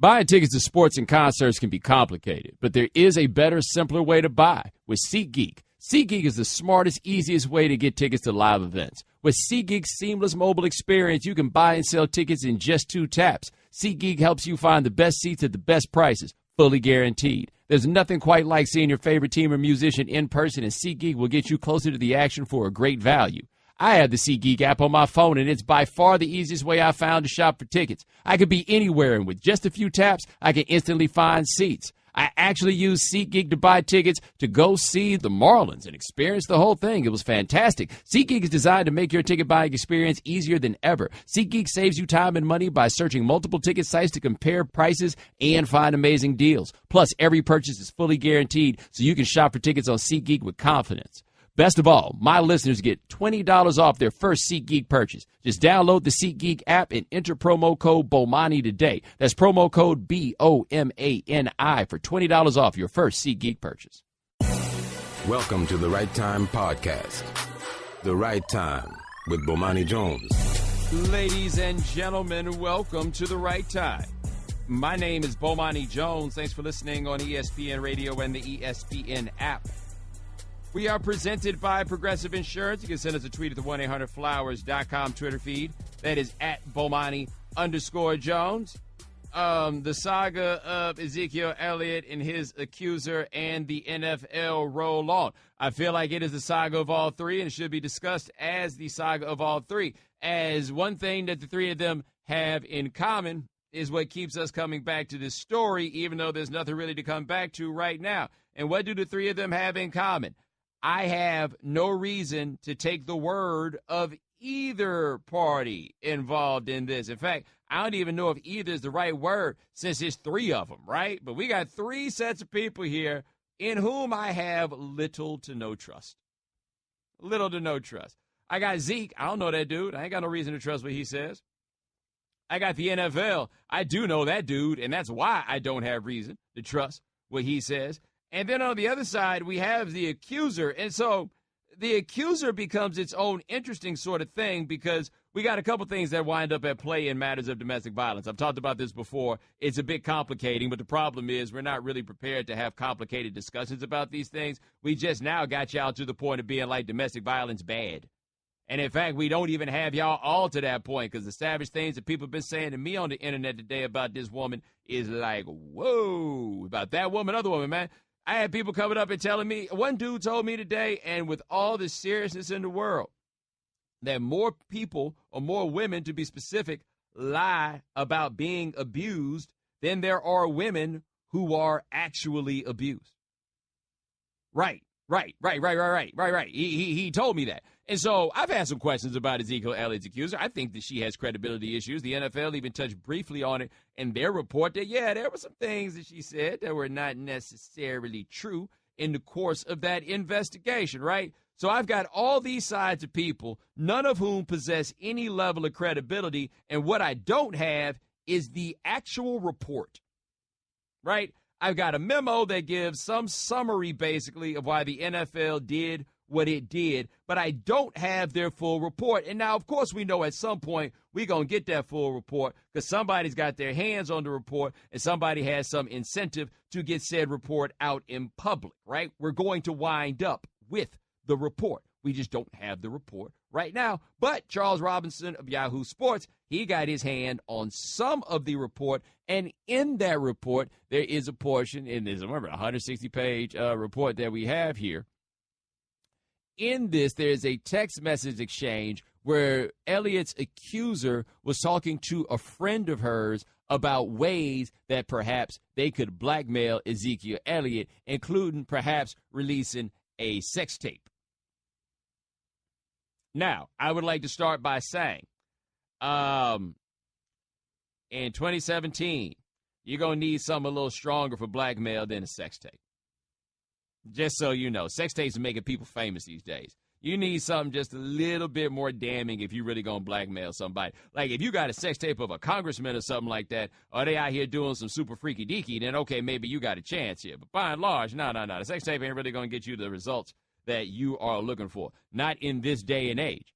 Buying tickets to sports and concerts can be complicated, but there is a better, simpler way to buy with SeatGeek. SeatGeek is the smartest, easiest way to get tickets to live events. With SeatGeek's seamless mobile experience, you can buy and sell tickets in just 2 taps. SeatGeek helps you find the best seats at the best prices, fully guaranteed. There's nothing quite like seeing your favorite team or musician in person, and SeatGeek will get you closer to the action for a great value. I have the SeatGeek app on my phone, and it's by far the easiest way I've found to shop for tickets. I could be anywhere, and with just a few taps, I can instantly find seats. I actually used SeatGeek to buy tickets to go see the Marlins and experience the whole thing. It was fantastic. SeatGeek is designed to make your ticket buying experience easier than ever. SeatGeek saves you time and money by searching multiple ticket sites to compare prices and find amazing deals. Plus, every purchase is fully guaranteed, so you can shop for tickets on SeatGeek with confidence. Best of all, my listeners get $20 off their first SeatGeek purchase. Just download the SeatGeek app and enter promo code Bomani today. That's promo code BOMANI for $20 off your first SeatGeek purchase. Welcome to the Right Time Podcast. The Right Time with Bomani Jones. Ladies and gentlemen, welcome to the Right Time. My name is Bomani Jones. Thanks for listening on ESPN Radio and the ESPN app. We are presented by Progressive Insurance. You can send us a tweet at the 1-800-Flowers.com Twitter feed. That is at Bomani_Jones. The saga of Ezekiel Elliott and his accuser and the NFL roll on. I feel like it is the saga of all three, and it should be discussed as the saga of all three. As one thing that the three of them have in common is what keeps us coming back to this story, even though there's nothing really to come back to right now. And what do the three of them have in common? I have no reason to take the word of either party involved in this. In fact, I don't even know if either is the right word since it's 3 of them, right? But we got 3 sets of people here in whom I have little to no trust. Little to no trust. I got Zeke. I don't know that dude. I ain't got no reason to trust what he says. I got the NFL. I do know that dude, and that's why I don't have reason to trust what he says. And then on the other side, we have the accuser. And so the accuser becomes its own interesting sort of thing because we got a couple things that wind up at play in matters of domestic violence. I've talked about this before. It's a bit complicating, but the problem is we're not really prepared to have complicated discussions about these things. We just now got y'all to the point of being like domestic violence bad. And, in fact, we don't even have y'all all to that point because the savage things that people have been saying to me on the internet today about this woman is like, whoa, about that woman, other woman, man. I had people coming up and telling me, one dude told me today, and with all the seriousness in the world, that more people, or more women to be specific, lie about being abused than there are women who are actually abused. Right. He told me that. And so I've had some questions about Ezekiel Elliott's accuser. I think that she has credibility issues. The NFL even touched briefly on it in their report that, yeah, there were some things that she said that were not necessarily true in the course of that investigation, right? So I've got all these sides of people, none of whom possess any level of credibility. And what I don't have is the actual report, right? I've got a memo that gives some summary, basically, of why the NFL did what it did, but I don't have their full report. And now, of course, we know at some point we're going to get that full report because somebody's got their hands on the report and somebody has some incentive to get said report out in public, right? We're going to wind up with the report. We just don't have the report right now. But Charles Robinson of Yahoo Sports, he got his hand on some of the report. And in that report, there is a portion, and there's, remember, a 160-page report that we have here. In this, there's a text message exchange where Elliott's accuser was talking to a friend of hers about ways that perhaps they could blackmail Ezekiel Elliott, including perhaps releasing a sex tape. Now, I would like to start by saying, in 2017, you're going to need something a little stronger for blackmail than a sex tape. Just so you know, sex tapes are making people famous these days. You need something just a little bit more damning if you're really going to blackmail somebody. Like if you got a sex tape of a congressman or something like that, or they out here doing some super freaky deaky, then okay, maybe you got a chance here. But by and large, no. The sex tape ain't really going to get you the results that you are looking for. Not in this day and age.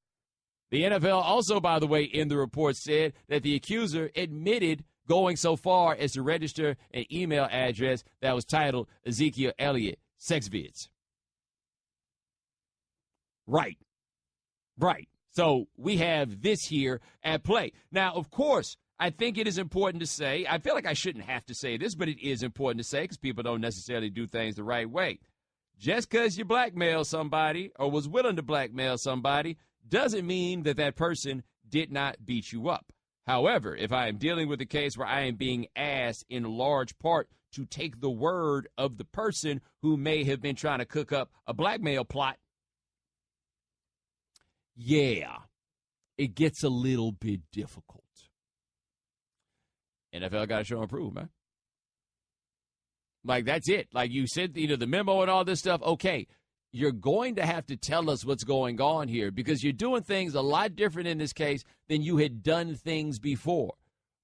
The NFL also, by the way, in the report said that the accuser admitted going so far as to register an email address that was titled Ezekiel Elliott Sex Vids. Right. So we have this here at play. Now, of course, I think it is important to say, I feel like I shouldn't have to say this, but it is important to say because people don't necessarily do things the right way. Just because you blackmail somebody or was willing to blackmail somebody doesn't mean that that person did not beat you up. However, if I am dealing with a case where I am being asked in large part to take the word of the person who may have been trying to cook up a blackmail plot, yeah, it gets a little bit difficult. NFL got to show and prove, man. Like, that's it. Like you said, the memo and all this stuff. Okay, you're going to have to tell us what's going on here because you're doing things a lot different in this case than you had done things before.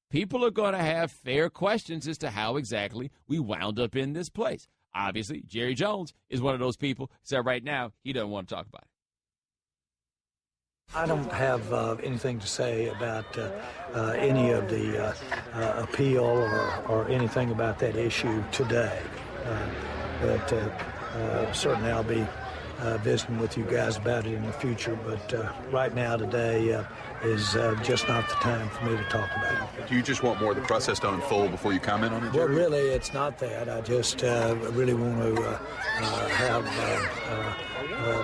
People are going to have fair questions as to how exactly we wound up in this place. Obviously, Jerry Jones is one of those people. So right now, he doesn't want to talk about it. I don't have anything to say about any of the appeal or anything about that issue today. But certainly I'll be visiting with you guys about it in the future. But right now, today, is just not the time for me to talk about it. Do you just want more of the process to unfold before you comment on it, Jerry? Well, really, it's not that. I just really want to have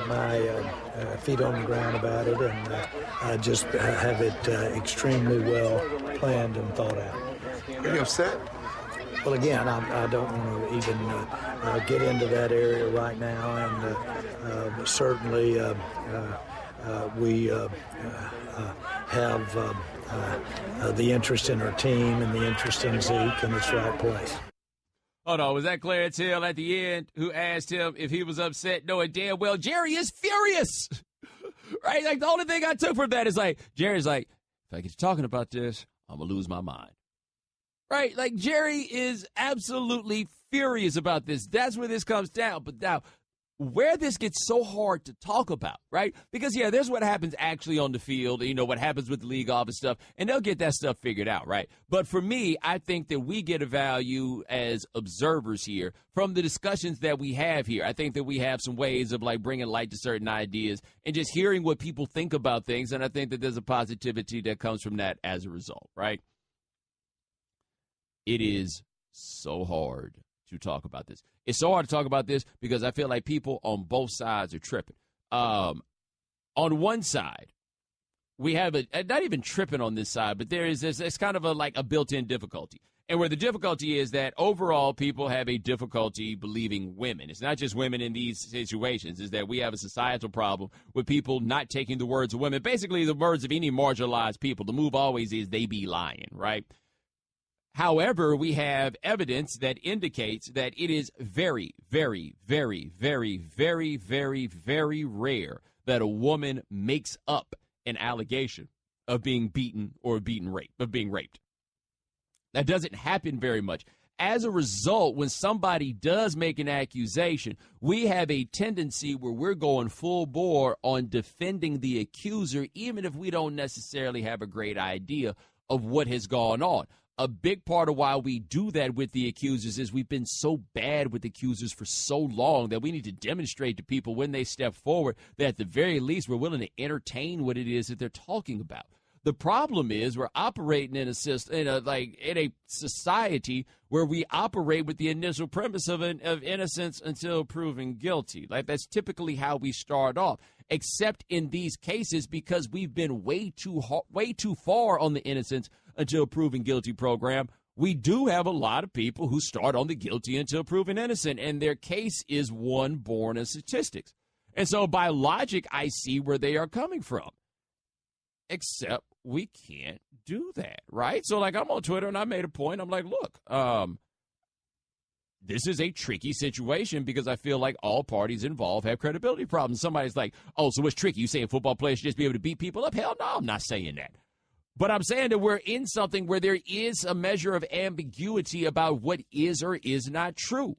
my feet on the ground about it and just have it extremely well planned and thought out. Are you upset? Well, again, I don't want to even get into that area right now, and certainly we have the interest in our team and the interest in Zeke in its right place. Hold on, was that Clarence Hill at the end who asked him if he was upset, knowing damn well Jerry is furious? Right? Like, the only thing I took from that is, like, Jerry's like, if I get to talking about this, I'm going to lose my mind. Right? Like, Jerry is absolutely furious about this. That's where this comes down. But now, where this gets so hard to talk about, right? Because, yeah, there's what happens actually on the field, what happens with the league office stuff, and they'll get that stuff figured out, right? But for me, I think that we get a value as observers here from the discussions that we have here. I think that we have some ways of, like, bringing light to certain ideas and just hearing what people think about things, and I think that there's a positivity that comes from that as a result, right? It is so hard to talk about this. It's so hard to talk about this because I feel like people on both sides are tripping. On one side, we have not even tripping on this side, but there is it's kind of a built-in difficulty. And where the difficulty is that overall people have a difficulty believing women. It's not just women in these situations. It's that we have a societal problem with people not taking the words of women. Basically, the words of any marginalized people. The move always is they be lying, right? However, we have evidence that indicates that it is very, very, very, very, very, very, very rare that a woman makes up an allegation of being beaten or being raped. That doesn't happen very much. As a result, when somebody does make an accusation, we have a tendency where we're going full bore on defending the accuser, even if we don't necessarily have a great idea of what has gone on. A big part of why we do that with the accusers is we've been so bad with accusers for so long that we need to demonstrate to people when they step forward that at the very least we're willing to entertain what it is that they're talking about. The problem is we're operating in a society where we operate with the initial premise of innocence until proven guilty. Like, that's typically how we start off, except in these cases because we've been way too far on the innocence until proven guilty program. We do have a lot of people who start on the guilty until proven innocent, and their case is one born of statistics. And so by logic, I see where they are coming from. Except we can't do that, right? So, like, I'm on Twitter, and I made a point. I'm like, look, this is a tricky situation because I feel like all parties involved have credibility problems. Somebody's like, oh, so what's tricky? You saying football players should just be able to beat people up? Hell no, I'm not saying that. But I'm saying that we're in something where there is a measure of ambiguity about what is or is not true,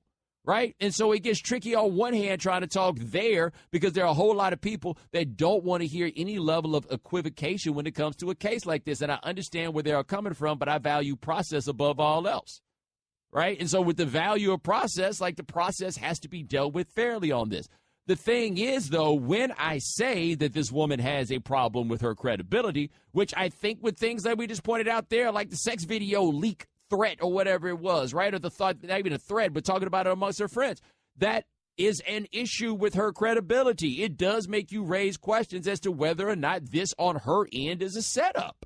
right? And so it gets tricky on one hand trying to talk there because there are a whole lot of people that don't want to hear any level of equivocation when it comes to a case like this. And I understand where they are coming from, but I value process above all else, right? And so with the value of process, like the process has to be dealt with fairly on this. The thing is, though, when I say that this woman has a problem with her credibility, which I think with things that we just pointed out there, like the sex video leak threat or whatever it was, right? Or the thought, not even a thread, but talking about it amongst her friends. That is an issue with her credibility. It does make you raise questions as to whether or not this on her end is a setup.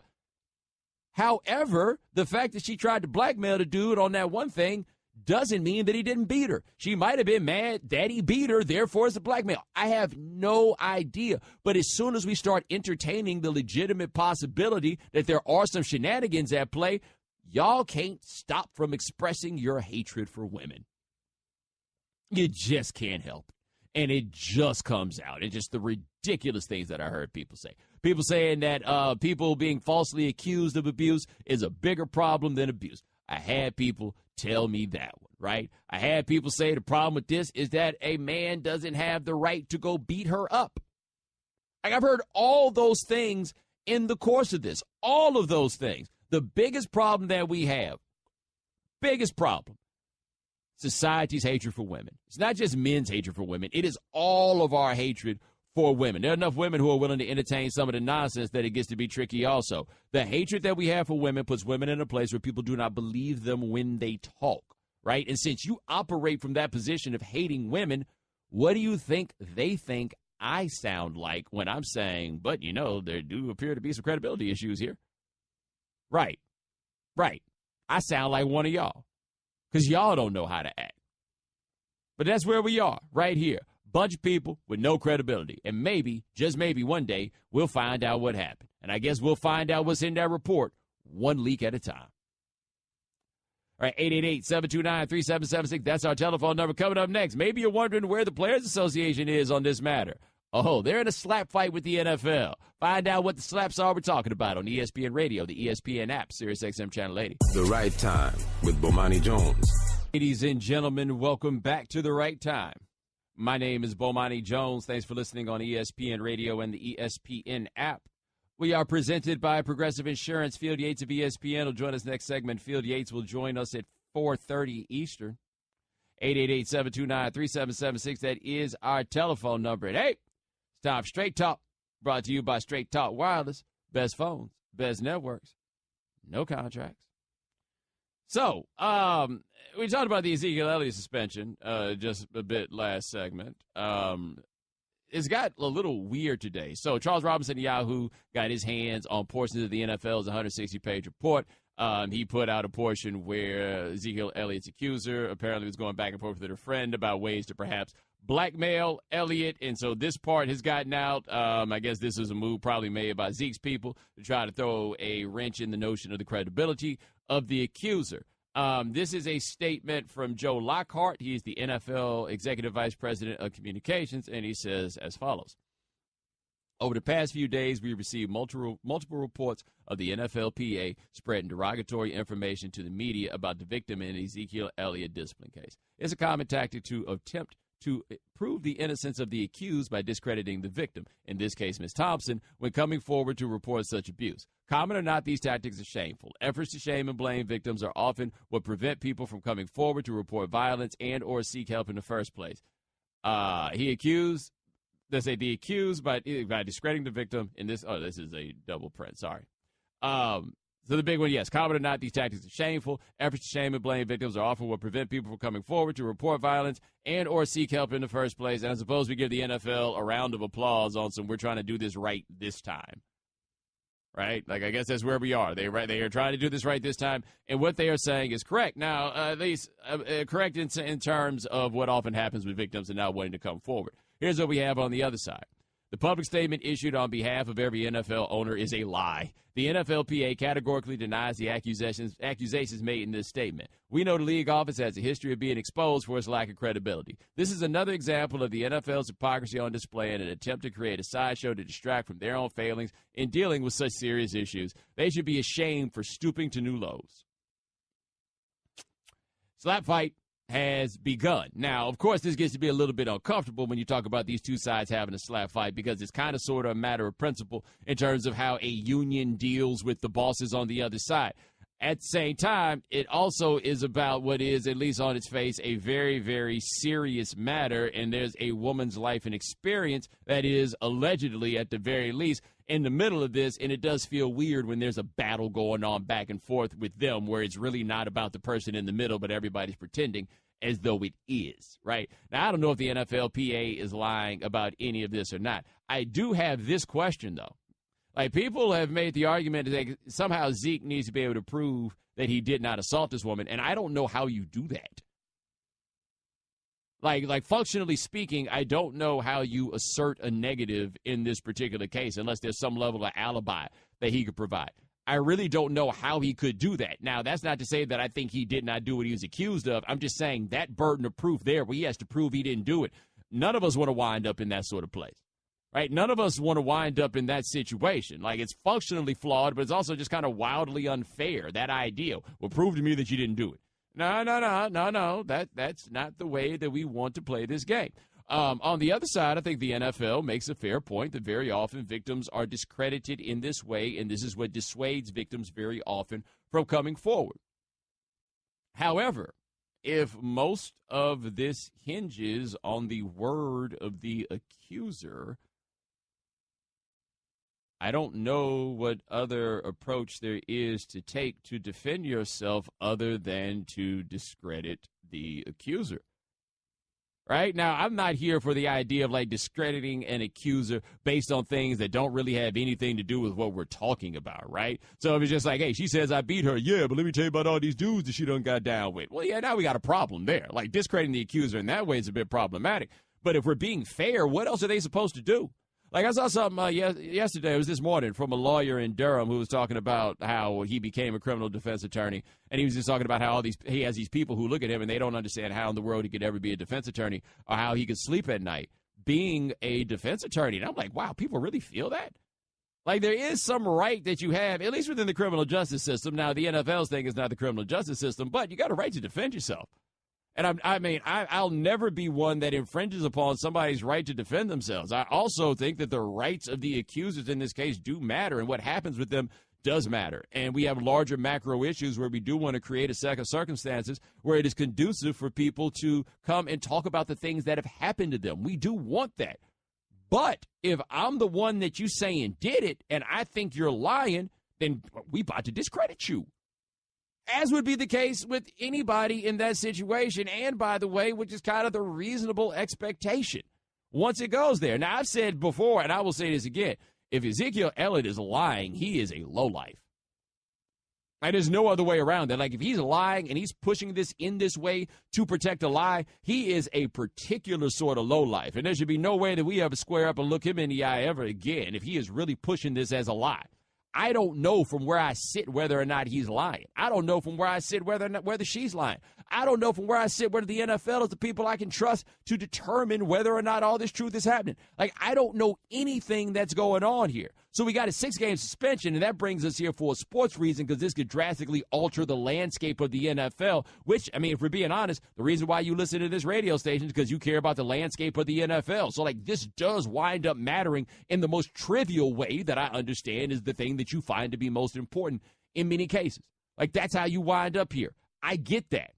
However, the fact that she tried to blackmail the dude on that one thing doesn't mean that he didn't beat her. She might have been mad that he beat her, therefore it's a blackmail. I have no idea. But as soon as we start entertaining the legitimate possibility that there are some shenanigans at play, y'all can't stop from expressing your hatred for women. You just can't help it. And it just comes out. It's just the ridiculous things that I heard people say. People saying that people being falsely accused of abuse is a bigger problem than abuse. I had people tell me that one, right? I had people say the problem with this is that a man doesn't have the right to go beat her up. Like, I've heard all those things in the course of this, all of those things. The biggest problem that we have, biggest problem, society's hatred for women. It's not just men's hatred for women. It is all of our hatred for women. There are enough women who are willing to entertain some of the nonsense that it gets to be tricky also. The hatred that we have for women puts women in a place where people do not believe them when they talk, right? And since you operate from that position of hating women, what do you think they think I sound like when I'm saying, but, you know, there do appear to be some credibility issues here? Right. I sound like one of y'all because y'all don't know how to act. But that's where we are right here. Bunch of people with no credibility. And maybe, just maybe one day, we'll find out what happened. And I guess we'll find out what's in that report one leak at a time. All right, 888-729-3776. That's our telephone number. Coming up next, maybe you're wondering where the Players Association is on this matter. Oh, they're in a slap fight with the NFL. Find out what the slaps are we're talking about on ESPN Radio, the ESPN app, SiriusXM Channel 80. The Right Time with Bomani Jones. Ladies and gentlemen, welcome back to The Right Time. My name is Bomani Jones. Thanks for listening on ESPN Radio and the ESPN app. We are presented by Progressive Insurance. Field Yates of ESPN will join us next segment. Field Yates will join us at 4:30 Eastern. 888-729-3776. That is our telephone number. And hey, it's time for Straight Talk, brought to you by Straight Talk Wireless. Best phones, best networks, no contracts. So, we talked about the Ezekiel Elliott suspension just a bit last segment. It's got a little weird today. So, Charles Robinson of Yahoo got his hands on portions of the NFL's 160-page report. He put out a portion where Ezekiel Elliott's accuser apparently was going back and forth with a friend about ways to perhaps blackmail Elliott. And so this part has gotten out. I guess this is a move probably made by Zeke's people to try to throw a wrench in the notion of the credibility of the accuser. This is a statement from Joe Lockhart. He is the NFL Executive Vice President of Communications, and he says as follows. Over the past few days, we received multiple reports of the NFLPA spreading derogatory information to the media about the victim in the Ezekiel Elliott discipline case. It's a common tactic to attempt to prove the innocence of the accused by discrediting the victim, in this case, Ms. Thompson, when coming forward to report such abuse. Common or not, these tactics are shameful. Efforts to shame and blame victims are often what prevent people from coming forward to report violence and or seek help in the first place. The accused by discrediting the victim in this. Oh, this is a double print. Sorry. So the big one, yes, common or not, these tactics are shameful. Efforts to shame and blame victims are often what prevent people from coming forward to report violence and or seek help in the first place. And I suppose we give the NFL a round of applause on some we're trying to do this right this time. Right? Like, I guess that's where we are. They are trying to do this right this time, and what they are saying is correct. Now, at least correct in terms of what often happens with victims and not wanting to come forward. Here's what we have on the other side. The public statement issued on behalf of every NFL owner is a lie. The NFLPA categorically denies the accusations made in this statement. We know the league office has a history of being exposed for its lack of credibility. This is another example of the NFL's hypocrisy on display in an attempt to create a sideshow to distract from their own failings in dealing with such serious issues. They should be ashamed for stooping to new lows. Slap fight has begun. Now, of course, this gets to be a little bit uncomfortable when you talk about these two sides having a slap fight, because it's kind of sort of a matter of principle in terms of how a union deals with the bosses on the other side. At the same time, it also is about what is, at least on its face, a very, very serious matter, and there's a woman's life and experience that is allegedly, at the very least, in the middle of this, and it does feel weird when there's a battle going on back and forth with them where it's really not about the person in the middle, but everybody's pretending as though it is, right? Now, I don't know if the NFLPA is lying about any of this or not. I do have this question, though. Like, people have made the argument that somehow Zeke needs to be able to prove that he did not assault this woman, and I don't know how you do that. Like functionally speaking, I don't know how you assert a negative in this particular case unless there's some level of alibi that he could provide. I really don't know how he could do that. Now, that's not to say that I think he did not do what he was accused of. I'm just saying that burden of proof there where he has to prove he didn't do it. None of us want to wind up in that sort of place, right? None of us want to wind up in that situation. Like, it's functionally flawed, but it's also just kind of wildly unfair, that idea. Well, prove to me that you didn't do it. No. That's not the way that we want to play this game. On the other side, I think the NFL makes a fair point that very often victims are discredited in this way, and this is what dissuades victims very often from coming forward. However, if most of this hinges on the word of the accuser, I don't know what other approach there is to take to defend yourself other than to discredit the accuser. Right? Now, I'm not here for the idea of, like, discrediting an accuser based on things that don't really have anything to do with what we're talking about, right? So if it's just like, hey, she says I beat her, yeah, but let me tell you about all these dudes that she done got down with. Well, yeah, now we got a problem there. Like, discrediting the accuser in that way is a bit problematic. But if we're being fair, what else are they supposed to do? Like, I saw something yesterday, it was this morning, from a lawyer in Durham who was talking about how he became a criminal defense attorney. And he was just talking about how he has these people who look at him and they don't understand how in the world he could ever be a defense attorney or how he could sleep at night being a defense attorney. And I'm like, wow, people really feel that? Like, there is some right that you have, at least within the criminal justice system. Now, the NFL's thing is not the criminal justice system, but you got a right to defend yourself. And I'll never be one that infringes upon somebody's right to defend themselves. I also think that the rights of the accusers in this case do matter, and what happens with them does matter. And we have larger macro issues where we do want to create a set of circumstances where it is conducive for people to come and talk about the things that have happened to them. We do want that. But if I'm the one that you saying did it and I think you're lying, then we about to discredit you. As would be the case with anybody in that situation, and, by the way, which is kind of the reasonable expectation once it goes there. Now, I've said before, and I will say this again, if Ezekiel Elliott is lying, he is a lowlife. And there's no other way around that. Like, if he's lying and he's pushing this in this way to protect a lie, he is a particular sort of lowlife. And there should be no way that we ever square up and look him in the eye ever again if he is really pushing this as a lie. I don't know from where I sit whether or not he's lying. I don't know from where I sit whether she's lying. I don't know from where I sit whether the NFL is the people I can trust to determine whether or not all this truth is happening. Like, I don't know anything that's going on here. So we got a 6-game suspension, and that brings us here for a sports reason, because this could drastically alter the landscape of the NFL, which, I mean, if we're being honest, the reason why you listen to this radio station is because you care about the landscape of the NFL. So, like, this does wind up mattering in the most trivial way that I understand is the thing that you find to be most important in many cases. Like, that's how you wind up here. I get that.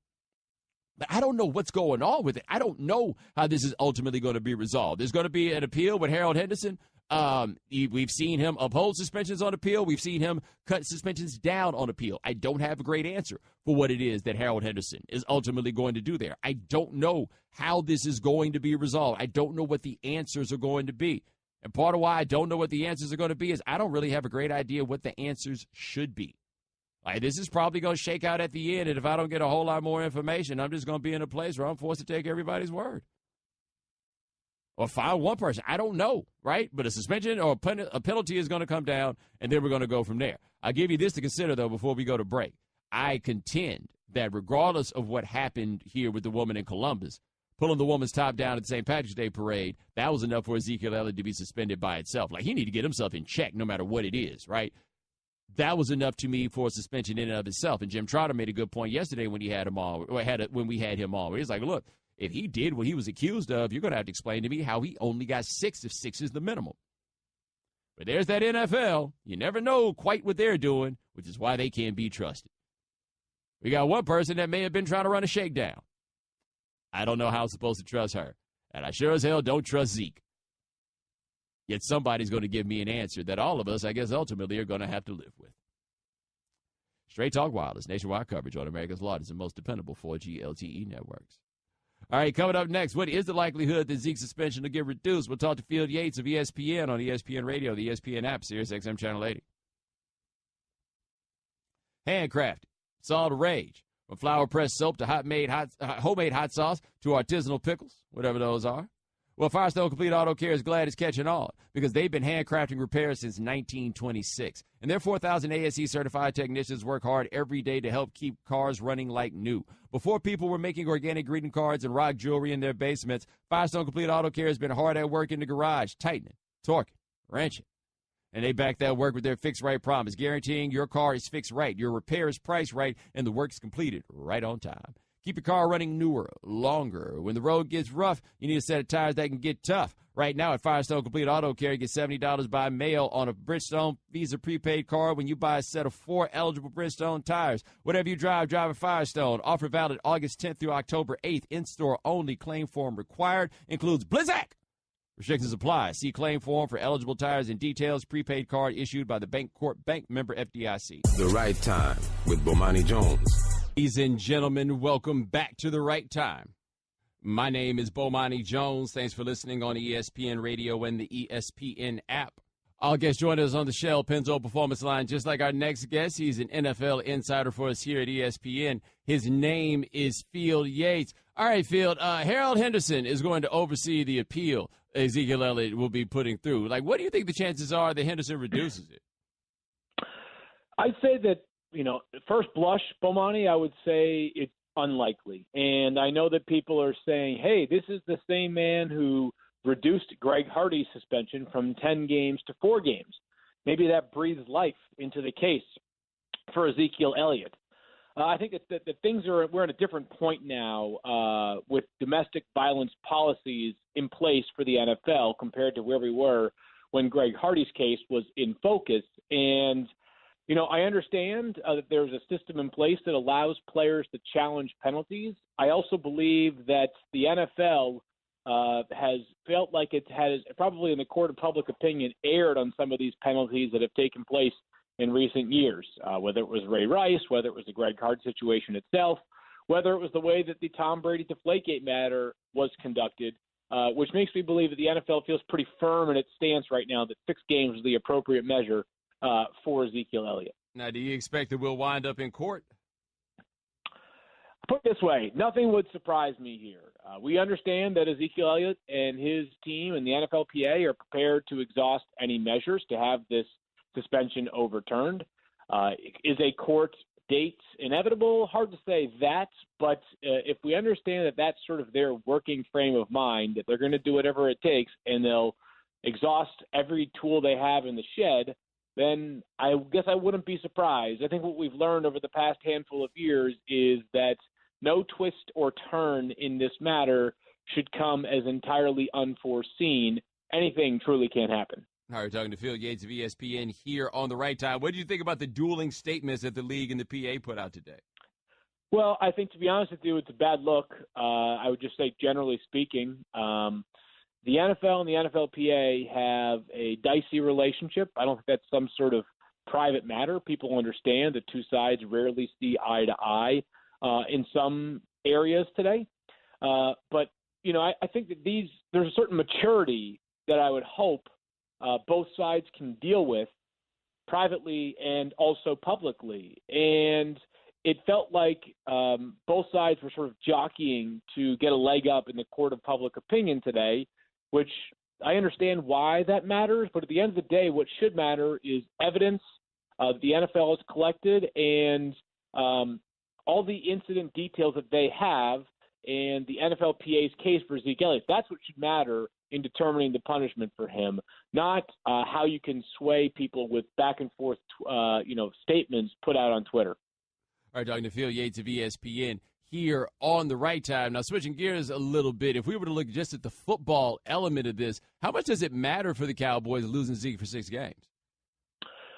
But I don't know what's going on with it. I don't know how this is ultimately going to be resolved. There's going to be an appeal with Harold Henderson. We've seen him uphold suspensions on appeal. We've seen him cut suspensions down on appeal. I don't have a great answer for what it is that Harold Henderson is ultimately going to do there. I don't know how this is going to be resolved. I don't know what the answers are going to be. And part of why I don't know what the answers are going to be is I don't really have a great idea what the answers should be. Like, this is probably going to shake out at the end, and if I don't get a whole lot more information, I'm just going to be in a place where I'm forced to take everybody's word. Or file one person. I don't know, right? But a suspension or a penalty is going to come down, and then we're going to go from there. I'll give you this to consider, though, before we go to break. I contend that regardless of what happened here with the woman in Columbus, pulling the woman's top down at the St. Patrick's Day parade, that was enough for Ezekiel Elliott to be suspended by itself. Like, he need to get himself in check no matter what it is, right? That was enough to me for a suspension in and of itself. And Jim Trotter made a good point yesterday when he had him on, when we had him on. Where he's like, look, if he did what he was accused of, you're going to have to explain to me how he only got 6 if 6 is the minimum. But there's that NFL. You never know quite what they're doing, which is why they can't be trusted. We got one person that may have been trying to run a shakedown. I don't know how I'm supposed to trust her. And I sure as hell don't trust Zeke. Yet somebody's going to give me an answer that all of us, I guess, ultimately are going to have to live with. Straight Talk Wireless, nationwide coverage on America's largest and most dependable 4G LTE networks. All right, coming up next, what is the likelihood that Zeke's suspension will get reduced? We'll talk to Field Yates of ESPN on ESPN Radio, the ESPN app, Sirius XM Channel 80. Handcrafted. It's all the rage. From flour-pressed soap to homemade hot sauce to artisanal pickles, whatever those are. Well, Firestone Complete Auto Care is glad it's catching on because they've been handcrafting repairs since 1926. And their 4,000 ASE-certified technicians work hard every day to help keep cars running like new. Before people were making organic greeting cards and rock jewelry in their basements, Firestone Complete Auto Care has been hard at work in the garage, tightening, torquing, wrenching. And they back that work with their fix-right promise, guaranteeing your car is fixed right, your repair is priced right, and the work's completed right on time. Keep your car running newer, longer. When the road gets rough, you need a set of tires that can get tough. Right now at Firestone Complete Auto Care, you get $70 by mail on a Bridgestone Visa prepaid card when you buy a set of 4 eligible Bridgestone tires. Whatever you drive at Firestone. Offer valid August 10th through October 8th. In-store only. Claim form required. Includes Blizzak. Restrictions apply. See claim form for eligible tires and details. Prepaid card issued by the Bancorp Bank, member FDIC. The Right Time with Bomani Jones. Ladies and gentlemen, welcome back to The Right Time. My name is Bomani Jones. Thanks for listening on ESPN Radio and the ESPN app. Our guest joined us on the Shell Pennzoil Performance Line, just like our next guest. He's an NFL insider for us here at ESPN. His name is Field Yates. All right, Field, Harold Henderson is going to oversee the appeal Ezekiel Elliott will be putting through. Like, what do you think the chances are that Henderson reduces it? I'd say that, first blush, Bomani, I would say it's unlikely. And I know that people are saying, hey, this is the same man who reduced Greg Hardy's suspension from 10 games to 4 games. Maybe that breathes life into the case for Ezekiel Elliott. I think that we're at a different point now with domestic violence policies in place for the NFL compared to where we were when Greg Hardy's case was in focus. And I understand that there's a system in place that allows players to challenge penalties. I also believe that the NFL has felt like it has, probably in the court of public opinion, erred on some of these penalties that have taken place in recent years, whether it was Ray Rice, whether it was the Greg Hardy situation itself, whether it was the way that the Tom Brady Deflategate matter was conducted, which makes me believe that the NFL feels pretty firm in its stance right now that 6 games is the appropriate measure for Ezekiel Elliott. Now, do you expect that we'll wind up in court? Put it this way, nothing would surprise me here. We understand that Ezekiel Elliott and his team and the NFLPA are prepared to exhaust any measures to have this suspension overturned. Is a court date inevitable? Hard to say that, but if we understand that that's sort of their working frame of mind, that they're going to do whatever it takes and they'll exhaust every tool they have in the shed, then I guess I wouldn't be surprised. I think what we've learned over the past handful of years is that no twist or turn in this matter should come as entirely unforeseen. Anything truly can happen. All right, we're talking to Field Yates of ESPN here on The Right Time. What did you think about the dueling statements that the league and the PA put out today? Well, I think, to be honest with you, it's a bad look. I would just say, generally speaking, the NFL and the NFLPA have a dicey relationship. I don't think that's some sort of private matter. People understand that two sides rarely see eye to eye in some areas today. But, I think that there's a certain maturity that I would hope both sides can deal with privately and also publicly. And it felt like both sides were sort of jockeying to get a leg up in the court of public opinion today, which I understand why that matters. But at the end of the day, what should matter is evidence the NFL has collected and all the incident details that they have and the NFLPA's case for Ezekiel Elliott. That's what should matter, in determining the punishment for him, not how you can sway people with back and forth, statements put out on Twitter. All right, talking to Phil Yates of ESPN here on The Right Time. Now, switching gears a little bit, if we were to look just at the football element of this, how much does it matter for the Cowboys losing Zeke for 6 games?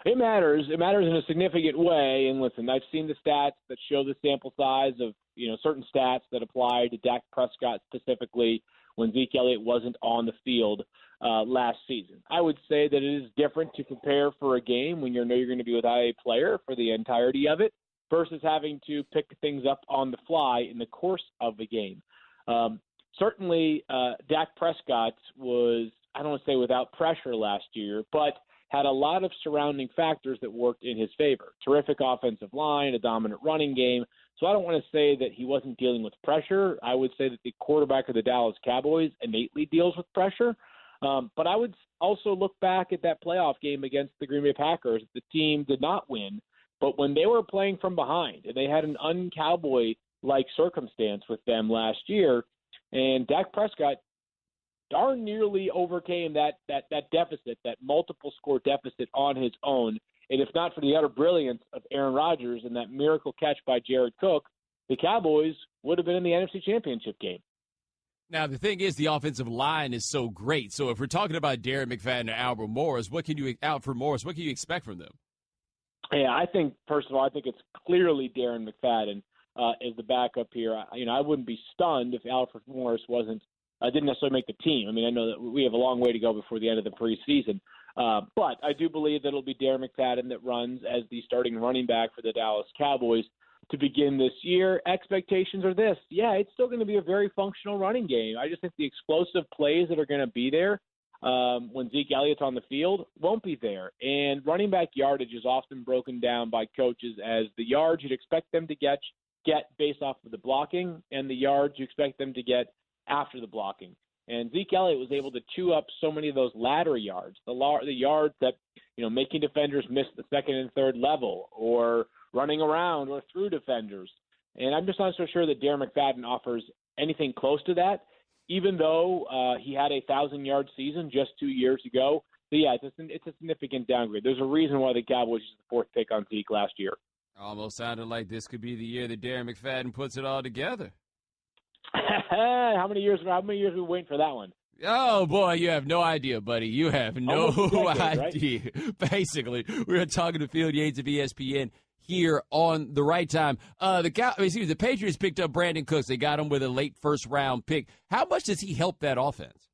It matters. It matters in a significant way. And listen, I've seen the stats that show the sample size of, certain stats that apply to Dak Prescott specifically when Zeke Elliott wasn't on the field last season. I would say that it is different to prepare for a game when you know you're going to be without a player for the entirety of it versus having to pick things up on the fly in the course of the game. Certainly, Dak Prescott was, I don't want to say without pressure last year, but had a lot of surrounding factors that worked in his favor. Terrific offensive line, a dominant running game. So I don't want to say that he wasn't dealing with pressure. I would say that the quarterback of the Dallas Cowboys innately deals with pressure. But I would also look back at that playoff game against the Green Bay Packers. The team did not win, but when they were playing from behind and they had an un-Cowboy-like circumstance with them last year, and Dak Prescott darn nearly overcame that deficit, that multiple score deficit on his own. And if not for the utter brilliance of Aaron Rodgers and that miracle catch by Jared Cook, the Cowboys would have been in the NFC Championship game. Now, the thing is, the offensive line is so great. So if we're talking about Darren McFadden and Alfred Morris, what can you expect from them? Yeah, I think, first of all, it's clearly Darren McFadden is the backup here. I wouldn't be stunned if Alfred Morris didn't necessarily make the team. I mean, I know that we have a long way to go before the end of the preseason. But I do believe that it'll be Darren McFadden that runs as the starting running back for the Dallas Cowboys to begin this year. Expectations are this. Yeah, it's still going to be a very functional running game. I just think the explosive plays that are going to be there when Zeke Elliott's on the field won't be there. And running back yardage is often broken down by coaches as the yards you'd expect them to get based off of the blocking and the yards you expect them to get after the blocking. And Zeke Elliott was able to chew up so many of those latter yards, the yards that, making defenders miss the second and third level or running around or through defenders. And I'm just not so sure that Darren McFadden offers anything close to that, even though he had a 1,000-yard season just 2 years ago. So, yeah, it's a significant downgrade. There's a reason why the Cowboys used the fourth pick on Zeke last year. Almost sounded like this could be the year that Darren McFadden puts it all together. How many years are we waiting for that one? Oh, boy, you have no idea, buddy. You have no idea. Right? Basically, we're talking to Phil Yates of ESPN here on The Right Time. The Patriots picked up Brandon Cooks. They got him with a late first-round pick. How much does he help that offense?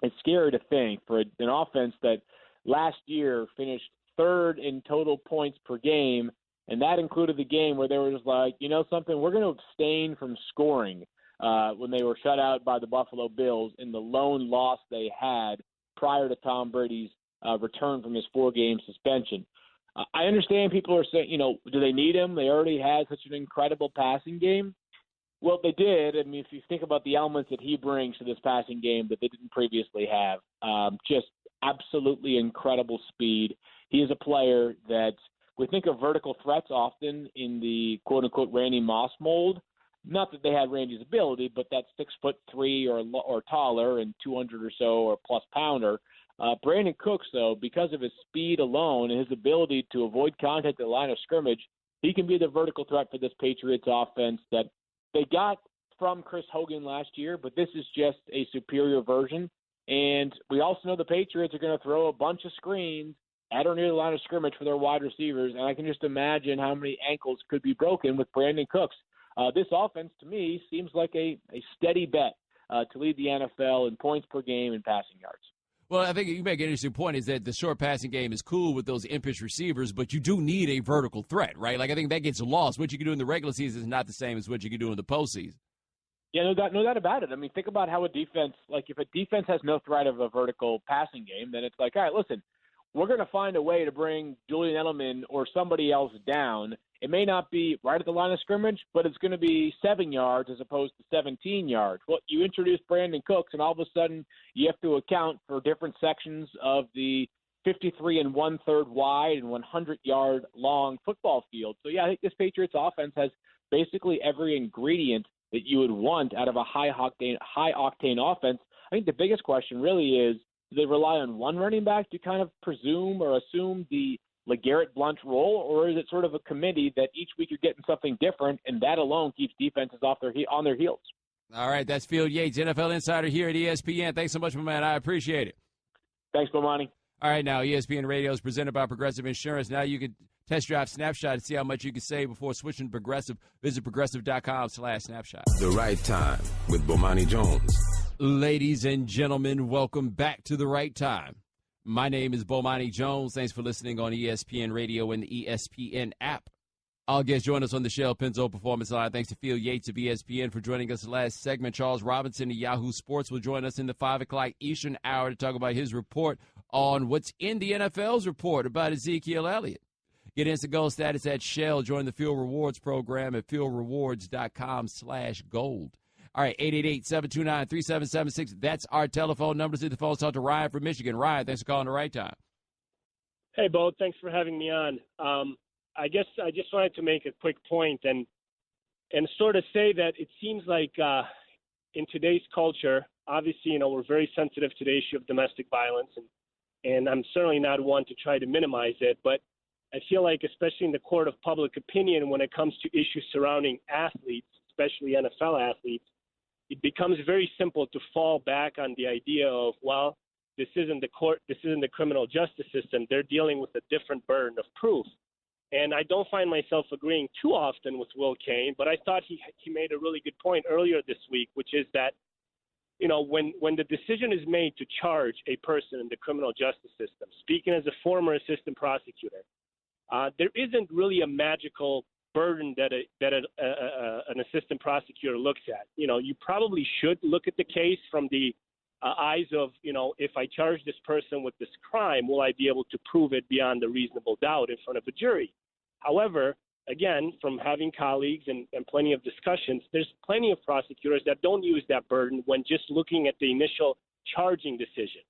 It's scary to think for an offense that last year finished third in total points per game, and that included the game where they were just like, we're going to abstain from scoring when they were shut out by the Buffalo Bills in the lone loss they had prior to Tom Brady's return from his 4-game suspension. I understand people are saying, do they need him? They already had such an incredible passing game. Well, they did. I mean, if you think about the elements that he brings to this passing game that they didn't previously have, just absolutely incredible speed. He is a player that we think of vertical threats often in the quote-unquote Randy Moss mold. Not that they had Randy's ability, but that 6'3" or taller and 200 or so or plus pounder. Brandon Cooks, though, because of his speed alone and his ability to avoid contact at the line of scrimmage, he can be the vertical threat for this Patriots offense that they got from Chris Hogan last year, but this is just a superior version. And we also know the Patriots are going to throw a bunch of screens at or near the line of scrimmage for their wide receivers, and I can just imagine how many ankles could be broken with Brandon Cooks. This offense, to me, seems like a steady bet to lead the NFL in points per game and passing yards. Well, I think you make an interesting point is that the short passing game is cool with those impish receivers, but you do need a vertical threat, right? Like, I think that gets lost. What you can do in the regular season is not the same as what you can do in the postseason. Yeah, no doubt about it. I mean, think about how a defense, like if a defense has no threat of a vertical passing game, then it's like, all right, listen, we're going to find a way to bring Julian Edelman or somebody else down. It may not be right at the line of scrimmage, but it's going to be 7 yards as opposed to 17 yards. Well, you introduce Brandon Cooks, and all of a sudden you have to account for different sections of the 53 1/3 wide and 100-yard long football field. So, yeah, I think this Patriots offense has basically every ingredient that you would want out of a high-octane offense. I think the biggest question really is, do they rely on one running back to kind of presume or assume the LeGarrette Blount role, or is it sort of a committee that each week you're getting something different, and that alone keeps defenses on their heels? All right, that's Phil Yates, NFL insider here at ESPN. Thanks so much, my man. I appreciate it. Thanks, Bomani. All right, now ESPN Radio is presented by Progressive Insurance. Now you can test drive Snapshot and see how much you can save before switching to Progressive. Visit progressive.com/snapshot. The Right Time with Bomani Jones. Ladies and gentlemen, welcome back to The Right Time. My name is Bomani Jones. Thanks for listening on ESPN Radio and the ESPN app. Our guest join us on the Shell Pennzoil Performance Line. Thanks to Phil Yates of ESPN for joining us last segment. Charles Robinson of Yahoo Sports will join us in the 5 o'clock Eastern hour to talk about his report on what's in the NFL's report about Ezekiel Elliott. Get instant gold status at Shell. Join the Fuel Rewards program at fuelrewards.com/gold. All right, 888-729-3776. That's our telephone number. To the phone, talk to Ryan from Michigan. Ryan, thanks for calling The Right Time. Hey, Bo. Thanks for having me on. I guess I just wanted to make a quick point and sort of say that it seems like in today's culture, obviously, we're very sensitive to the issue of domestic violence, and I'm certainly not one to try to minimize it, but I feel like, especially in the court of public opinion, when it comes to issues surrounding athletes, especially NFL athletes, it becomes very simple to fall back on the idea of, well, this isn't the court, this isn't the criminal justice system. They're dealing with a different burden of proof. And I don't find myself agreeing too often with Will Cain, but I thought he made a really good point earlier this week, which is that, when the decision is made to charge a person in the criminal justice system, speaking as a former assistant prosecutor, there isn't really a magical burden that an assistant prosecutor looks at. You probably should look at the case from the eyes of, if I charge this person with this crime, will I be able to prove it beyond a reasonable doubt in front of a jury? However, again, from having colleagues and plenty of discussions, there's plenty of prosecutors that don't use that burden when just looking at the initial charging decision.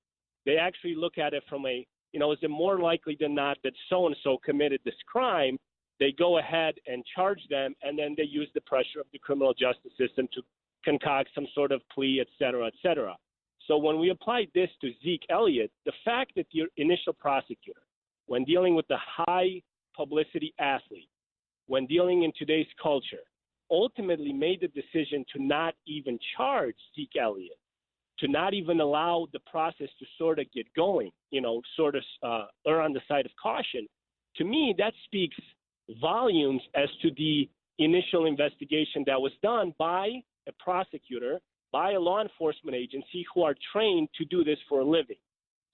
They actually look at it from is it more likely than not that so-and-so committed this crime? They go ahead and charge them, and then they use the pressure of the criminal justice system to concoct some sort of plea, et cetera, et cetera. So when we apply this to Zeke Elliott, the fact that the initial prosecutor, when dealing with the high publicity athlete, when dealing in today's culture, ultimately made the decision to not even charge Zeke Elliott, to not even allow the process to sort of get going, err on the side of caution, to me, that speaks volumes as to the initial investigation that was done by a prosecutor, by a law enforcement agency who are trained to do this for a living.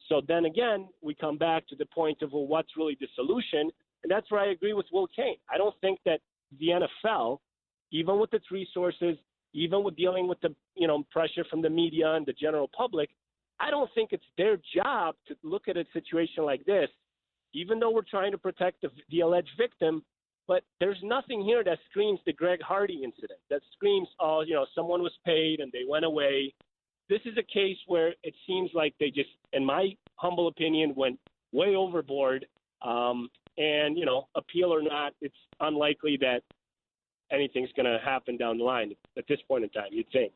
So then again, we come back to the point of, well, what's really the solution? And that's where I agree with Will Cain. I don't think that the NFL, even with its resources, even with dealing with the pressure from the media and the general public, I don't think it's their job to look at a situation like this, even though we're trying to protect the alleged victim. But there's nothing here that screams the Greg Hardy incident, that screams, someone was paid and they went away. This is a case where it seems like they just, in my humble opinion, went way overboard. Appeal or not, it's unlikely that anything's going to happen down the line at this point in time, you'd think.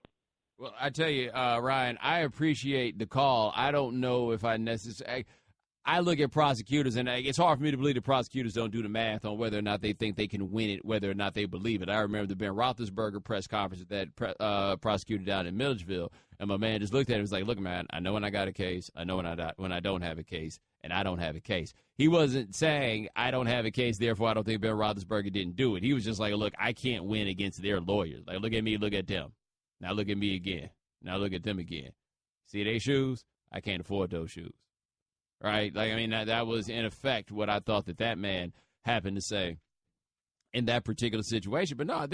Well, I tell you, Ryan, I appreciate the call. I don't know if I necessarily – I look at prosecutors, and it's hard for me to believe the prosecutors don't do the math on whether or not they think they can win it, whether or not they believe it. I remember the Ben Roethlisberger press conference that prosecutor down in Milledgeville, and my man just looked at it and was like, look, man, I know when I got a case, I know when I don't have a case, and I don't have a case. He wasn't saying I don't have a case, therefore I don't think Ben Roethlisberger didn't do it. He was just like, look, I can't win against their lawyers. Like, look at me, look at them. Now look at me again. Now look at them again. See their shoes? I can't afford those shoes. Right? That was, in effect, what I thought that man happened to say in that particular situation. But no, I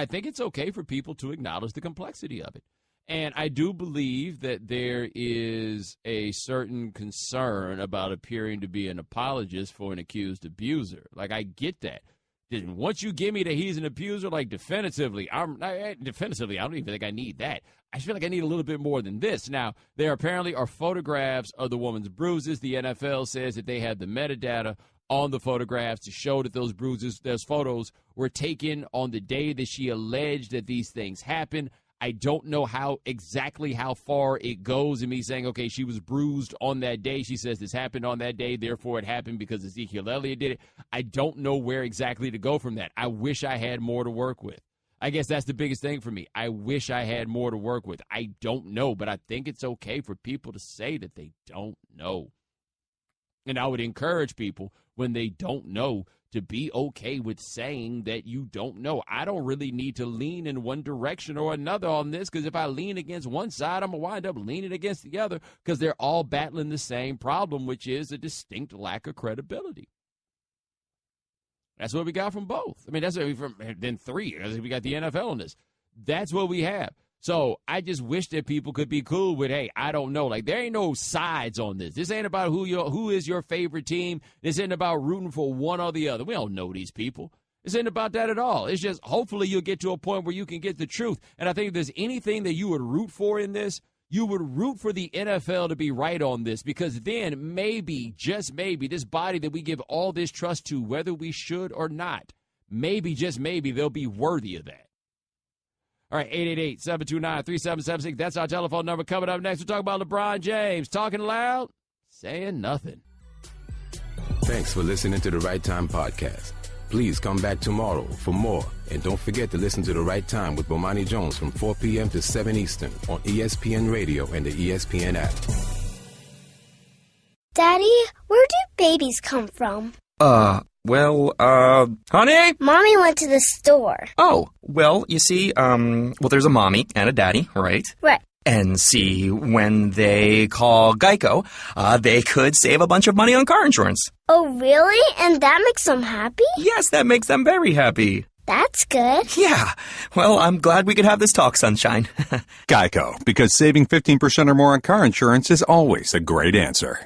think it's okay for people to acknowledge the complexity of it. And I do believe that there is a certain concern about appearing to be an apologist for an accused abuser. Like, I get that. Once you give me that he's an abuser, like definitively, I don't even think I need that. I feel like I need a little bit more than this. Now, there apparently are photographs of the woman's bruises. The NFL says that they have the metadata on the photographs to show that those bruises, those photos were taken on the day that she alleged that these things happened. I don't know exactly how far it goes in me saying, okay, she was bruised on that day. She says this happened on that day, therefore it happened because Ezekiel Elliott did it. I don't know where exactly to go from that. I wish I had more to work with. I guess that's the biggest thing for me. I wish I had more to work with. I don't know, but I think it's okay for people to say that they don't know. And I would encourage people when they don't know to be okay with saying that you don't know. I don't really need to lean in one direction or another on this, because if I lean against one side, I'm going to wind up leaning against the other, because they're all battling the same problem, which is a distinct lack of credibility. That's what we got from both. I mean, that's what we from then three. We got the NFL on this. That's what we have. So I just wish that people could be cool with, hey, I don't know. Like, there ain't no sides on this. This ain't about who is your favorite team. This ain't about rooting for one or the other. We don't know these people. This ain't about that at all. It's just hopefully you'll get to a point where you can get the truth. And I think if there's anything that you would root for in this, you would root for the NFL to be right on this, because then maybe, just maybe, this body that we give all this trust to, whether we should or not, maybe, just maybe, they'll be worthy of that. All right, 888-729-3776. That's our telephone number. Coming up next, we'll talk about LeBron James. Talking loud, saying nothing. Thanks for listening to the Right Time Podcast. Please come back tomorrow for more. And don't forget to listen to The Right Time with Bomani Jones from 4 p.m. to 7 Eastern on ESPN Radio and the ESPN app. Daddy, where do babies come from? Honey? Mommy went to the store. Oh, well, you see, there's a mommy and a daddy, right? Right. And see, when they call Geico, they could save a bunch of money on car insurance. Oh, really? And that makes them happy? Yes, that makes them very happy. That's good. Yeah. Well, I'm glad we could have this talk, sunshine. Geico, because saving 15% or more on car insurance is always a great answer.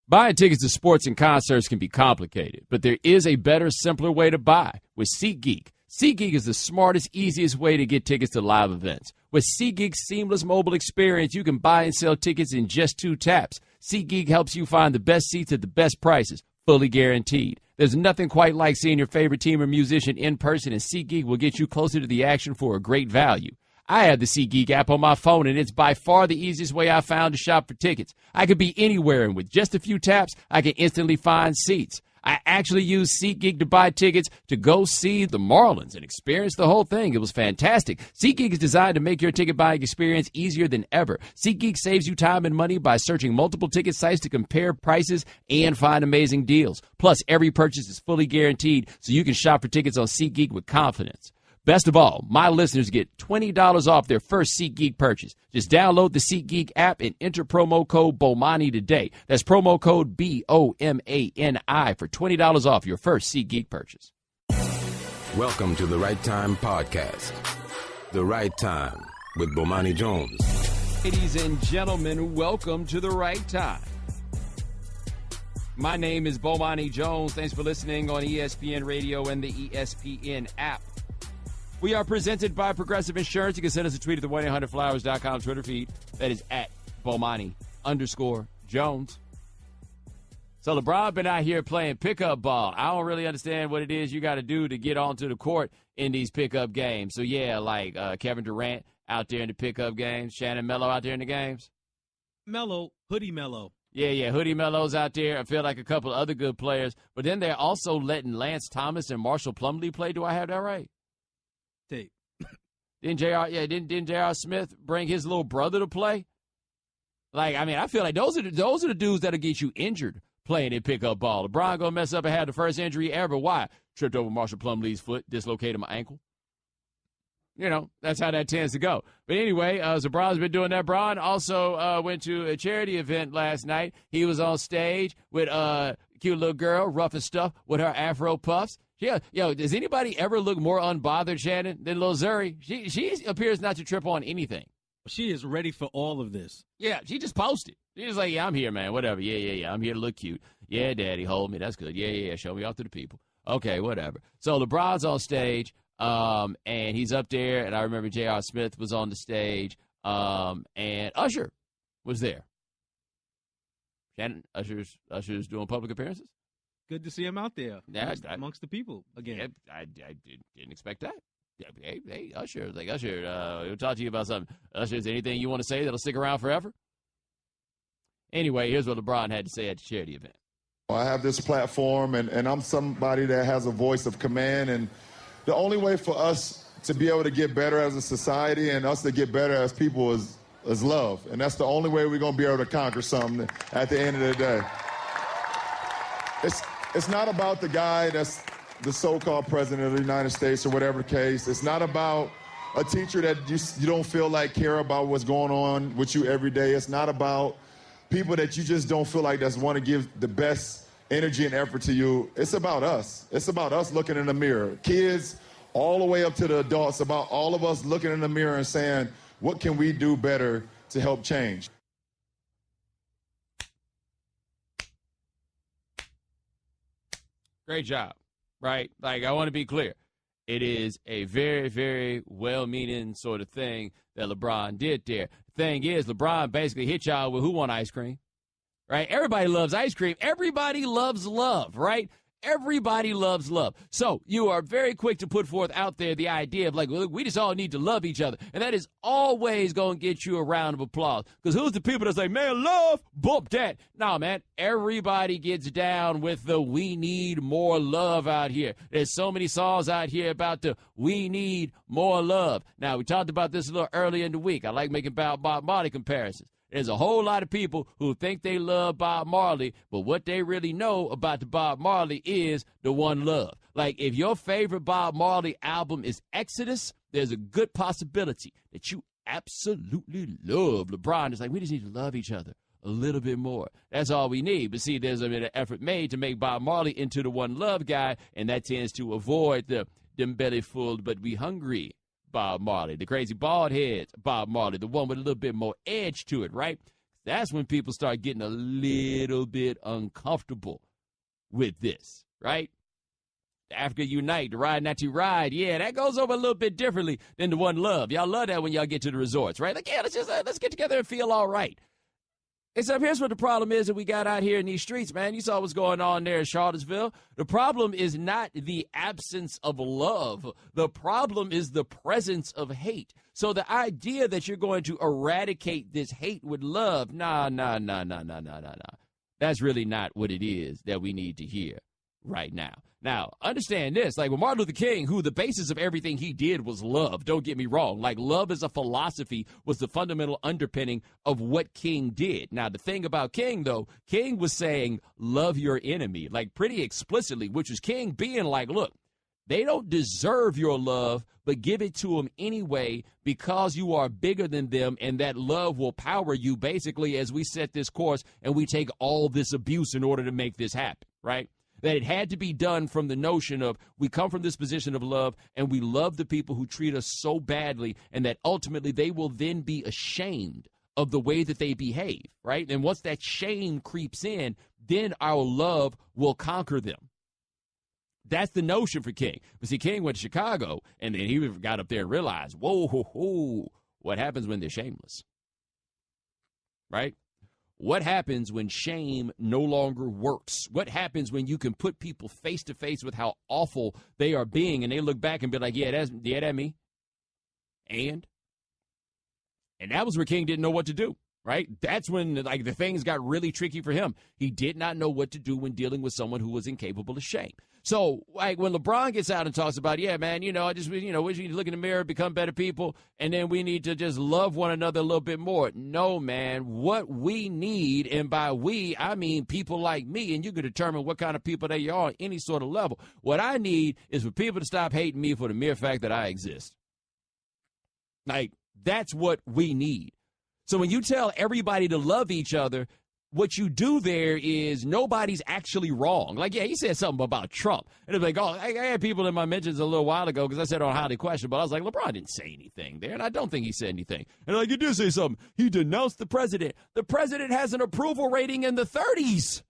Buying tickets to sports and concerts can be complicated, but there is a better, simpler way to buy with SeatGeek. SeatGeek is the smartest, easiest way to get tickets to live events. With SeatGeek's seamless mobile experience, you can buy and sell tickets in just 2 taps. SeatGeek helps you find the best seats at the best prices, fully guaranteed. There's nothing quite like seeing your favorite team or musician in person, and SeatGeek will get you closer to the action for a great value. I have the SeatGeek app on my phone, and it's by far the easiest way I've found to shop for tickets. I could be anywhere, and with just a few taps, I can instantly find seats. I actually used SeatGeek to buy tickets to go see the Marlins and experience the whole thing. It was fantastic. SeatGeek is designed to make your ticket buying experience easier than ever. SeatGeek saves you time and money by searching multiple ticket sites to compare prices and find amazing deals. Plus, every purchase is fully guaranteed, so you can shop for tickets on SeatGeek with confidence. Best of all, my listeners get $20 off their first SeatGeek purchase. Just download the SeatGeek app and enter promo code Bomani today. That's promo code BOMANI for $20 off your first SeatGeek purchase. Welcome to the Right Time Podcast. The Right Time with Bomani Jones. Ladies and gentlemen, welcome to the Right Time. My name is Bomani Jones. Thanks for listening on ESPN Radio and the ESPN app. We are presented by Progressive Insurance. You can send us a tweet at the 1-800-Flowers.com Twitter feed. That is at Bomani_Jones. So LeBron been out here playing pickup ball. I don't really understand what it is you got to do to get onto the court in these pickup games. So, yeah, like Kevin Durant out there in the pickup games. Shannon Mello out there in the games. Hoodie Mello. Yeah, Hoodie Mello's out there. I feel like a couple of other good players. But then they're also letting Lance Thomas and Marshall Plumlee play. Do I have that right? Tape. Didn't J.R. Smith bring his little brother to play? Like, I mean, I feel like those are the dudes that'll get you injured playing in pickup ball. LeBron gonna mess up and have the first injury ever. Why? Tripped over Marshall Plumlee's foot, dislocated my ankle. You know, that's how that tends to go. But anyway, LeBron's been doing that. Bron also went to a charity event last night. He was on stage with a cute little girl, rough and stuff, with her Afro puffs. Yeah, does anybody ever look more unbothered, Shannon, than Lil Zuri? She appears not to trip on anything. She is ready for all of this. Yeah, she just posted. She was like, yeah, I'm here, man, whatever. Yeah, I'm here to look cute. Yeah, Daddy, hold me. That's good. Yeah, show me off to the people. Okay, whatever. So LeBron's on stage, and he's up there, and I remember J.R. Smith was on the stage, and Usher was there. Shannon, Usher's doing public appearances? Good to see him out there Yeah, amongst the people again. Yeah, I didn't expect that. Hey, Usher, we'll talk to you about something. Usher, is there anything you want to say that'll stick around forever? Anyway, here's what LeBron had to say at the charity event. I have this platform, and I'm somebody that has a voice of command, and the only way for us to be able to get better as a society and us to get better as people is love. And that's the only way we're going to be able to conquer something at the end of the day. It's not about the guy that's the so-called president of the United States or whatever the case. It's not about a teacher that you don't feel like care about what's going on with you every day. It's not about people that you just don't feel like that's want to give the best energy and effort to you. It's about us. It's about us looking in the mirror. Kids all the way up to the adults, about all of us looking in the mirror and saying, what can we do better to help change? Great job, right? Like, I want to be clear. It is a very, very well-meaning sort of thing that LeBron did there. The thing is, LeBron basically hit y'all with who want ice cream, right? Everybody loves ice cream. Everybody loves love, right? Everybody loves love. So you are very quick to put forth out there the idea of like, look, we just all need to love each other. And that is always going to get you a round of applause. Because who's the people that say, man, love, bump that. Nah, man, everybody gets down with the we need more love out here. There's so many songs out here about the we need more love. Now, we talked about this a little earlier in the week. I like making Bob Marley comparisons. There's a whole lot of people who think they love Bob Marley, but what they really know about the Bob Marley is the one love. Like, if your favorite Bob Marley album is Exodus, there's a good possibility that you absolutely love LeBron. It's like, we just need to love each other a little bit more. That's all we need. But see, there's been an effort made to make Bob Marley into the one love guy, and that tends to avoid them belly full but we hungry Bob Marley, the crazy bald head Bob Marley, the one with a little bit more edge to it, right? That's when people start getting a little bit uncomfortable with this, right? Africa Unite, the Ride Not to Ride, yeah, that goes over a little bit differently than the one love. Y'all love that when y'all get to the resorts, right? Like, yeah, let's get together and feel all right. Except here's what the problem is that we got out here in these streets, man. You saw what's going on there in Charlottesville. The problem is not the absence of love. The problem is the presence of hate. So the idea that you're going to eradicate this hate with love, nah. That's really not what it is that we need to hear right now. Now, understand this, like with Martin Luther King, who the basis of everything he did was love, don't get me wrong. Like, love as a philosophy was the fundamental underpinning of what King did. Now, the thing about King, though, King was saying, love your enemy, like pretty explicitly, which was King being like, look, they don't deserve your love, but give it to them anyway because you are bigger than them, and that love will power you, basically, as we set this course and we take all this abuse in order to make this happen, right? That it had to be done from the notion of we come from this position of love and we love the people who treat us so badly, and that ultimately they will then be ashamed of the way that they behave, right? And once that shame creeps in, then our love will conquer them. That's the notion for King. But see, King went to Chicago, and then he got up there and realized, whoa, what happens when they're shameless, right? What happens when shame no longer works? What happens when you can put people face to face with how awful they are being, and they look back and be like, yeah, that's me. And that was where King didn't know what to do, right? That's when, like, the things got really tricky for him. He did not know what to do when dealing with someone who was incapable of shame. So, like, when LeBron gets out and talks about, yeah, man, I just, wish you need to look in the mirror, become better people, and then we need to just love one another a little bit more. No, man, what we need, and by we, I mean people like me, and you can determine what kind of people they are on any sort of level. What I need is for people to stop hating me for the mere fact that I exist. Like, that's what we need. So when you tell everybody to love each other, what you do there is nobody's actually wrong. Like, yeah, he said something about Trump. And it's like, oh, I had people in my mentions a little while ago because I said on Highly Questionable, but I was like, LeBron didn't say anything there, and I don't think he said anything. And like, you did say something. He denounced the president. The president has an approval rating in the 30s.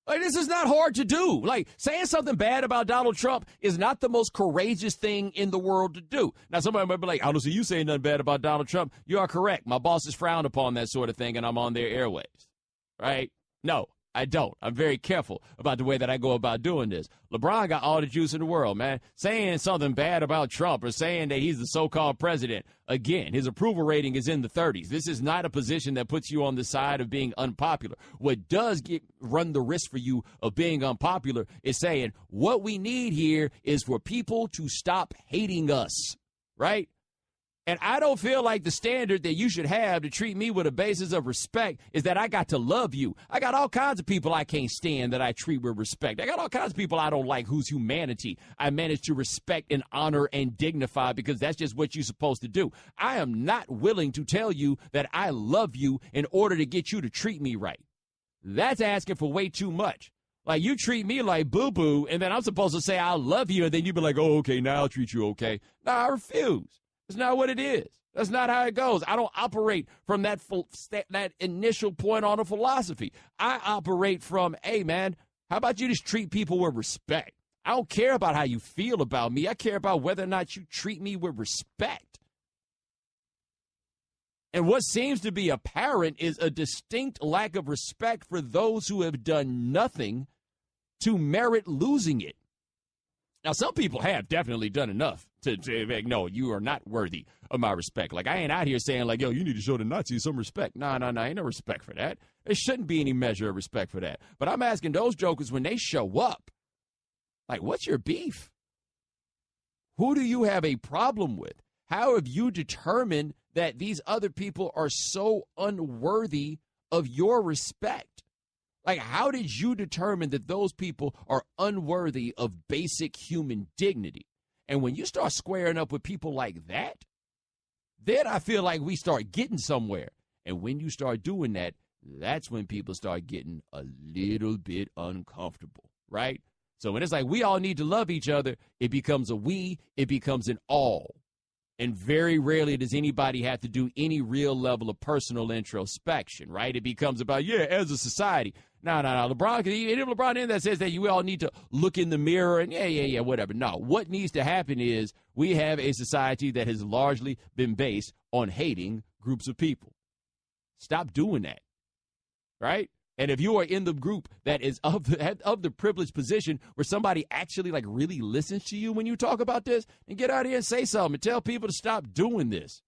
Like, this is not hard to do. Like, saying something bad about Donald Trump is not the most courageous thing in the world to do. Now, somebody might be like, I don't see you saying nothing bad about Donald Trump. You are correct. My bosses frown upon that sort of thing, and I'm on their airwaves, right? No, I don't. I'm very careful about the way that I go about doing this. LeBron got all the juice in the world, man. Saying something bad about Trump or saying that he's the so-called president, again, his approval rating is in the 30s. This is not a position that puts you on the side of being unpopular. What does run the risk for you of being unpopular is saying what we need here is for people to stop hating us, right? And I don't feel like the standard that you should have to treat me with a basis of respect is that I got to love you. I got all kinds of people I can't stand that I treat with respect. I got all kinds of people I don't like whose humanity I manage to respect and honor and dignify because that's just what you're supposed to do. I am not willing to tell you that I love you in order to get you to treat me right. That's asking for way too much. Like, you treat me like boo-boo, and then I'm supposed to say I love you, and then you be like, oh, okay, now I'll treat you okay. No, I refuse. That's not what it is. That's not how it goes. I don't operate from that initial point on a philosophy. I operate from, hey, man, how about you just treat people with respect? I don't care about how you feel about me. I care about whether or not you treat me with respect. And what seems to be apparent is a distinct lack of respect for those who have done nothing to merit losing it. Now, some people have definitely done enough to like, no, you are not worthy of my respect. Like, I ain't out here saying, like, yo, you need to show the Nazis some respect. No, ain't no respect for that. There shouldn't be any measure of respect for that. But I'm asking those jokers when they show up, like, what's your beef? Who do you have a problem with? How have you determined that these other people are so unworthy of your respect? Like, how did you determine that those people are unworthy of basic human dignity? And when you start squaring up with people like that, then I feel like we start getting somewhere. And when you start doing that, that's when people start getting a little bit uncomfortable, right? So when it's like we all need to love each other, it becomes a we, it becomes an all. And very rarely does anybody have to do any real level of personal introspection, right? It becomes about, yeah, as a society. No. LeBron in that says that you all need to look in the mirror and yeah, whatever. No, what needs to happen is we have a society that has largely been based on hating groups of people. Stop doing that, right? And if you are in the group that is of the privileged position where somebody actually like really listens to you when you talk about this, then get out here and say something and tell people to stop doing this.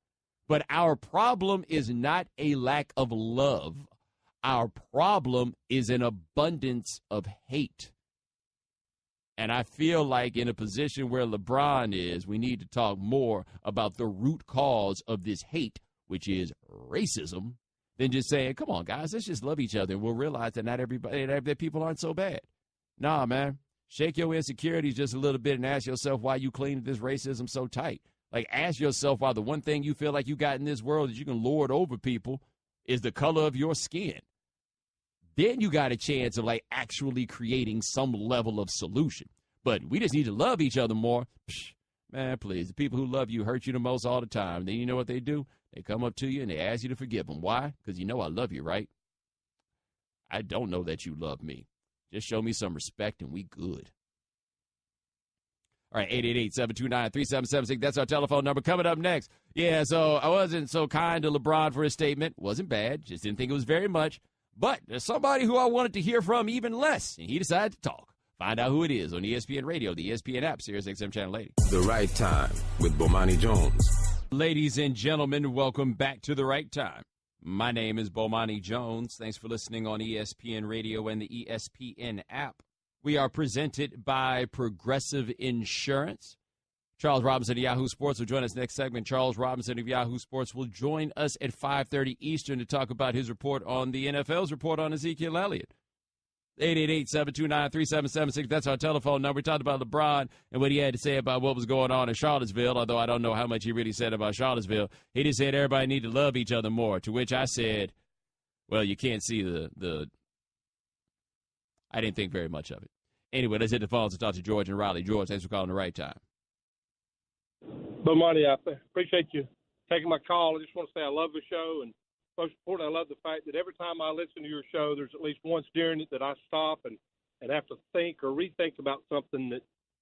But our problem is not a lack of love. Our problem is an abundance of hate. And I feel like in a position where LeBron is, we need to talk more about the root cause of this hate, which is racism, than just saying, come on, guys, let's just love each other. And we'll realize that not everybody, that people aren't so bad. Nah, man, shake your insecurities just a little bit and ask yourself why you cleaned this racism so tight. Like, ask yourself why the one thing you feel like you got in this world that you can lord over people is the color of your skin. Then you got a chance of, like, actually creating some level of solution. But we just need to love each other more. Psh, man, please, the people who love you hurt you the most all the time. Then you know what they do? They come up to you and they ask you to forgive them. Why? Because you know I love you, right? I don't know that you love me. Just show me some respect and we good. All right, 888-729-3776. That's our telephone number. Coming up next. Yeah, so I wasn't so kind to LeBron for his statement. Wasn't bad. Just didn't think it was very much. But there's somebody who I wanted to hear from even less, and he decided to talk. Find out who it is on ESPN Radio, the ESPN app, Sirius XM Channel 80. The Right Time with Bomani Jones. Ladies and gentlemen, welcome back to The Right Time. My name is Bomani Jones. Thanks for listening on ESPN Radio and the ESPN app. We are presented by Progressive Insurance. Charles Robinson of Yahoo Sports will join us next segment. Charles Robinson of Yahoo Sports will join us at 5:30 Eastern to talk about his report on the NFL's report on Ezekiel Elliott. 888-729-3776. That's our telephone number. We talked about LeBron and what he had to say about what was going on in Charlottesville, although I don't know how much he really said about Charlottesville. He just said everybody need to love each other more, to which I said, well, you can't see the I didn't think very much of it. Anyway, let's hit the phones and talk to George and Raleigh. George, thanks for calling The Right Time. Bomani, I appreciate you taking my call. I just want to say I love the show, and most important, I love the fact that every time I listen to your show, there's at least once during it that I stop and have to think or rethink about something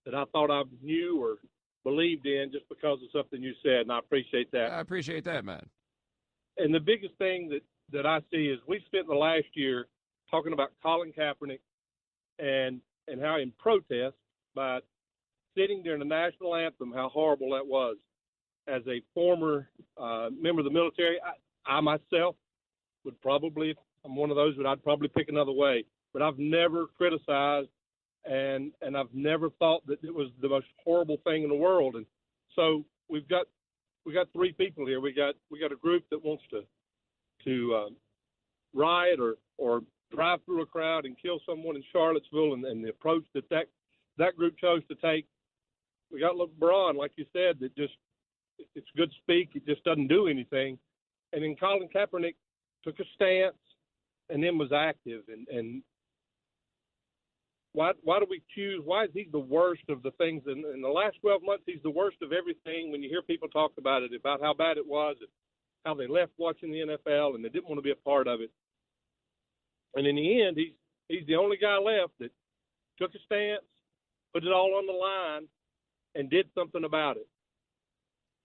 that I thought I knew or believed in just because of something you said, and I appreciate that. I appreciate that, man. And the biggest thing that I see is we've spent the last year talking about Colin Kaepernick and how in protest by sitting during the national anthem, how horrible that was. As a former member of the military, I myself would probably, I'm one of those, but I'd probably pick another way. But I've never criticized and I've never thought that it was the most horrible thing in the world. And so we got three people here. We got a group that wants to riot or drive through a crowd and kill someone in Charlottesville, and the approach that group chose to take. We got LeBron, like you said, that just it's good speak. It just doesn't do anything. And then Colin Kaepernick took a stance and then was active. And why do we choose? Why is he the worst of the things? In the last 12 months, he's the worst of everything. When you hear people talk about it, about how bad it was, and how they left watching the NFL and they didn't want to be a part of it. And in the end, he's the only guy left that took a stance, put it all on the line, and did something about it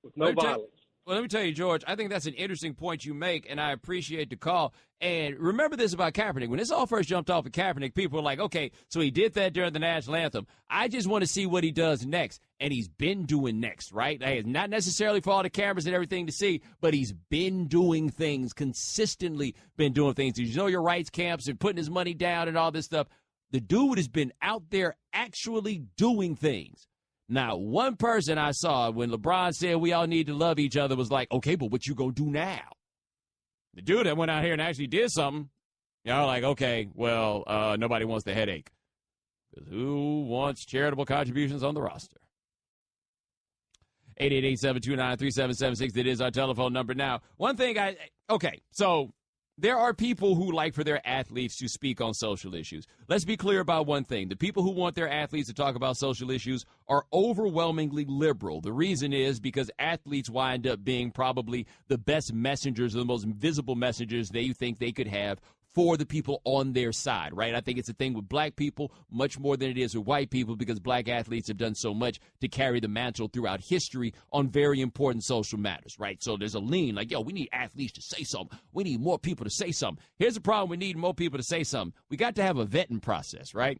with no violence. Well, let me tell you, George, I think that's an interesting point you make, and I appreciate the call. And remember this about Kaepernick. When this all first jumped off of Kaepernick, people were like, okay, so he did that during the national anthem. I just want to see what he does next. And he's been doing next, right? It's not necessarily for all the cameras and everything to see, but he's been doing things, consistently been doing things. You know, your rights camps and putting his money down and all this stuff. The dude has been out there actually doing things. Now, one person I saw when LeBron said we all need to love each other was like, okay, but what you gonna do now? The dude that went out here and actually did something, like, okay, well, nobody wants the headache. Because who wants charitable contributions on the roster? 888-729-3776, that is our telephone number. Now, one thing so there are people who like for their athletes to speak on social issues. Let's be clear about one thing. The people who want their athletes to talk about social issues are overwhelmingly liberal. The reason is because athletes wind up being probably the best messengers, the most visible messengers they think they could have for the people on their side, right? I think it's a thing with black people much more than it is with white people because black athletes have done so much to carry the mantle throughout history on very important social matters, right? So there's a lean like, we need athletes to say something. We need more people to say something. Here's the problem. We need more people to say something. We got to have a vetting process, right?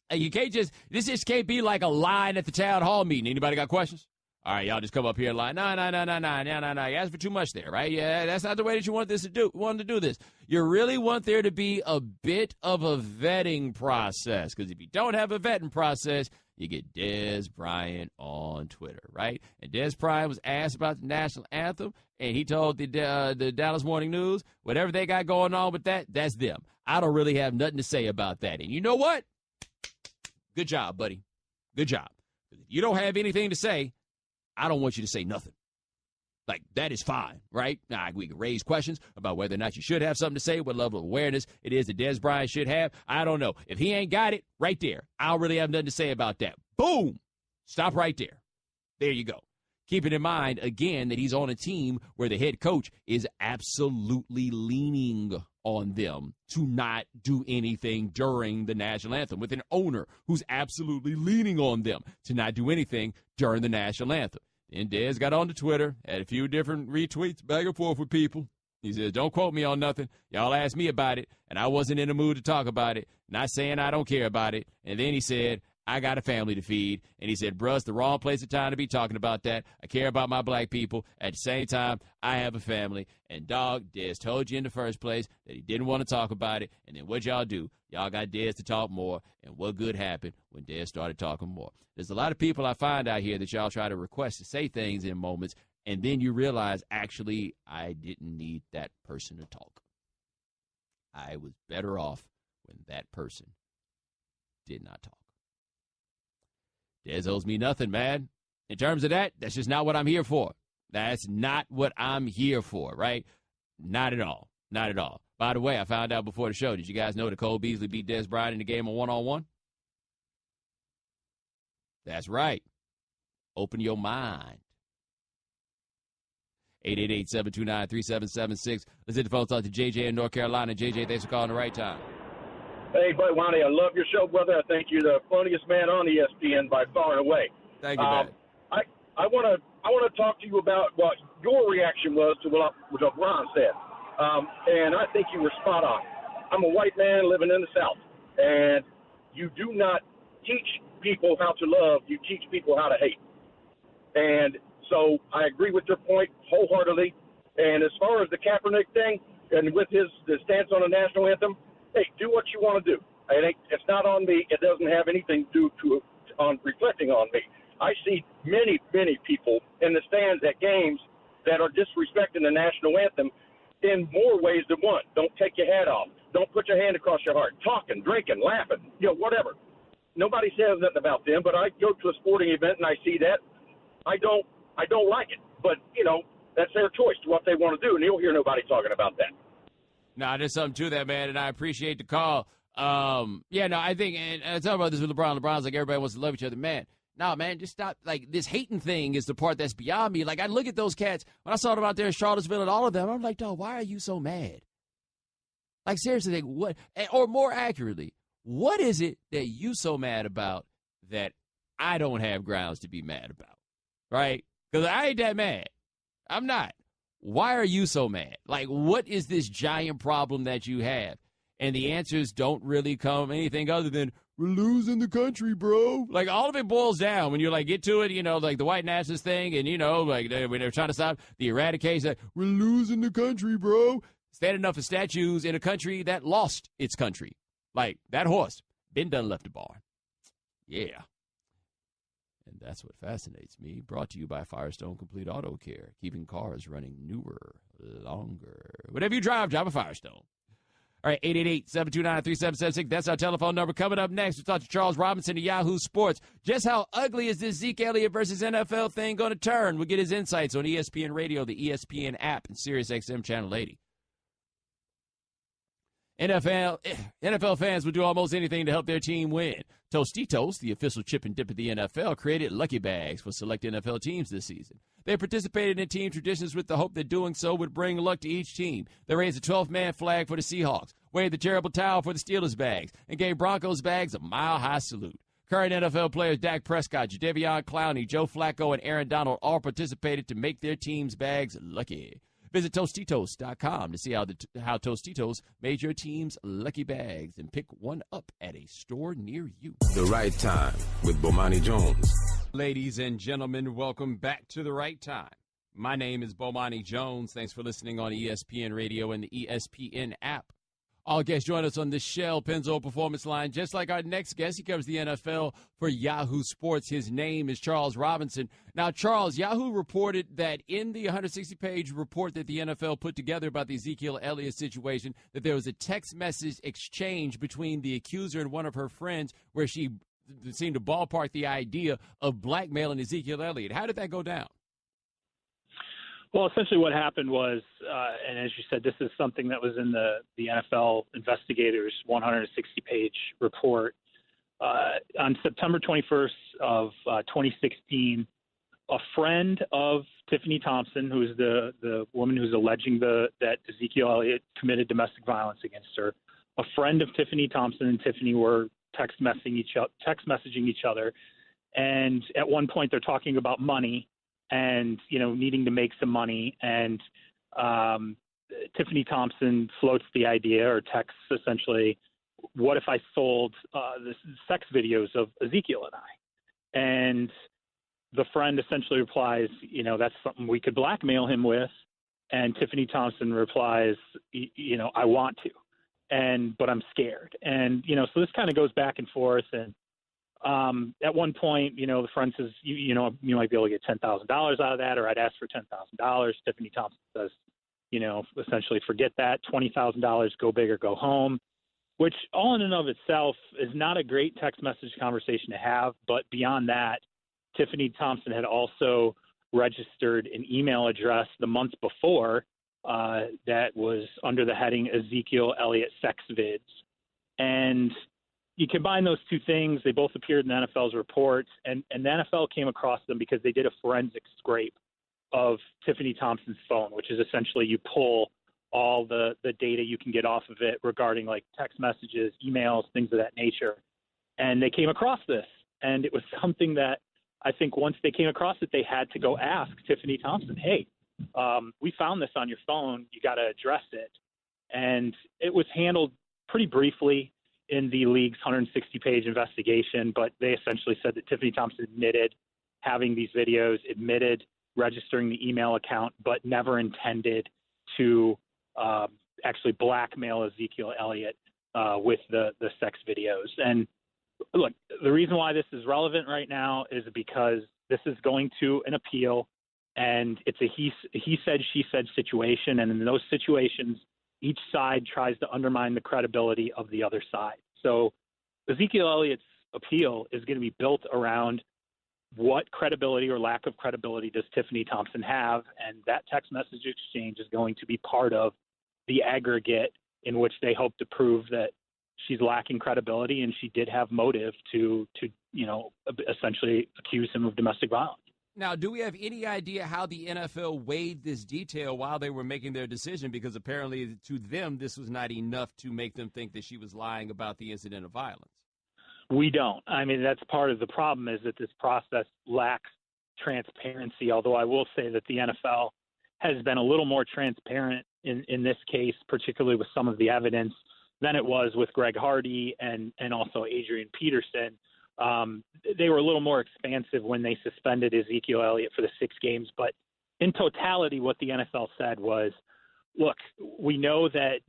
And you can't this just can't be like a line at the town hall meeting. Anybody got questions? All right, y'all just come up here and lie. No. You asked for too much there, right? Yeah, that's not the way that you wanted to do this. You really want there to be a bit of a vetting process, because if you don't have a vetting process, you get Des Bryant on Twitter, right? And Des Bryant was asked about the national anthem, and he told the Dallas Morning News, whatever they got going on with that, that's them. I don't really have nothing to say about that. And you know what? Good job, buddy. Good job. If you don't have anything to say, I don't want you to say nothing. Like, that is fine, right? Now, we can raise questions about whether or not you should have something to say, what level of awareness it is that Des Bryant should have. I don't know. If he ain't got it, right there, I don't really have nothing to say about that. Boom! Stop right there. There you go. Keeping in mind, again, that he's on a team where the head coach is absolutely leaning on them to not do anything during the national anthem, with an owner who's absolutely leaning on them to not do anything during the national anthem. And Dez got on to Twitter, had a few different retweets back and forth with people. He says, don't quote me on nothing. Y'all asked me about it, and I wasn't in the mood to talk about it. Not saying I don't care about it. And then he said, I got a family to feed. And he said, bruh, it's the wrong place and time to be talking about that. I care about my black people. At the same time, I have a family. And, dog, Dez told you in the first place that he didn't want to talk about it. And then what y'all do? Y'all got Dez to talk more. And what good happened when Dez started talking more? There's a lot of people I find out here that y'all try to request to say things in moments, and then you realize, actually, I didn't need that person to talk. I was better off when that person did not talk. Dez owes me nothing, man. In terms of that, that's just not what I'm here for. That's not what I'm here for, right? Not at all. Not at all. By the way, I found out before the show, did you guys know that Cole Beasley beat Des Bryant in the game of one-on-one? That's right. Open your mind. 888-729-3776. Let's hit the phone talk to JJ in North Carolina. JJ, thanks for calling the right time. Hey, Buddy Wani, I love your show, brother. I think you're the funniest man on ESPN by far and away. Thank you, man. I want to talk to you about what your reaction was to what LeBron said, and I think you were spot on. I'm a white man living in the South, and you do not teach people how to love. You teach people how to hate. And so I agree with your point wholeheartedly. And as far as the Kaepernick thing, and with the stance on the national anthem, hey, do what you want to do. It's not on me. It doesn't have anything to do on reflecting on me. I see many, many people in the stands at games that are disrespecting the national anthem in more ways than one. Don't take your hat off. Don't put your hand across your heart. Talking, drinking, laughing, whatever. Nobody says nothing about them, but I go to a sporting event and I see that. I don't like it, but that's their choice to what they want to do, and you'll hear nobody talking about that. Nah, there's something to that, man, and I appreciate the call. I think, and I talk about this with LeBron. LeBron's like, everybody wants to love each other, man. Nah, man, just stop. Like, this hating thing is the part that's beyond me. Like, I look at those cats when I saw them out there in Charlottesville and all of them. I'm like, dog, why are you so mad? Like, seriously, like, what? Or more accurately, what is it that you so mad about that I don't have grounds to be mad about? Right? Because I ain't that mad. I'm not. Why are you so mad? Like, what is this giant problem that you have? And the answers don't really come anything other than, we're losing the country, bro. Like, all of it boils down when you, like, get to it, like the white nationalist thing, and, like, when they're trying to stop the eradication, like, we're losing the country, bro. Standing up for statues in a country that lost its country. Like, that horse, been done left the barn. Yeah. And that's what fascinates me. Brought to you by Firestone Complete Auto Care, keeping cars running newer, longer. Whatever you drive a Firestone. All right, 888-729-3776. That's our telephone number. Coming up next, we'll talk to Charles Robinson of Yahoo Sports. Just how ugly is this Zeke Elliott versus NFL thing going to turn? We'll get his insights on ESPN Radio, the ESPN app, and SiriusXM Channel 80. NFL fans would do almost anything to help their team win. Tostitos, the official chip and dip of the NFL, created lucky bags for select NFL teams this season. They participated in team traditions with the hope that doing so would bring luck to each team. They raised a 12-man flag for the Seahawks, waved the terrible towel for the Steelers bags, and gave Broncos bags a mile-high salute. Current NFL players Dak Prescott, Jadeveon Clowney, Joe Flacco, and Aaron Donald all participated to make their team's bags lucky. Visit Tostitos.com to see how Tostitos made your team's lucky bags and pick one up at a store near you. The Right Time with Bomani Jones. Ladies and gentlemen, welcome back to The Right Time. My name is Bomani Jones. Thanks for listening on ESPN Radio and the ESPN app. All guests join us on the Shell Pennzoil Performance Line. Just like our next guest, he covers the NFL for Yahoo Sports. His name is Charles Robinson. Now, Charles, Yahoo reported that in the 160-page report that the NFL put together about the Ezekiel Elliott situation, that there was a text message exchange between the accuser and one of her friends where she seemed to ballpark the idea of blackmailing Ezekiel Elliott. How did that go down? Well, essentially what happened was, and as you said, this is something that was in the NFL investigators' 160-page report. On September 21st of 2016, a friend of Tiffany Thompson, who is the woman who's alleging that Ezekiel Elliott committed domestic violence against her, a friend of Tiffany Thompson and Tiffany were text messaging each other, and at one point they're talking about money and, needing to make some money. And Tiffany Thompson floats the idea or texts essentially, what if I sold the sex videos of Ezekiel and I? And the friend essentially replies, that's something we could blackmail him with. And Tiffany Thompson replies, I want to, but I'm scared. And, so this kind of goes back and forth. And at one point, the friend says, you might be able to get $10,000 out of that, or I'd ask for $10,000. Tiffany Thompson says, essentially forget that, $20,000, go big or go home, which all in and of itself is not a great text message conversation to have. But beyond that, Tiffany Thompson had also registered an email address the month before that was under the heading Ezekiel Elliott Sex Vids. And you combine those two things, they both appeared in the NFL's reports, and the NFL came across them because they did a forensic scrape of Tiffany Thompson's phone, which is essentially you pull all the data you can get off of it regarding like text messages, emails, things of that nature. And they came across this, and it was something that I think once they came across it, they had to go ask Tiffany Thompson, hey, we found this on your phone, you got to address it. And it was handled pretty briefly in the league's 160-page investigation, but they essentially said that Tiffany Thompson admitted having these videos, admitted registering the email account, but never intended to actually blackmail Ezekiel Elliott with the sex videos. And look, the reason why this is relevant right now is because this is going to an appeal, and it's a he said, she said situation. And in those situations, each side tries to undermine the credibility of the other side. So Ezekiel Elliott's appeal is going to be built around what credibility or lack of credibility does Tiffany Thompson have, and that text message exchange is going to be part of the aggregate in which they hope to prove that she's lacking credibility and she did have motive to essentially accuse him of domestic violence. Now, do we have any idea how the NFL weighed this detail while they were making their decision? Because apparently to them, this was not enough to make them think that she was lying about the incident of violence. We don't. I mean, that's part of the problem, is that this process lacks transparency, although I will say that the NFL has been a little more transparent in this case, particularly with some of the evidence, than it was with Greg Hardy and also Adrian Peterson. They were a little more expansive when they suspended Ezekiel Elliott for the 6 games. But in totality, what the NFL said was, look, we know that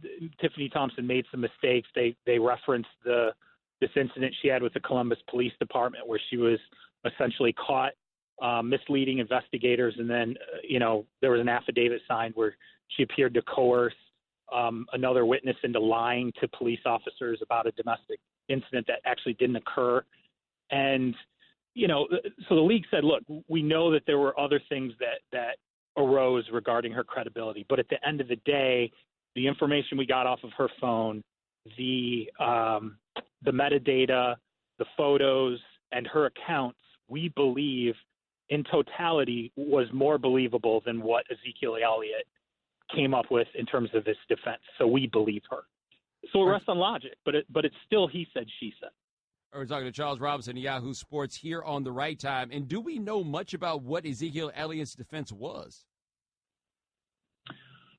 Tiffany Thompson made some mistakes. They referenced this incident she had with the Columbus Police Department where she was essentially caught misleading investigators. And then, there was an affidavit signed where she appeared to coerce another witness into lying to police officers about a domestic incident that actually didn't occur. And, so the league said, look, we know that there were other things that arose regarding her credibility. But at the end of the day, the information we got off of her phone, the metadata, the photos, and her accounts, we believe in totality was more believable than what Ezekiel Elliott came up with in terms of his defense. So we believe her. So it rests on logic, but it's still he said, she said. We're talking to Charles Robinson of Yahoo Sports here on The Right Time. And do we know much about what Ezekiel Elliott's defense was?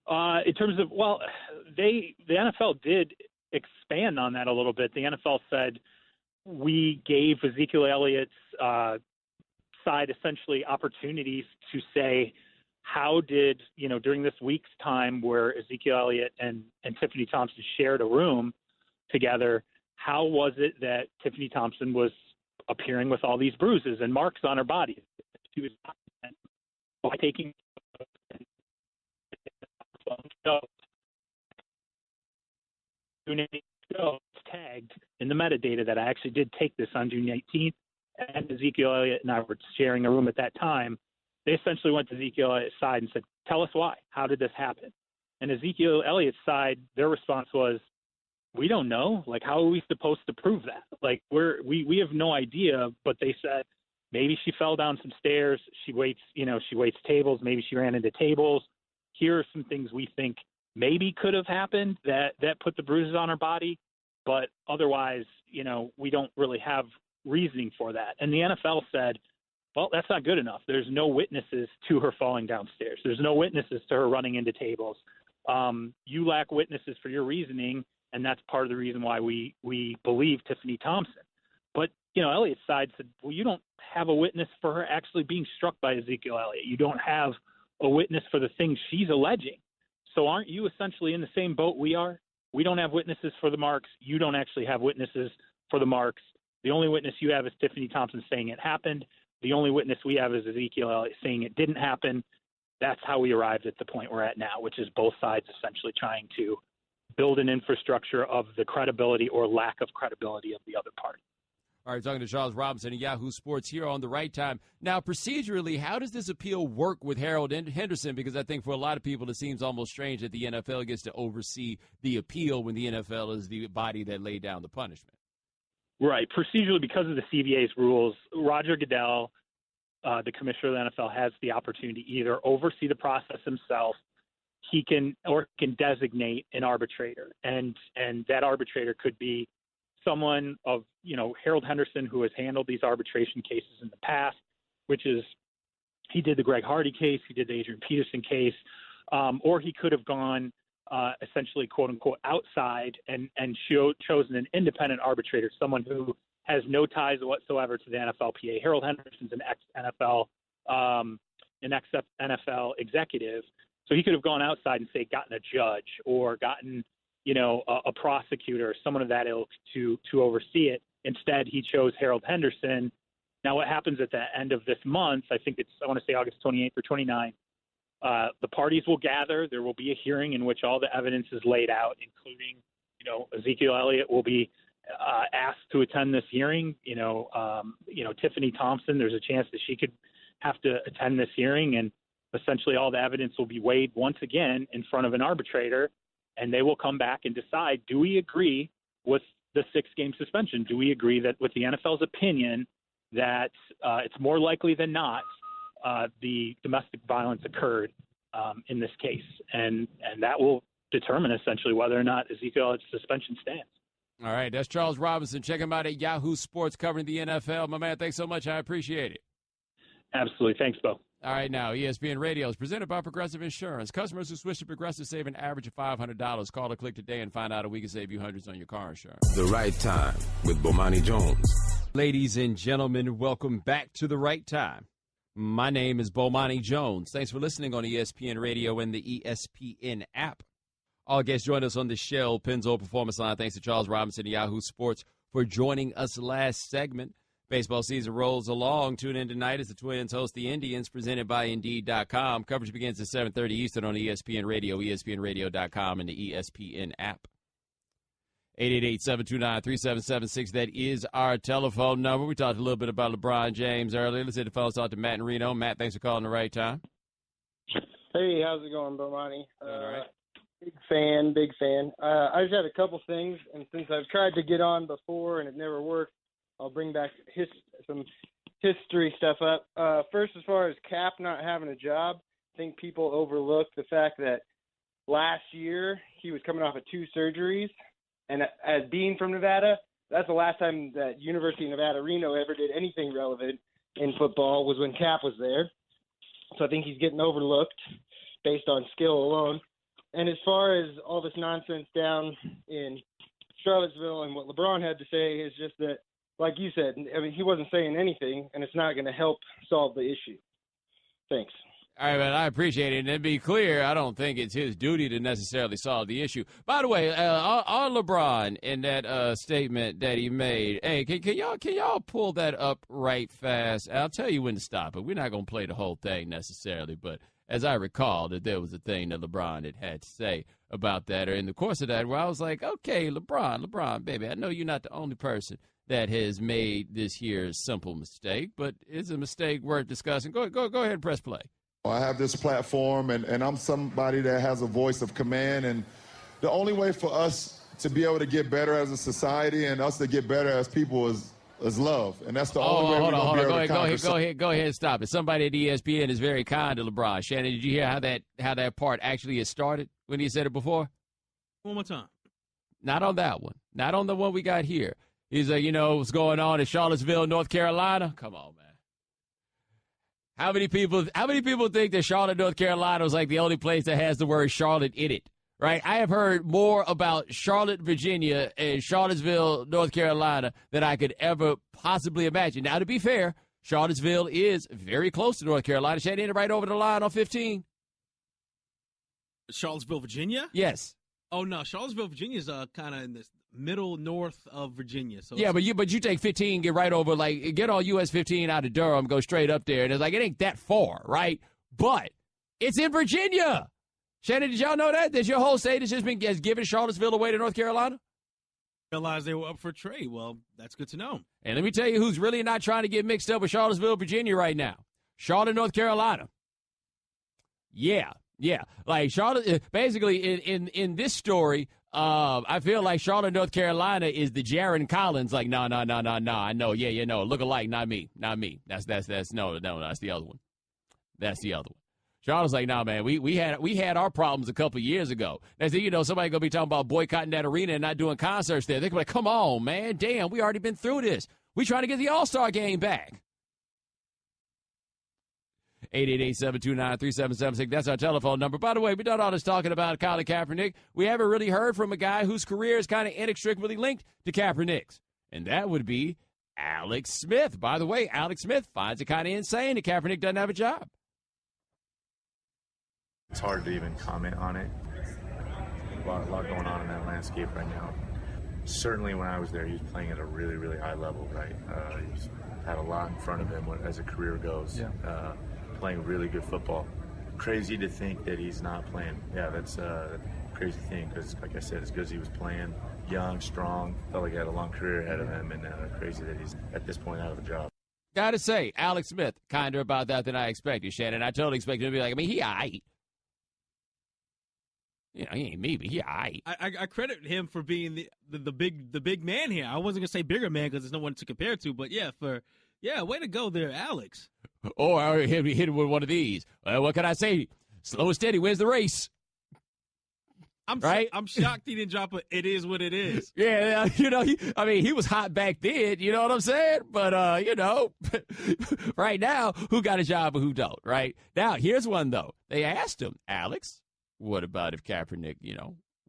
In terms of, the NFL did expand on that a little bit. The NFL said we gave Ezekiel Elliott's side essentially opportunities to say, how did, during this week's time where Ezekiel Elliott and Tiffany Thompson shared a room together, how was it that Tiffany Thompson was appearing with all these bruises and marks on her body? She was by taking tagged in the metadata that I actually did take this on June 18th, and Ezekiel Elliott and I were sharing a room at that time. They essentially went to Ezekiel Elliott's side and said, tell us why. How did this happen? And Ezekiel Elliott's side, their response was, we don't know. Like, how are we supposed to prove that? Like, we have no idea. But they said maybe she fell down some stairs. She waits tables. Maybe she ran into tables. Here are some things we think maybe could have happened that put the bruises on her body. But otherwise, we don't really have reasoning for that. And the NFL said, well, that's not good enough. There's no witnesses to her falling downstairs. There's no witnesses to her running into tables. You lack witnesses for your reasoning, and that's part of the reason why we believe Tiffany Thompson. But, Elliott's side said, well, you don't have a witness for her actually being struck by Ezekiel Elliott. You don't have a witness for the things she's alleging. So aren't you essentially in the same boat we are? We don't have witnesses for the marks. You don't actually have witnesses for the marks. The only witness you have is Tiffany Thompson saying it happened. The only witness we have is Ezekiel Elliott saying it didn't happen. That's how we arrived at the point we're at now, which is both sides essentially trying to build an infrastructure of the credibility or lack of credibility of the other party. All right, talking to Charles Robinson of Yahoo Sports here on The Right Time. Now, procedurally, how does this appeal work with Harold Henderson? Because I think for a lot of people, it seems almost strange that the NFL gets to oversee the appeal when the NFL is the body that laid down the punishment. Right. Procedurally, because of the CBA's rules, Roger Goodell, the commissioner of the NFL, has the opportunity to either oversee the process himself, he can designate an arbitrator, and that arbitrator could be someone of, Harold Henderson, who has handled these arbitration cases in the past, which is, he did the Greg Hardy case, he did the Adrian Peterson case, or he could have gone essentially, quote unquote, outside and chosen an independent arbitrator, someone who has no ties whatsoever to the NFLPA. Harold Henderson's an ex-NFL executive, so he could have gone outside and say gotten a judge or gotten a prosecutor, someone of that ilk to oversee it. Instead, he chose Harold Henderson. Now, what happens at the end of this month? I want to say August 28th or 29th. The parties will gather. There will be a hearing in which all the evidence is laid out, including, Ezekiel Elliott will be asked to attend this hearing. Tiffany Thompson, there's a chance that she could have to attend this hearing, and essentially all the evidence will be weighed once again in front of an arbitrator, and they will come back and decide, do we agree with the 6-game suspension? Do we agree that with the NFL's opinion that it's more likely than not the domestic violence occurred in this case? And that will determine essentially whether or not Ezekiel Elliott's suspension stands. All right, that's Charles Robinson. Check him out at Yahoo Sports covering the NFL. My man, thanks so much. I appreciate it. Absolutely. Thanks, Bo. All right, now, ESPN Radio is presented by Progressive Insurance. Customers who switch to Progressive save an average of $500. Call or click today and find out if we can save you hundreds on your car insurance. The Right Time with Bomani Jones. Ladies and gentlemen, welcome back to The Right Time. My name is Bomani Jones. Thanks for listening on ESPN Radio and the ESPN app. All guests join us on the Shell Pennzoil Performance Line. Thanks to Charles Robinson and Yahoo Sports for joining us last segment. Baseball season rolls along. Tune in tonight as the Twins host the Indians, presented by Indeed.com. Coverage begins at 7:30 Eastern on ESPN Radio, ESPNRadio.com, and the ESPN app. 888-729-3776. That is our telephone number. We talked a little bit about LeBron James earlier. Let's hit the phone. Talk to Matt in Reno. Matt, thanks for calling The Right Time. Hey, how's it going, Bomani? All right. Big fan. I just had a couple things, and since I've tried to get on before and it never worked, I'll bring back some history stuff up. First, as far as Cap not having a job, I think people overlook the fact that last year he was coming off of 2 surgeries, and as being from Nevada, that's the last time that University of Nevada, Reno ever did anything relevant in football was when Cap was there. So I think he's getting overlooked based on skill alone. And as far as all this nonsense down in Charlottesville and what LeBron had to say is just that, like you said, I mean, he wasn't saying anything, and it's not going to help solve the issue. Thanks. All right, man, I appreciate it. And to be clear, I don't think it's his duty to necessarily solve the issue. By the way, on LeBron in that statement that he made, hey, can y'all pull that up right fast? I'll tell you when to stop it. We're not going to play the whole thing necessarily, but as I recall, that there was a thing that LeBron had to say about that, or in the course of that, where I was like, okay, LeBron, baby, I know you're not the only person that has made this here simple mistake, but it's a mistake worth discussing. Go ahead and press play. I have this platform, and I'm somebody that has a voice of command, and the only way for us to be able to get better as a society and us to get better as people is love, and that's the only way we're going to be able to conquer. Go ahead and stop it. Somebody at ESPN is very kind to LeBron. Shannon, did you hear how that part actually has started when he said it before? One more time. Not on that one. Not on the one we got here. He's like, what's going on in Charlottesville, North Carolina? Come on, man. How many people think that Charlotte, North Carolina is like the only place that has the word Charlotte in it, right? I have heard more about Charlotte, Virginia and Charlottesville, North Carolina than I could ever possibly imagine. Now, to be fair, Charlottesville is very close to North Carolina. Shannon, right over the line on 15. Charlottesville, Virginia? Yes. Oh, no. Charlottesville, Virginia is kind of in this middle north of Virginia. So yeah, but you take 15, get right over, like, get on US 15 out of Durham, go straight up there. And it's like, it ain't that far, right? But it's in Virginia. Shannon, did y'all know that? That your whole state has given Charlottesville away to North Carolina? Realized they were up for trade. Well, that's good to know. And let me tell you who's really not trying to get mixed up with Charlottesville, Virginia right now. Charlotte, North Carolina. Yeah. Like Charlotte, basically in this story, I feel like Charlotte, North Carolina is the Jaron Collins. Like, no, I know. Yeah, look alike, not me. That's the other one. That's the other one. Charlotte's like, nah, man, we had our problems a couple of years ago. Now, somebody gonna be talking about boycotting that arena and not doing concerts there. They're like, come on, man, damn, we already been through this. We trying to get the All-Star game back. 888-729-3776. That's our telephone number. By the way, we done all this talking about Colin Kaepernick. We haven't really heard from a guy whose career is kind of inextricably linked to Kaepernick's, and that would be Alex Smith. By the way, Alex Smith finds it kind of insane that Kaepernick doesn't have a job. It's hard to even comment on it. A lot going on in that landscape right now. Certainly when I was there, he was playing at a really, really high level, right? He's had a lot in front of him as a career goes, playing really good football. Crazy to think that he's not playing. Yeah, that's a crazy thing because, like I said, as good as he was playing, young, strong, felt like he had a long career ahead of him, and crazy that he's at this point out of a job. Gotta say, Alex Smith, kinder about that than I expected, Shannon. I totally expected him to be like, he all right. You know, he ain't me, but he all right. I credit him for being the big man here. I wasn't gonna say bigger man because there's no one to compare to, but way to go there, Alex. Or I hit him with one of these. What can I say? Slow and steady wins the race. I'm shocked he didn't drop it is what it is. Yeah, he was hot back then, you know what I'm saying? But, right now, who got a job and who don't, right? Now, here's one, though. They asked him, Alex, what about if Kaepernick,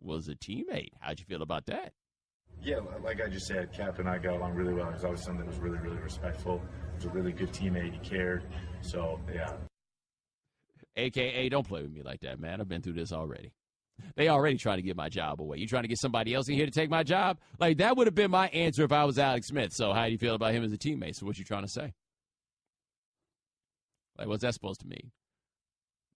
was a teammate? How'd you feel about that? Yeah, like I just said, Cap and I got along really well. He was always someone that was really, really respectful. He was a really good teammate. He cared. So, yeah. AKA, don't play with me like that, man. I've been through this already. They already trying to get my job away. You trying to get somebody else in here to take my job? Like, that would have been my answer if I was Alex Smith. So how do you feel about him as a teammate? So what you trying to say? Like, what's that supposed to mean?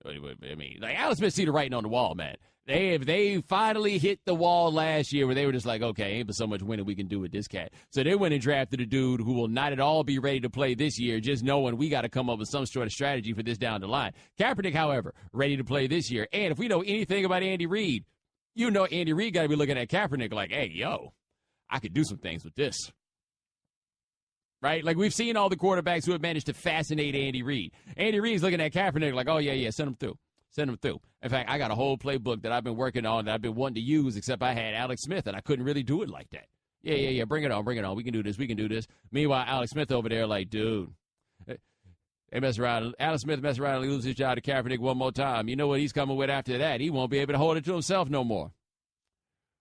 I mean, like, Alex Smith see the writing on the wall, man. They finally hit the wall last year where they were just like, okay, ain't but so much winning we can do with this cat. So they went and drafted a dude who will not at all be ready to play this year, just knowing we got to come up with some sort of strategy for this down the line. Kaepernick, however, ready to play this year. And if we know anything about Andy Reid, Andy Reid got to be looking at Kaepernick like, hey, I could do some things with this. Right? Like, we've seen all the quarterbacks who have managed to fascinate Andy Reid. Andy Reid's looking at Kaepernick like, oh, yeah, send him through. Send him through. In fact, I got a whole playbook that I've been working on that I've been wanting to use, except I had Alex Smith, and I couldn't really do it like that. Yeah, bring it on. We can do this. Meanwhile, Alex Smith over there like, dude, they mess around. Alex Smith mess around and lose his job to Kaepernick one more time. You know what he's coming with after that? He won't be able to hold it to himself no more.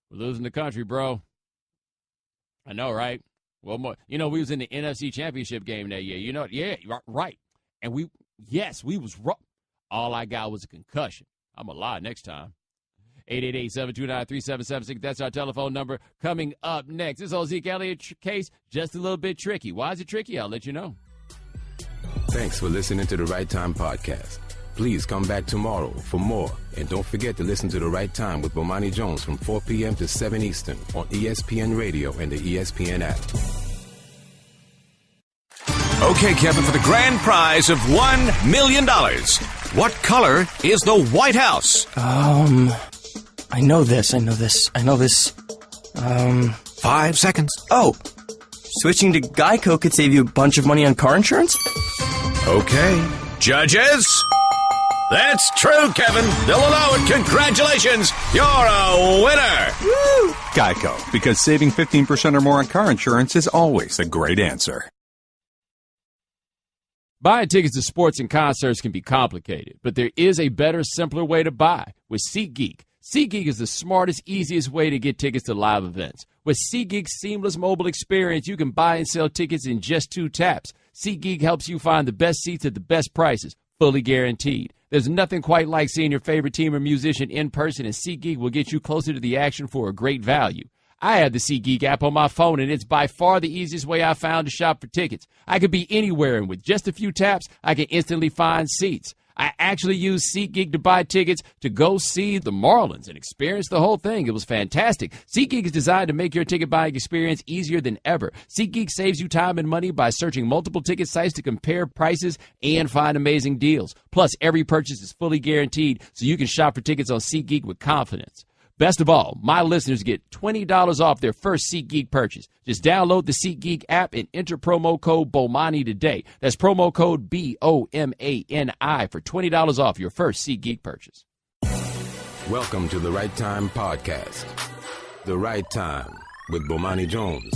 We're losing the country, bro. I know, right? One more. We was in the NFC Championship game that year. Yeah, right. And we was wrong. All I got was a concussion. I'm going to lie next time. 888-729-3776. That's our telephone number. Coming up next, this whole Ezekiel Elliott case, just a little bit tricky. Why is it tricky? I'll let you know. Thanks for listening to the Right Time Podcast. Please come back tomorrow for more. And don't forget to listen to The Right Time with Bomani Jones from 4 p.m. to 7 Eastern on ESPN Radio and the ESPN app. Okay, Kevin, for the grand prize of $1 million, what color is the White House? I know this. 5 seconds. Oh, switching to Geico could save you a bunch of money on car insurance? Okay. Judges? That's true, Kevin. They'll allow it. Congratulations. You're a winner. Woo! Geico, because saving 15% or more on car insurance is always a great answer. Buying tickets to sports and concerts can be complicated, but there is a better, simpler way to buy with SeatGeek. SeatGeek is the smartest, easiest way to get tickets to live events. With SeatGeek's seamless mobile experience, you can buy and sell tickets in just 2 taps. SeatGeek helps you find the best seats at the best prices, fully guaranteed. There's nothing quite like seeing your favorite team or musician in person, and SeatGeek will get you closer to the action for a great value. I have the SeatGeek app on my phone, and it's by far the easiest way I've found to shop for tickets. I could be anywhere, and with just a few taps, I can instantly find seats. I actually used SeatGeek to buy tickets to go see the Marlins and experience the whole thing. It was fantastic. SeatGeek is designed to make your ticket buying experience easier than ever. SeatGeek saves you time and money by searching multiple ticket sites to compare prices and find amazing deals. Plus, every purchase is fully guaranteed, so you can shop for tickets on SeatGeek with confidence. Best of all, my listeners get $20 off their first SeatGeek purchase. Just download the SeatGeek app and enter promo code Bomani today. That's promo code BOMANI for $20 off your first SeatGeek purchase. Welcome to the Right Time Podcast. The Right Time with Bomani Jones.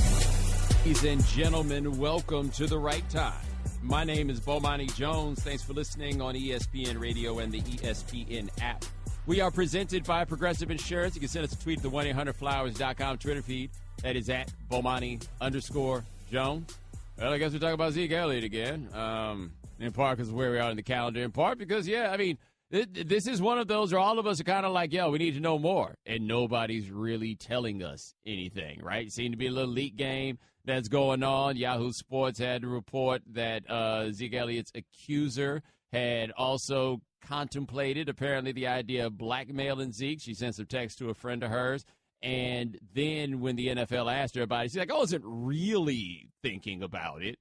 Ladies and gentlemen, welcome to the Right Time My name is Bomani Jones. Thanks for listening on ESPN Radio and the ESPN app. We are presented by Progressive Insurance. You can send us a tweet at the 1-800-Flowers.com Twitter feed. That is at Bomani_Jones. Well, I guess we're talking about Zeke Elliott again. In part because of where we are in the calendar. In part because, this is one of those where all of us are kind of like, we need to know more. And nobody's really telling us anything, right? It seemed to be a little leak game that's going on. Yahoo Sports had to report that Zeke Elliott's accuser had also contemplated, apparently, the idea of blackmailing Zeke. She sent some text to a friend of hers. And then when the NFL asked her about it, she's like, I wasn't really thinking about it.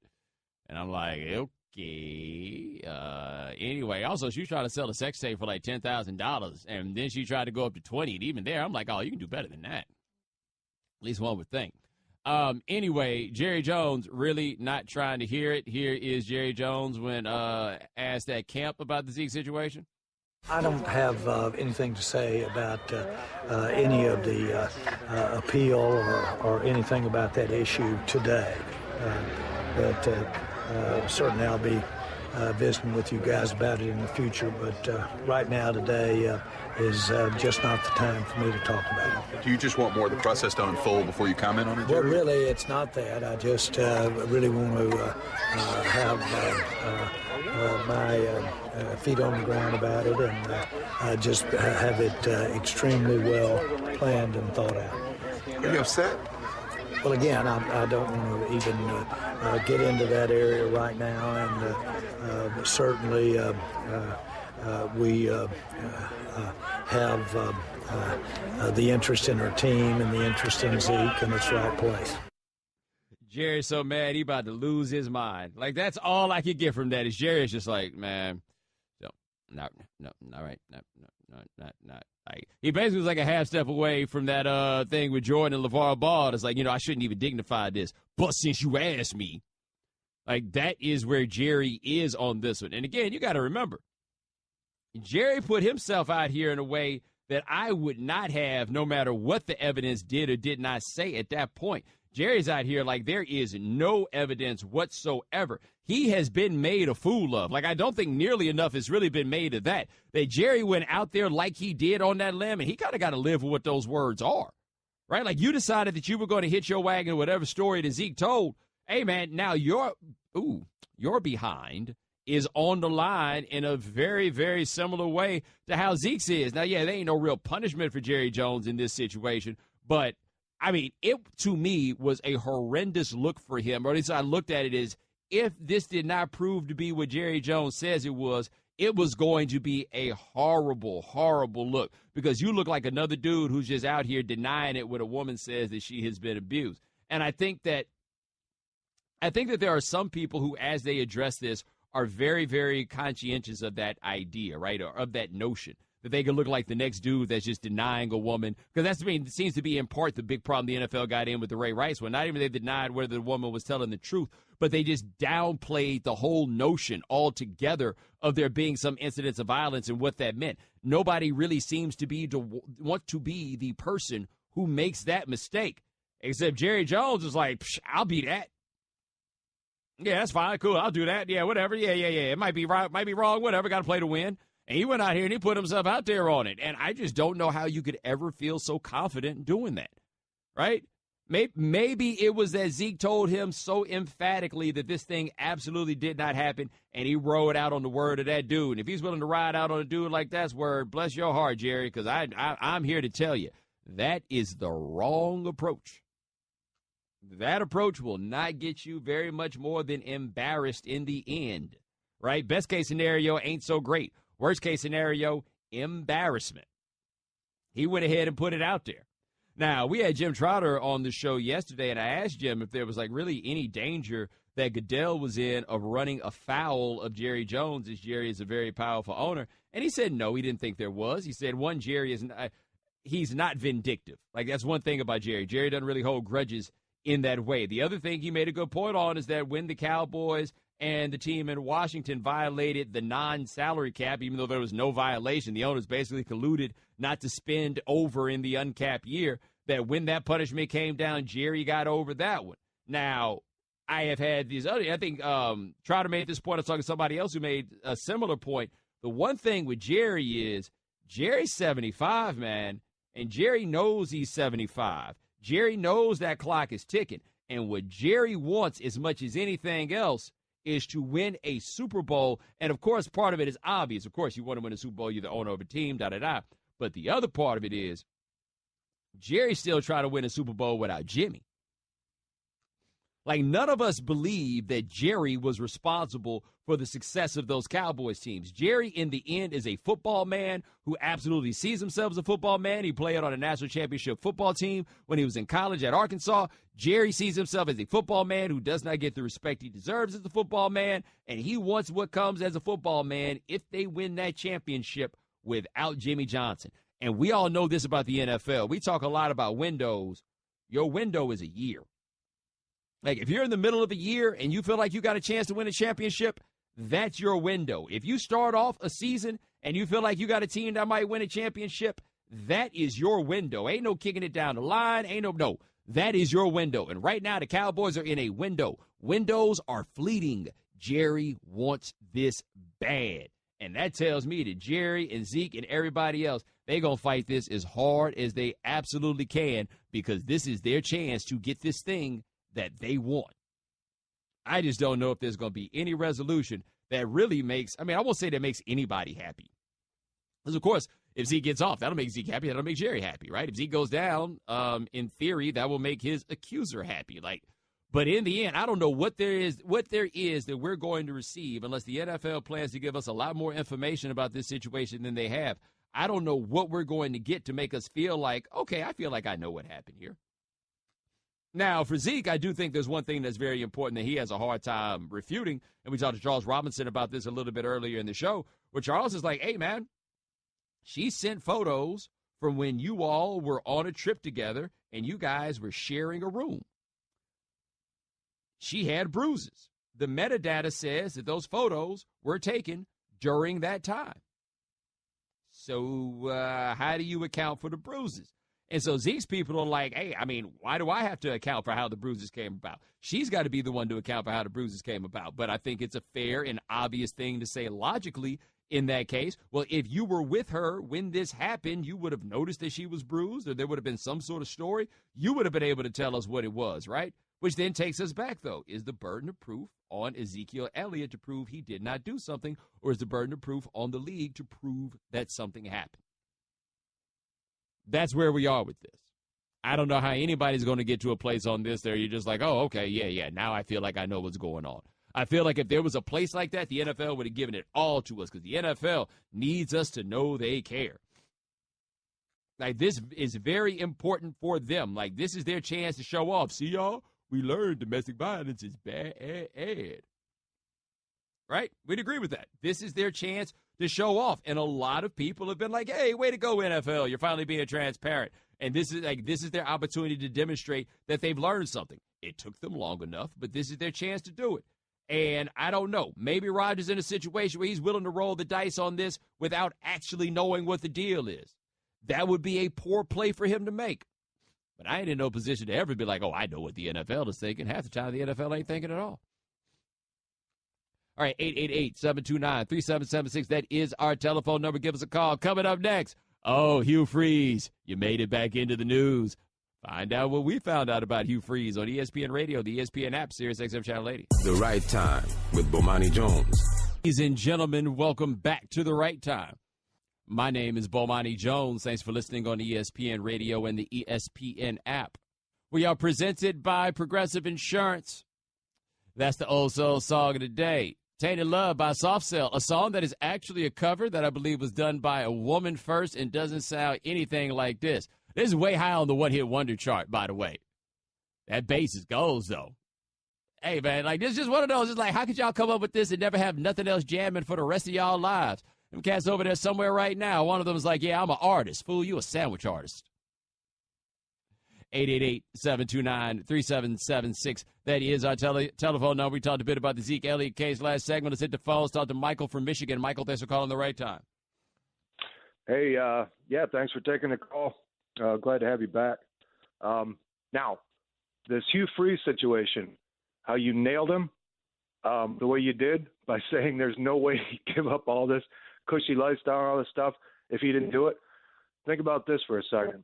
And I'm like, okay. Anyway, also, she was trying to sell a sex tape for like $10,000. And then she tried to go up to 20. And even there, I'm like, oh, you can do better than that. At least one would think. Anyway, Jerry Jones really not trying to hear it. Here is Jerry Jones when asked at camp about the Zeke situation. I don't have anything to say about any of the appeal or anything about that issue today. But certainly I'll be visiting with you guys about it in the future. But right now, today, is just not the time for me to talk about it. Do you just want more of the process to unfold before you comment on it, Well, Jerry? really, it's not that. I just really want to have my feet on the ground about it and just have it extremely well planned and thought out. Are you upset? Well, again, I don't want to even get into that area right now, and certainly we have the interest in our team and the interest in Zeke in its right place. Jerry's so mad he about to lose his mind. Like, that's all I could get from that is Jerry's just like, man, not right. Like, he basically was like a half step away from that thing with Jordan and LeVar Ball. It's like, I shouldn't even dignify this. But since you asked me, like, that is where Jerry is on this one. And again, you got to remember, Jerry put himself out here in a way that I would not have, no matter what the evidence did or did not say at that point. Jerry's out here like there is no evidence whatsoever. He has been made a fool of. Like, I don't think nearly enough has really been made of that. That Jerry went out there like he did on that limb, and he kind of got to live with what those words are, right? Like, you decided that you were going to hit your wagon, whatever story that Zeke told. Hey, man, now your behind is on the line in a very, very similar way to how Zeke's is. Now, there ain't no real punishment for Jerry Jones in this situation, but I mean, it, to me, was a horrendous look for him. Or at least I looked at it as if this did not prove to be what Jerry Jones says it was going to be a horrible, horrible look. Because you look like another dude who's just out here denying it when a woman says that she has been abused. And I think that there are some people who, as they address this, are very, very conscientious of that idea, right, or of that notion. That they can look like the next dude that's just denying a woman. Because it seems to be in part the big problem the NFL got in with the Ray Rice one. Not even they denied whether the woman was telling the truth, but they just downplayed the whole notion altogether of there being some incidents of violence and what that meant. Nobody really seems to want to be the person who makes that mistake. Except Jerry Jones is like, I'll be that. Yeah, that's fine. Cool. I'll do that. Yeah, whatever. Yeah. It might be right, might be wrong, whatever. Got to play to win. And he went out here and he put himself out there on it. And I just don't know how you could ever feel so confident in doing that, right? Maybe it was that Zeke told him so emphatically that this thing absolutely did not happen, and he rode out on the word of that dude. And if he's willing to ride out on a dude like that's word, bless your heart, Jerry, because I'm here to tell you, that is the wrong approach. That approach will not get you very much more than embarrassed in the end, right? Best case scenario ain't so great. Worst case scenario, embarrassment. He went ahead and put it out there. Now, we had Jim Trotter on the show yesterday, and I asked Jim if there was like really any danger that Goodell was in of running afoul of Jerry Jones, as Jerry is a very powerful owner. And he said no, he didn't think there was. He said, one, Jerry is he's not vindictive. Like, that's one thing about Jerry. Jerry doesn't really hold grudges in that way. The other thing he made a good point on is that when the Cowboys and the team in Washington violated the non-salary cap, even though there was no violation, the owners basically colluded not to spend over in the uncapped year, that when that punishment came down, Jerry got over that one. Now, I have had these other, I think, try to make this point. I was talking to somebody else who made a similar point. The one thing with Jerry is Jerry's 75, man, and Jerry knows he's 75. Jerry knows that clock is ticking. And what Jerry wants as much as anything else is to win a Super Bowl. And, of course, part of it is obvious. Of course, you want to win a Super Bowl, you're the owner of a team, da-da-da. But the other part of it is Jerry's still trying to win a Super Bowl without Jimmy. Like, none of us believe that Jerry was responsible for the success of those Cowboys teams. Jerry, in the end, is a football man who absolutely sees himself as a football man. He played on a national championship football team when he was in college at Arkansas. Jerry sees himself as a football man who does not get the respect he deserves as a football man, and he wants what comes as a football man if they win that championship without Jimmy Johnson. And we all know this about the NFL. We talk a lot about windows. Your window is a year. Like, if you're in the middle of a year and you feel like you got a chance to win a championship, that's your window. If you start off a season and you feel like you got a team that might win a championship, that is your window. Ain't no kicking it down the line. No. That is your window. And right now, the Cowboys are in a window. Windows are fleeting. Jerry wants this bad. And that tells me that Jerry and Zeke and everybody else, they're going to fight this as hard as they absolutely can because this is their chance to get this thing that they want. I just don't know if there's going to be any resolution that really makes, I won't say that makes anybody happy. Because, of course, if Zeke gets off, that'll make Zeke happy. That'll make Jerry happy, right? If Zeke goes down, in theory, that will make his accuser happy. But in the end, I don't know what there is that we're going to receive unless the NFL plans to give us a lot more information about this situation than they have. I don't know what we're going to get to make us feel like, okay, I feel like I know what happened here. Now, for Zeke, I do think there's one thing that's very important that he has a hard time refuting, and we talked to Charles Robinson about this a little bit earlier in the show, where Charles is like, hey, man, she sent photos from when you all were on a trip together and you guys were sharing a room. She had bruises. The metadata says that those photos were taken during that time. So how do you account for the bruises? And so Zeke's people are like, hey, why do I have to account for how the bruises came about? She's got to be the one to account for how the bruises came about. But I think it's a fair and obvious thing to say logically in that case. Well, if you were with her when this happened, you would have noticed that she was bruised, or there would have been some sort of story. You would have been able to tell us what it was, right? Which then takes us back, though. Is the burden of proof on Ezekiel Elliott to prove he did not do something, or is the burden of proof on the league to prove that something happened? That's where we are with this. I don't know how anybody's going to get to a place on this there. You're just like, oh, okay, yeah, now I feel like I know what's going on. I feel like if there was a place like that, the NFL would have given it all to us because the NFL needs us to know they care. Like, this is very important for them. Like, this is their chance to show off. See, y'all, we learned domestic violence is bad. Right? We'd agree with that. This is their chance to show off. And a lot of people have been like, hey, way to go, NFL. You're finally being transparent. And this is their opportunity to demonstrate that they've learned something. It took them long enough, but this is their chance to do it. And I don't know. Maybe Rodgers in a situation where he's willing to roll the dice on this without actually knowing what the deal is. That would be a poor play for him to make. But I ain't in no position to ever be like, oh, I know what the NFL is thinking. Half the time the NFL ain't thinking at all. All right, 888-729-3776. That is our telephone number. Give us a call. Coming up next, Hugh Freeze. You made it back into the news. Find out what we found out about Hugh Freeze on ESPN Radio, the ESPN app, Sirius XM Channel 80. The Right Time with Bomani Jones. Ladies and gentlemen, welcome back to The Right Time. My name is Bomani Jones. Thanks for listening on ESPN Radio and the ESPN app. We are presented by Progressive Insurance. That's the old soul song of the day. Tainted Love by Soft Cell, a song that is actually a cover that I believe was done by a woman first and doesn't sound anything like this. This is way high on the one-hit wonder chart, by the way. That bass is gold, though. Hey, man, like, this is just one of those. It's like, how could y'all come up with this and never have nothing else jamming for the rest of y'all lives? Them cats over there somewhere right now, one of them is like, yeah, I'm an artist. Fool, you a sandwich artist. 888-729-3776. That is our telephone number. We talked a bit about the Zeke Elliott case last segment. Let's hit the phones. Talk to Michael from Michigan. Michael, thanks for calling The Right Time. Hey, yeah, thanks for taking the call. Glad to have you back. Now, this Hugh Freeze situation, how you nailed him the way you did by saying there's no way he'd give up all this cushy lifestyle and all this stuff if he didn't do it. Think about this for a second.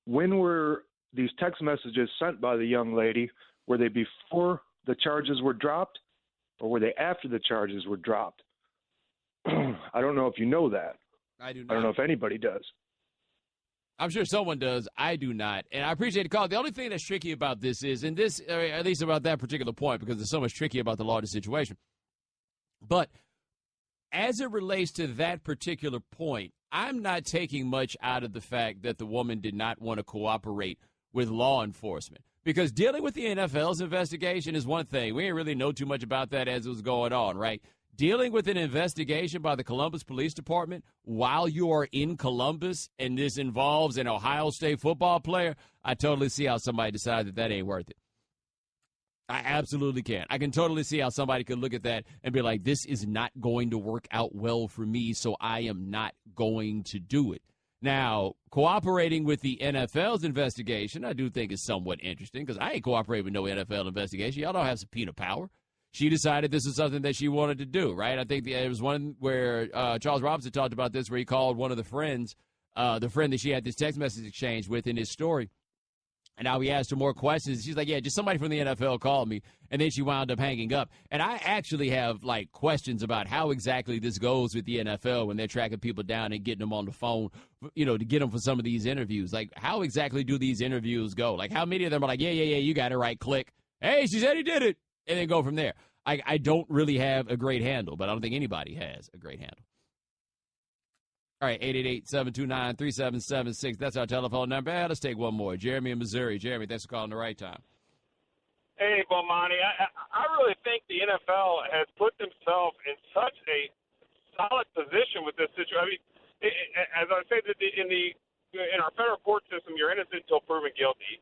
When were these text messages sent by the young lady? Were they before the charges were dropped, or were they after the charges were dropped? I don't know if you know that. I do not. I don't know if anybody does. I'm sure someone does. I do not. And I appreciate the call. The only thing that's tricky about this is, and this, at least about that particular point, because there's so much tricky about the larger situation. But as it relates to that particular point, I'm not taking much out of the fact that the woman did not want to cooperate with law enforcement. Because dealing with the NFL's investigation is one thing. We didn't really know too much about that as it was going on, right? Dealing with an investigation by the Columbus Police Department while you are in Columbus and this involves an Ohio State football player, I totally see how somebody decided that ain't worth it. I absolutely can. I can totally see how somebody could look at that and be like, this is not going to work out well for me, so I am not going to do it. Now, cooperating with the NFL's investigation, I do think is somewhat interesting because I ain't cooperating with no NFL investigation. Y'all don't have subpoena power. She decided this was something that she wanted to do, right? I think there was one where Charles Robinson talked about this where he called one of the friends, the friend that she had this text message exchange with in his story. And now he asked her more questions. She's like, yeah, just somebody from the NFL called me. And then she wound up hanging up. And I actually have, like, questions about how exactly this goes with the NFL when they're tracking people down and getting them on the phone, you know, to get them for some of these interviews. Like, how exactly do these interviews go? Like, how many of them are like, yeah, you got it right, click. Hey, she said he did it. And then go from there. I don't really have a great handle, but I don't think anybody has a great handle. All right, 888-729-3776. That's our telephone number. Let's take one more. Jeremy in Missouri. Jeremy, thanks for calling the right time. Hey, Bomani, I really think the NFL has put themselves in such a solid position with this situation. I mean, as I said, in our federal court system, you're innocent until proven guilty.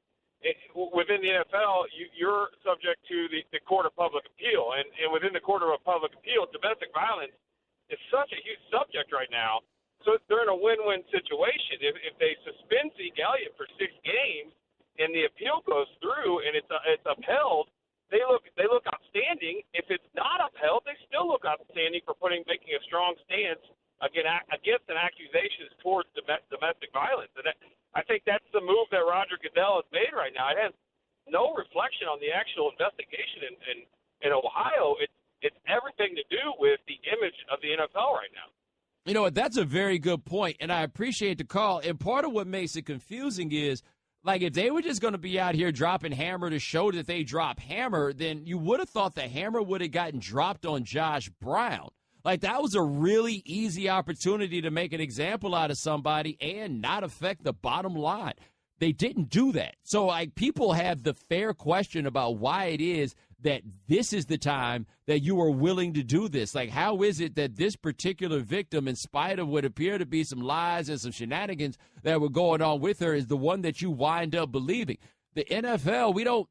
Within the NFL, you're subject to the Court of Public Appeal. And within the Court of Public Appeal, domestic violence is such a huge subject right now. So they're in a win-win situation. If they suspend Ezekiel Elliott for 6 games and the appeal goes through and it's upheld, they look outstanding. If it's not upheld, they still look outstanding for making a strong stance against an accusation towards domestic violence. And I think that's the move that Roger Goodell has made right now. It has no reflection on the actual investigation in Ohio. It's everything to do with the image of the NFL right now. You know what? That's a very good point, and I appreciate the call. And part of what makes it confusing is, like, if they were just going to be out here dropping hammer to show that they drop hammer, then you would have thought the hammer would have gotten dropped on Josh Brown. Like, that was a really easy opportunity to make an example out of somebody and not affect the bottom line. They didn't do that. So, like, people have the fair question about why it is that this is the time that you are willing to do this. Like, how is it that this particular victim, in spite of what appear to be some lies and some shenanigans that were going on with her, is the one that you wind up believing? The NFL, we don't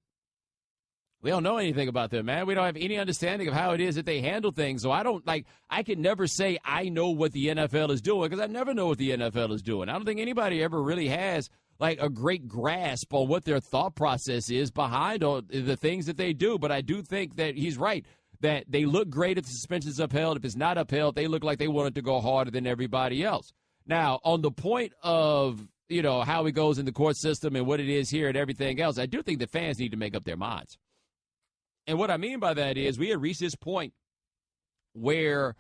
know anything about them, man. We don't have any understanding of how it is that they handle things. So I can never say I know what the NFL is doing because I never know what the NFL is doing. I don't think anybody ever really has like a great grasp on what their thought process is behind all the things that they do. But I do think that he's right, that they look great if the suspension's upheld. If it's not upheld, they look like they wanted to go harder than everybody else. Now, on the point of, you know, how it goes in the court system and what it is here and everything else, I do think the fans need to make up their minds. And what I mean by that is we had reached this point where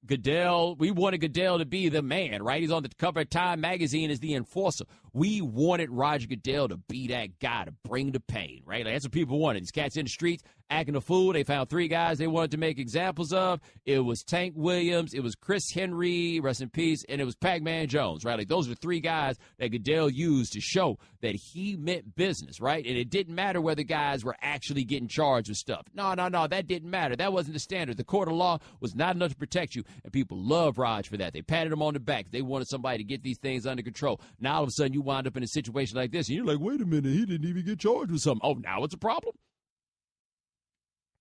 we wanted Goodell to be the man, right? He's on the cover of Time magazine as the enforcer. We wanted Roger Goodell to be that guy to bring the pain, right? Like, that's what people wanted. These cats in the streets acting a fool. They found 3 guys they wanted to make examples of. It was Tank Williams, it was Chris Henry, rest in peace, and it was Pac-Man Jones, right? Like, those are 3 guys that Goodell used to show that he meant business, right? And it didn't matter whether guys were actually getting charged with stuff. No, that didn't matter. That wasn't the standard. The court of law was not enough to protect you, and people love Raj for that. They patted him on the back. They wanted somebody to get these things under control. Now, all of a sudden, you wind up in a situation like this, and you're like, wait a minute, he didn't even get charged with something. Oh, now it's a problem?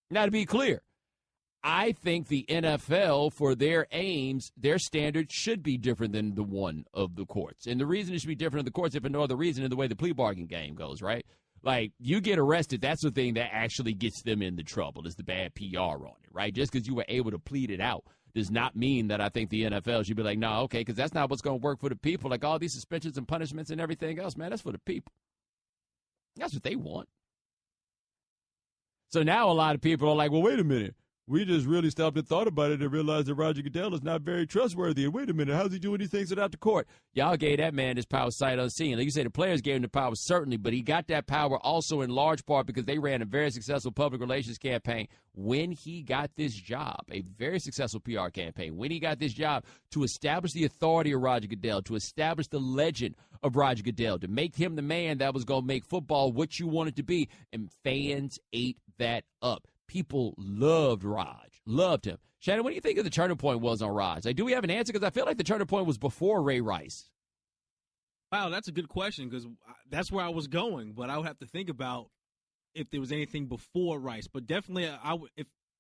Now, to be clear, I think the NFL, for their aims, their standards should be different than the one of the courts. And the reason it should be different than the courts, if for no other reason, in the way the plea bargain game goes, right? Like, you get arrested, that's the thing that actually gets them into trouble, is the bad PR on it, right? Just because you were able to plead it out does not mean that I think the NFL should be like, no, okay, because that's not what's going to work for the people. Like, all these suspensions and punishments and everything else, man, that's for the people. That's what they want. So now a lot of people are like, well, wait a minute. We just really stopped and thought about it and realized that Roger Goodell is not very trustworthy. And wait a minute, how's he doing these things without the court? Y'all gave that man his power sight unseen. Like you say, the players gave him the power, certainly, but he got that power also in large part because they ran a very successful public relations campaign when he got this job, a very successful PR campaign, when he got this job to establish the authority of Roger Goodell, to establish the legend of Roger Goodell, to make him the man that was going to make football what you want it to be, and fans ate that up. People loved Raj, loved him. Shannon, what do you think of the turning point was on Raj? Like, do we have an answer? Because I feel like the turning point was before Ray Rice. Wow, that's a good question because that's where I was going. But I would have to think about if there was anything before Rice. But definitely, I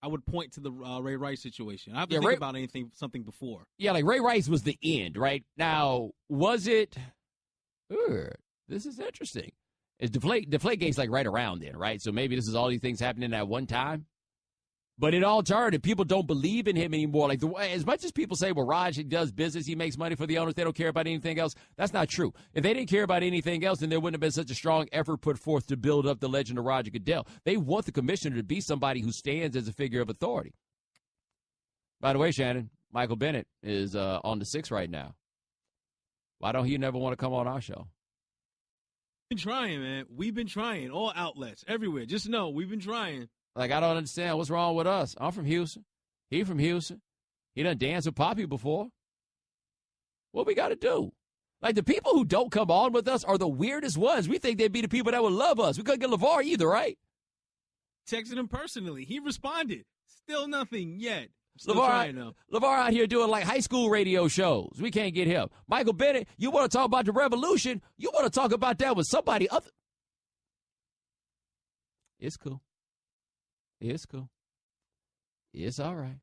would point to the Ray Rice situation. I have to think about something before. Yeah, like Ray Rice was the end, right? Now, was it? This is interesting. Is Deflategate's like right around then, right? So maybe this is all these things happening at one time. But it all turned, and people don't believe in him anymore. Like, as much as people say, well, Raj, he does business, he makes money for the owners, they don't care about anything else. That's not true. If they didn't care about anything else, then there wouldn't have been such a strong effort put forth to build up the legend of Roger Goodell. They want the commissioner to be somebody who stands as a figure of authority. By the way, Shannon, Michael Bennett is on the 6 right now. Why don't he never want to come on our show? We've been trying, man. We've been trying. All outlets, everywhere. Just know, we've been trying. Like, I don't understand what's wrong with us. I'm from Houston. He from Houston. He done danced with Poppy before. What we got to do? Like, the people who don't come on with us are the weirdest ones. We think they'd be the people that would love us. We couldn't get LeVar either, right? Texted him personally. He responded. Still nothing yet. LeVar out here doing like high school radio shows. We can't get him. Michael Bennett, you want to talk about the revolution? You want to talk about that with somebody other? It's cool. It's cool. It's all right.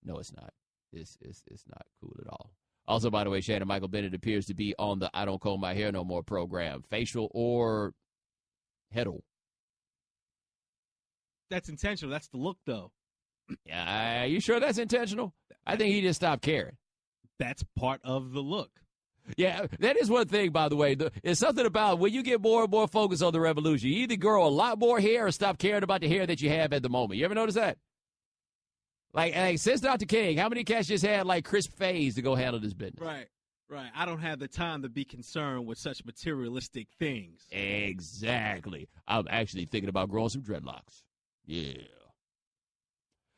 No, it's not. It's not cool at all. Also, by the way, Shannon, Michael Bennett appears to be on the I Don't Comb My Hair No More program. Facial or head-o? That's intentional. That's the look, though. Are you sure that's intentional? I think he just stopped caring. That's part of the look. Yeah, that is one thing, by the way. It's something about when you get more and more focused on the revolution, you either grow a lot more hair or stop caring about the hair that you have at the moment. You ever notice that? Like since Dr. King, how many cats just had, like, crisp fades to go handle this business? Right. I don't have the time to be concerned with such materialistic things. Exactly. I'm actually thinking about growing some dreadlocks. Yeah.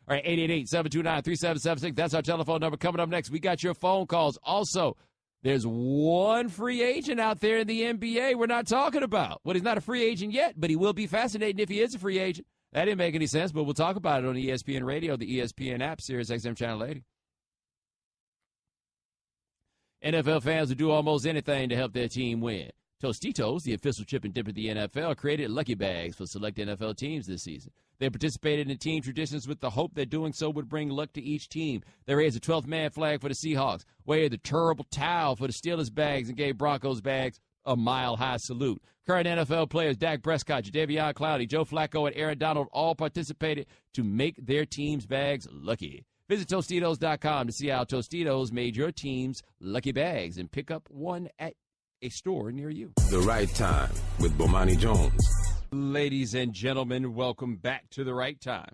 All right, 888-729-3776. That's our telephone number. Coming up next, we got your phone calls. Also, there's one free agent out there in the NBA we're not talking about. Well, he's not a free agent yet, but he will be fascinating if he is a free agent. That didn't make any sense, but we'll talk about it on ESPN Radio, the ESPN app, Sirius XM Channel 80. NFL fans will do almost anything to help their team win. Tostitos, the official chip and dip of the NFL, created lucky bags for select NFL teams this season. They participated in team traditions with the hope that doing so would bring luck to each team. They raised a 12th man flag for the Seahawks, waved the terrible towel for the Steelers bags, and gave Broncos bags a mile-high salute. Current NFL players Dak Prescott, Jadeveon Clowney, Joe Flacco, and Aaron Donald all participated to make their team's bags lucky. Visit Tostitos.com to see how Tostitos made your team's lucky bags and pick up one at a store near you. The Right Time with Bomani Jones. Ladies and gentlemen, welcome back to The Right Time.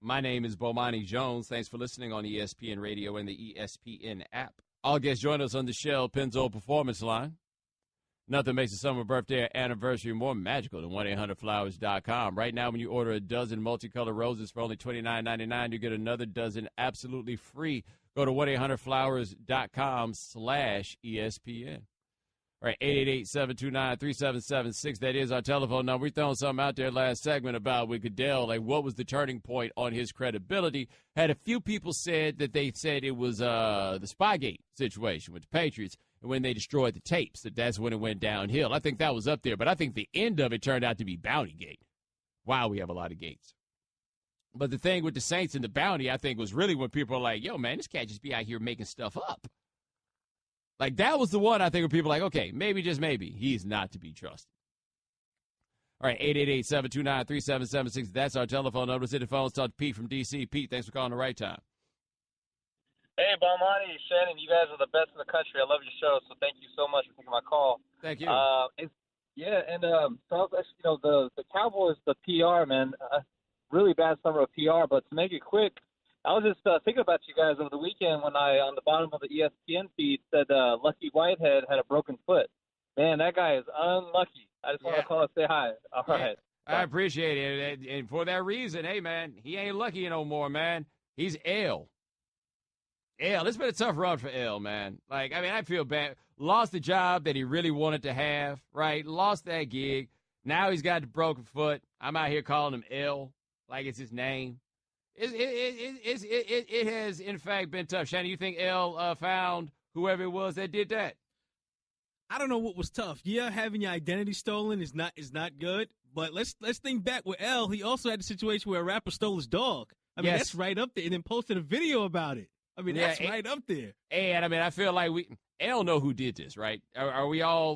My name is Bomani Jones. Thanks for listening on ESPN Radio and the ESPN app. All guests join us on the Shell Pennzoil Performance Line. Nothing makes a summer birthday or anniversary more magical than 1-800-Flowers.com. Right now, when you order a dozen multicolored roses for only $29.99, you get another dozen absolutely free. Go to 1-800-Flowers.com/ESPN. All right, 888-729-3776. That is our telephone number. We throwing something out there last segment about with Goodell, like what was the turning point on his credibility. Had a few people said that they said it was the Spygate situation with the Patriots, and when they destroyed the tapes, that's when it went downhill. I think that was up there, but I think the end of it turned out to be Bountygate. Wow, we have a lot of gates. But the thing with the Saints and the bounty, I think, was really when people are like, yo, man, this cat just be out here making stuff up. Like, that was the one I think where people are like, okay, maybe, just maybe, he's not to be trusted. All right, 888-729-3776. That's our telephone number. Let's hit the phones. Talk to Pete from D.C. Pete, thanks for calling the right time. Hey, Bomani, Shannon, you guys are the best in the country. I love your show, so thank you so much for taking my call. Thank you. So I was actually, the Cowboys, the PR, man, really bad summer of PR. But to make it quick, I was just thinking about you guys over the weekend when on the bottom of the ESPN feed, said Lucky Whitehead had a broken foot. Man, that guy is unlucky. I just want to call and say hi. All right. I appreciate it. And for that reason, hey, man, he ain't lucky no more, man. He's ill. It's been a tough run for L, man. I feel bad. Lost the job that he really wanted to have, right? Lost that gig. Now he's got the broken foot. I'm out here calling him L like it's his name. It has, in fact, been tough. Shannon, you think L found whoever it was that did that? I don't know what was tough. Yeah, having your identity stolen is not good. But let's think back with L. He also had a situation where a rapper stole his dog. That's right up there, and then posted a video about it. That's right up there. And I feel like L know who did this, right? Are we all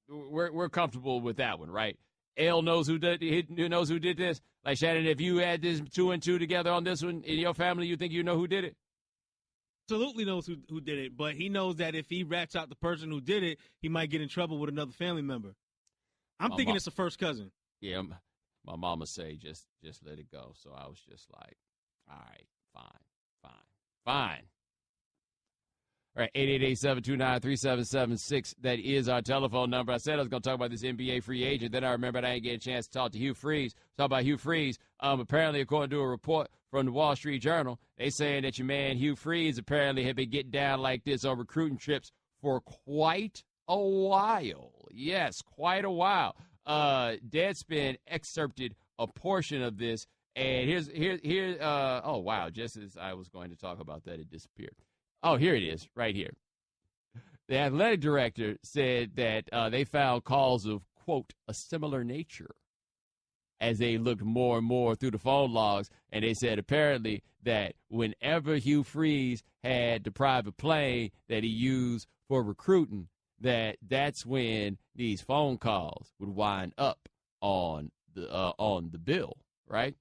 we're comfortable with that one, right? L knows who did this. Like, Shannon, if you had this 2 and 2 together on this one in your family, you think you know who did it? Absolutely knows who did it, but he knows that if he rats out the person who did it, he might get in trouble with another family member. I'm thinking it's a first cousin. Yeah, my mama say just let it go. So I was just like, all right, fine. All right, 888-729-3776. That is our telephone number. I said I was going to talk about this NBA free agent. Then I remembered I didn't get a chance to talk to Hugh Freeze. Talk about Hugh Freeze. Apparently, according to a report from the Wall Street Journal, they saying that your man Hugh Freeze apparently had been getting down like this on recruiting trips for quite a while. Yes, quite a while. Deadspin excerpted a portion of this. And oh, wow, just as I was going to talk about that, it disappeared. Oh, here it is, right here. The athletic director said that they found calls of, quote, a similar nature as they looked more and more through the phone logs. And they said apparently that whenever Hugh Freeze had the private plane that he used for recruiting, that's when these phone calls would wind up on the bill, right?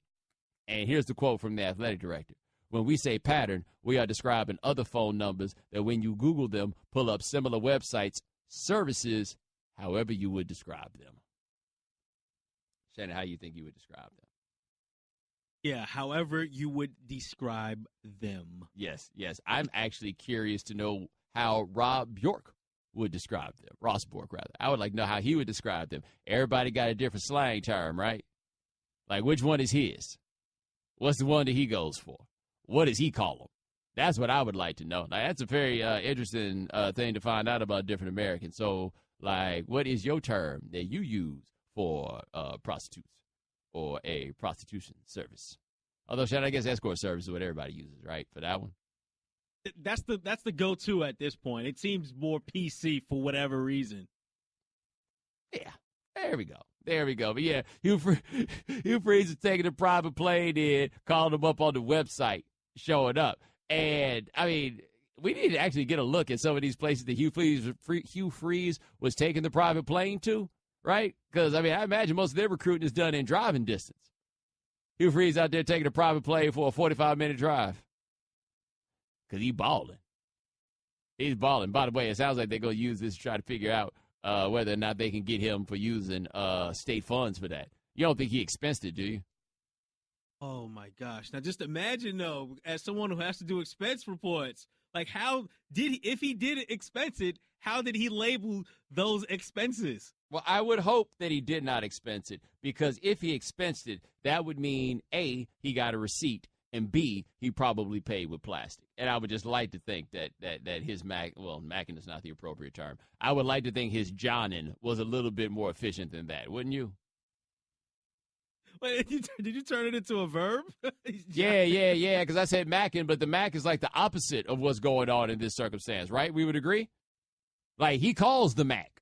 And here's the quote from the athletic director. When we say pattern, we are describing other phone numbers that when you Google them, pull up similar websites, services, however you would describe them. Shannon, how you think you would describe them? Yeah, however you would describe them. Yes. I'm actually curious to know how Ross Bjork would describe them. I would like to know how he would describe them. Everybody got a different slang term, right? Like, which one is his? What's the one that he goes for? What does he call them? That's what I would like to know. Like, that's a very interesting thing to find out about different Americans. So, like, what is your term that you use for prostitutes or a prostitution service? Although, Shannon, I guess escort service is what everybody uses, right, for that one? That's the go-to at this point. It seems more PC for whatever reason. Yeah, there we go. But, yeah, Hugh Freeze is taking a private plane in, calling him up on the website, showing up. And, we need to actually get a look at some of these places that Hugh Freeze was taking the private plane to, right? Because, I imagine most of their recruiting is done in driving distance. Hugh Freeze out there taking a private plane for a 45-minute drive. Because he's balling. He's balling. By the way, it sounds like they're going to use this to try to figure out whether or not they can get him for using state funds for that. You don't think he expensed it, do you? Oh, my gosh. Now, just imagine, though, as someone who has to do expense reports, like if he did expense it, how did he label those expenses? Well, I would hope that he did not expense it, because if he expensed it, that would mean, A, he got a receipt, and B, he probably paid with plastic. And I would just like to think that his macking is not the appropriate term. I would like to think his Johnin was a little bit more efficient than that, wouldn't you? Wait, did you turn it into a verb? Yeah, because I said macking, but the mac is like the opposite of what's going on in this circumstance, right? We would agree? Like, he calls the mac,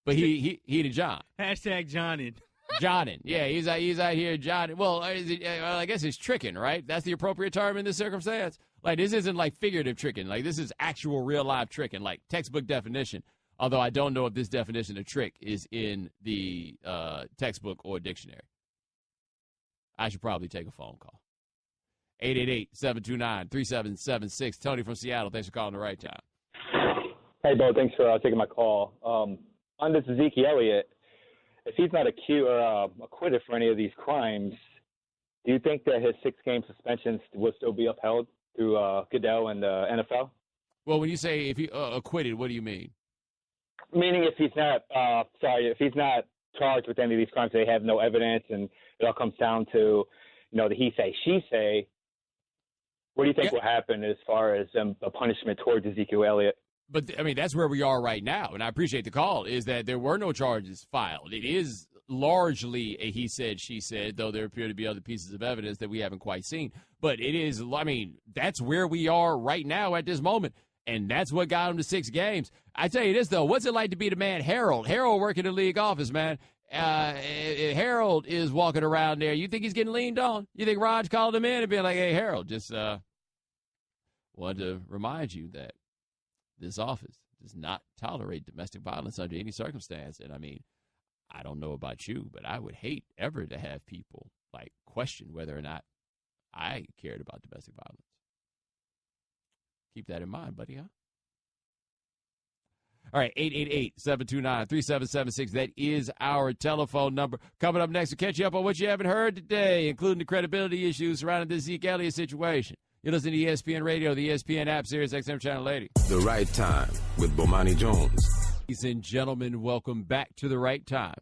but he the John. Hashtag Johnin. Johnin. Yeah, he's out here Johnin. Well, I guess it's tricking, right? That's the appropriate term in this circumstance. Like, this isn't like figurative tricking. Like, this is actual real life tricking, like textbook definition. Although I don't know if this definition of trick is in the textbook or dictionary. I should probably take a phone call. 888-729-3776. Tony from Seattle, thanks for calling the right time. Hey, Bo, thanks for taking my call. On this Ezekiel Elliott, if he's not accused or acquitted for any of these crimes, do you think that his 6-game suspension will still be upheld through Goodell and the NFL? Well, when you say if he acquitted, what do you mean? Meaning if he's not, if he's not charged with any of these crimes, they have no evidence, and it all comes down to, the he say, she say. What do you think will happen as far as a punishment towards Ezekiel Elliott? But, that's where we are right now, and I appreciate the call, is that there were no charges filed. It is largely a he said, she said, though there appear to be other pieces of evidence that we haven't quite seen. But it is, that's where we are right now at this moment, and that's what got him to 6 games. I tell you this, though, what's it like to be the man Harold? Harold working in the league office, man. Harold is walking around there. You think he's getting leaned on? You think Raj called him in and being like, hey, Harold, just wanted to remind you that this office does not tolerate domestic violence under any circumstance. And, I don't know about you, but I would hate ever to have people, question whether or not I cared about domestic violence. Keep that in mind, buddy, huh? All right, 888-729-3776. That is our telephone number. Coming up next to catch you up on what you haven't heard today, including the credibility issues surrounding the Zeke Elliott situation. You listen to ESPN Radio, the ESPN app, Sirius XM Channel 80. The Right Time with Bomani Jones. Ladies and gentlemen, welcome back to The Right Time.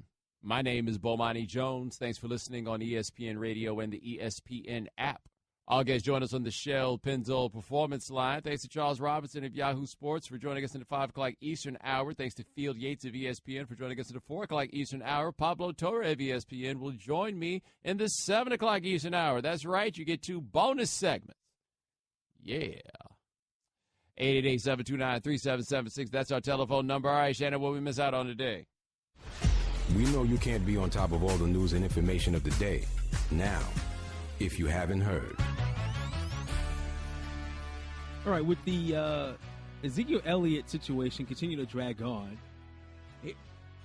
My name is Bomani Jones. Thanks for listening on ESPN Radio and the ESPN app. All guests join us on the Shell Pennzoil Performance Line. Thanks to Charles Robinson of Yahoo Sports for joining us in the 5 o'clock Eastern hour. Thanks to Field Yates of ESPN for joining us in the 4 o'clock Eastern hour. Pablo Torre of ESPN will join me in the 7 o'clock Eastern hour. That's right, you get 2 bonus segments. Yeah. 888-729-3776. That's our telephone number. All right, Shannon, what we miss out on today? We know you can't be on top of all the news and information of the day. Now, if you haven't heard. All right, with the Ezekiel Elliott situation continuing to drag on,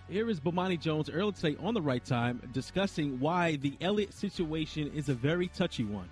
here is Bomani Jones earlier today on The Right Time discussing why the Elliott situation is a very touchy one.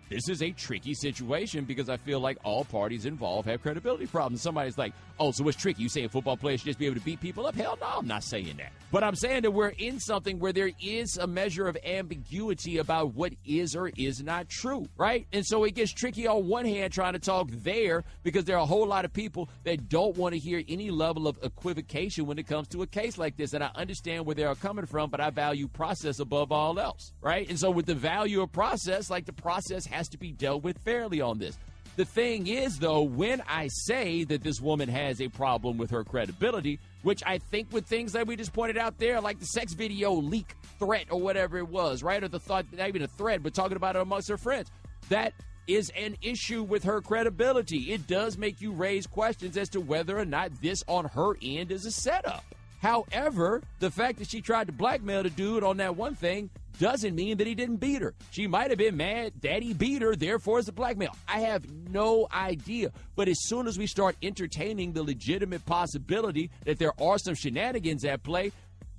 This is a tricky situation because I feel like all parties involved have credibility problems. Somebody's like, oh, so what's tricky? You saying football players should just be able to beat people up? Hell no, I'm not saying that. But I'm saying that we're in something where there is a measure of ambiguity about what is or is not true, right? And so it gets tricky on one hand trying to talk there because there are a whole lot of people that don't want to hear any level of equivocation when it comes to a case like this. And I understand where they're coming from, but I value process above all else, right? And so with the value of process, the process has to be dealt with fairly on this. The thing is, though, when I say that this woman has a problem with her credibility, which I think with things that we just pointed out there, like the sex video leak threat or whatever it was, right? Or the thought, not even a threat, but talking about it amongst her friends, that is an issue with her credibility. It does make you raise questions as to whether or not this on her end is a setup. However, the fact that she tried to blackmail the dude on that one thing doesn't mean that he didn't beat her. She might have been mad that he beat her, therefore it's a blackmail. I have no idea. But as soon as we start entertaining the legitimate possibility that there are some shenanigans at play,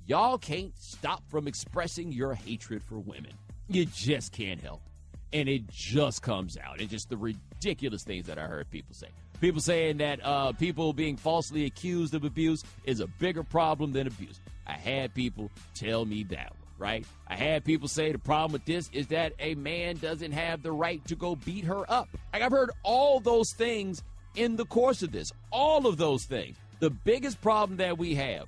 y'all can't stop from expressing your hatred for women. You just can't help it. And it just comes out. It's just the ridiculous things that I heard people say. People saying that people being falsely accused of abuse is a bigger problem than abuse. I had people tell me that one, right? I had people say the problem with this is that a man doesn't have the right to go beat her up. I've heard all those things in the course of this. All of those things. The biggest problem that we have,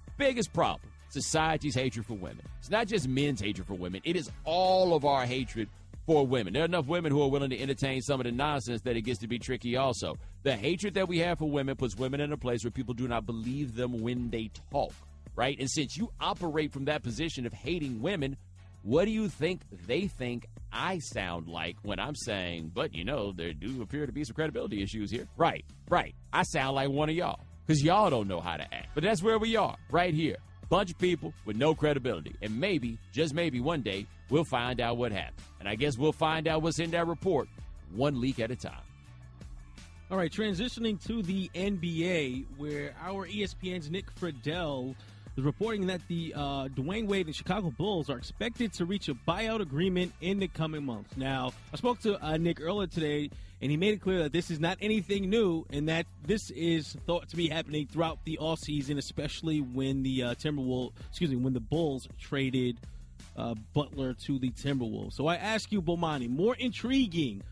society's hatred for women. It's not just men's hatred for women. It is all of our hatred for women. There are enough women who are willing to entertain some of the nonsense that it gets to be tricky also. The hatred that we have for women puts women in a place where people do not believe them when they talk, right? And since you operate from that position of hating women, what do you think they think I sound like when I'm saying, but there do appear to be some credibility issues here? Right. I sound like one of y'all because y'all don't know how to act. But that's where we are right here. Bunch of people with no credibility. And maybe, just maybe one day, we'll find out what happened. And I guess we'll find out what's in that report one leak at a time. All right, transitioning to the NBA, where our ESPN's Nick Friedel is reporting that the Dwayne Wade and Chicago Bulls are expected to reach a buyout agreement in the coming months. Now, I spoke to Nick earlier today, and he made it clear that this is not anything new and that this is thought to be happening throughout the offseason, especially when the when the Bulls traded Butler to the Timberwolves. So I ask you, Bomani, more intriguing,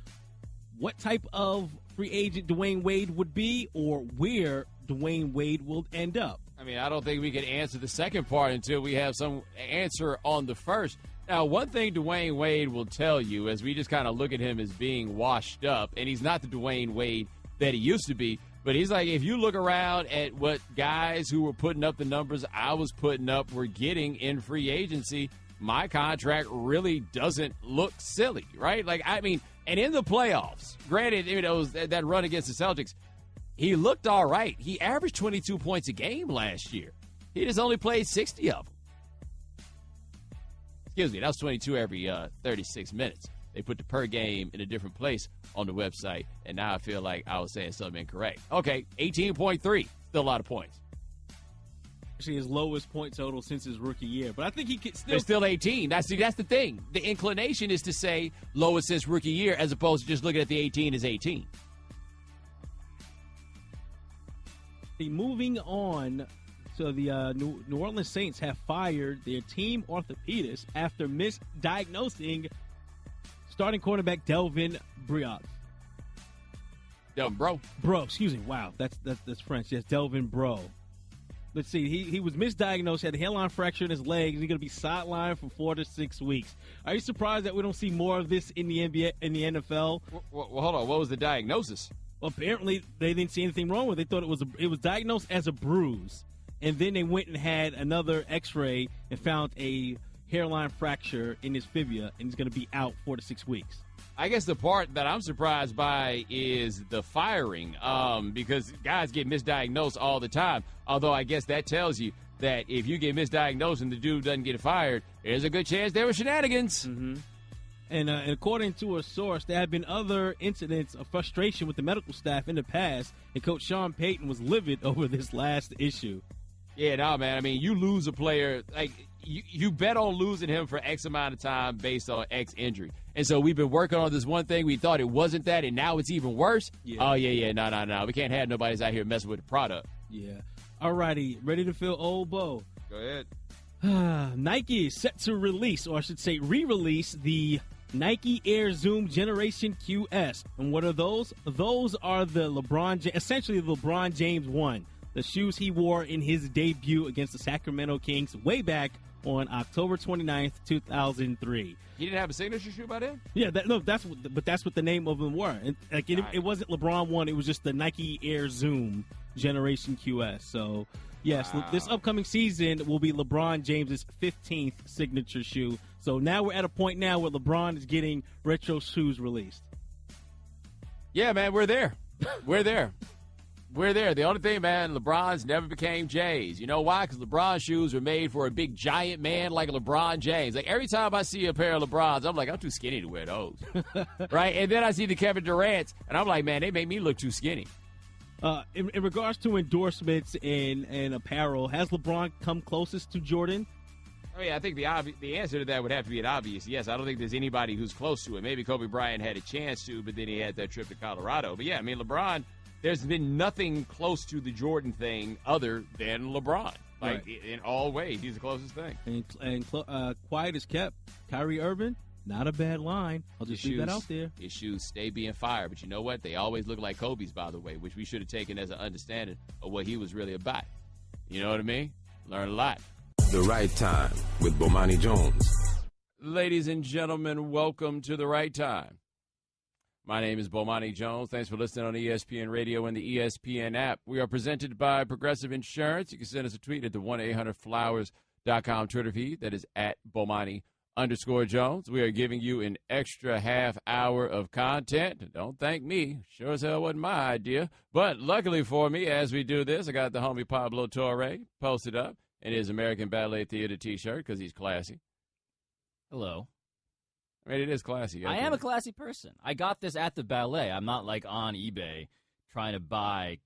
what type of free agent Dwayne Wade would be, or where Dwayne Wade will end up? I mean, I don't think we can answer the second part until we have some answer on the first. Now, one thing Dwayne Wade will tell you, as we just kind of look at him as being washed up, and he's not the Dwayne Wade that he used to be, but he's like, if you look around at what guys who were putting up the numbers I was putting up were getting in free agency, my contract really doesn't look silly, right? Like, I mean, and in the playoffs, granted, it was that run against the Celtics, he looked all right. He averaged 22 points a game last year. He just only played 60 of them. Excuse me, that was 22 every 36 minutes. They put the per game in a different place on the website, and now I feel like I was saying something incorrect. Okay, 18.3, still a lot of points. Actually, his lowest point total since his rookie year, but I think he could still. They're still 18. That's the thing. The inclination is to say lowest since rookie year, as opposed to just looking at the 18 as 18. Moving on, so the New Orleans Saints have fired their team orthopedist after misdiagnosing starting cornerback Delvin Breaux. Delvin Breaux. Breaux, excuse me. Wow, that's French. Yes, Delvin Breaux. Let's see. He was misdiagnosed, had a hairline fracture in his legs. He's going to be sidelined for 4 to 6 weeks. Are you surprised that we don't see more of this in the NBA, in the NFL? Well, hold on. What was the diagnosis? Well, apparently they didn't see anything wrong with it. They thought it was diagnosed as a bruise, and then they went and had another X-ray and found a hairline fracture in his fibula, and he's going to be out 4 to 6 weeks. I guess the part that I'm surprised by is the firing, because guys get misdiagnosed all the time. Although I guess that tells you that if you get misdiagnosed and the dude doesn't get fired, there's a good chance there were shenanigans. Mm-hmm. And according to a source, there have been other incidents of frustration with the medical staff in the past, and Coach Sean Payton was livid over this last issue. Yeah, no, man. I mean, you lose a player, like, you bet on losing him for X amount of time based on X injury. And so we've been working on this one thing. We thought it wasn't that, and now it's even worse. Yeah. Oh, yeah, no. We can't have nobody's out here messing with the product. Yeah. All righty. Ready to feel old, Bo? Go ahead. Nike is set to release, or I should say re-release, the Nike Air Zoom Generation QS. And what are those? Those are the essentially LeBron James 1. The shoes he wore in his debut against the Sacramento Kings way back on October 29th, 2003. He didn't have a signature shoe by then? Yeah, that's what the name of them were. It wasn't LeBron 1. It was just the Nike Air Zoom Generation QS. So, yes, wow. This upcoming season will be LeBron James's 15th signature shoe. So now we're at a point now where LeBron is getting retro shoes released. Yeah, man, we're there. We're there. The only thing, man, LeBron's never became Jay's. You know why? Because LeBron shoes were made for a big giant man like LeBron James. Like, every time I see a pair of LeBrons, I'm like, I'm too skinny to wear those. Right? And then I see the Kevin Durant's, and I'm like, man, they make me look too skinny. In regards to endorsements and apparel, has LeBron come closest to Jordan? I mean, I think the answer to that would have to be an obvious yes. I don't think there's anybody who's close to it. Maybe Kobe Bryant had a chance to, but then he had that trip to Colorado. But, yeah, I mean, LeBron, there's been nothing close to the Jordan thing other than LeBron. Like, right. In all ways, he's the closest thing. And quiet is kept. Kyrie Irving, not a bad line. I'll just leave that out there. His shoes stay being fired. But you know what? They always look like Kobe's, by the way, which we should have taken as an understanding of what he was really about. You know what I mean? Learn a lot. The Right Time with Bomani Jones. Ladies and gentlemen, welcome to The Right Time. My name is Bomani Jones. Thanks for listening on ESPN Radio and the ESPN app. We are presented by Progressive Insurance. You can send us a tweet at the 1-800-Flowers.com Twitter feed. That is at Bomani_Jones. We are giving you an extra half hour of content. Don't thank me. Sure as hell wasn't my idea. But luckily for me, as we do this, I got the homie Pablo Torre posted up in his American Ballet Theater T-shirt because he's classy. Hello. I mean, it is classy. I am a classy person. I got this at the ballet. I'm not like on eBay trying to buy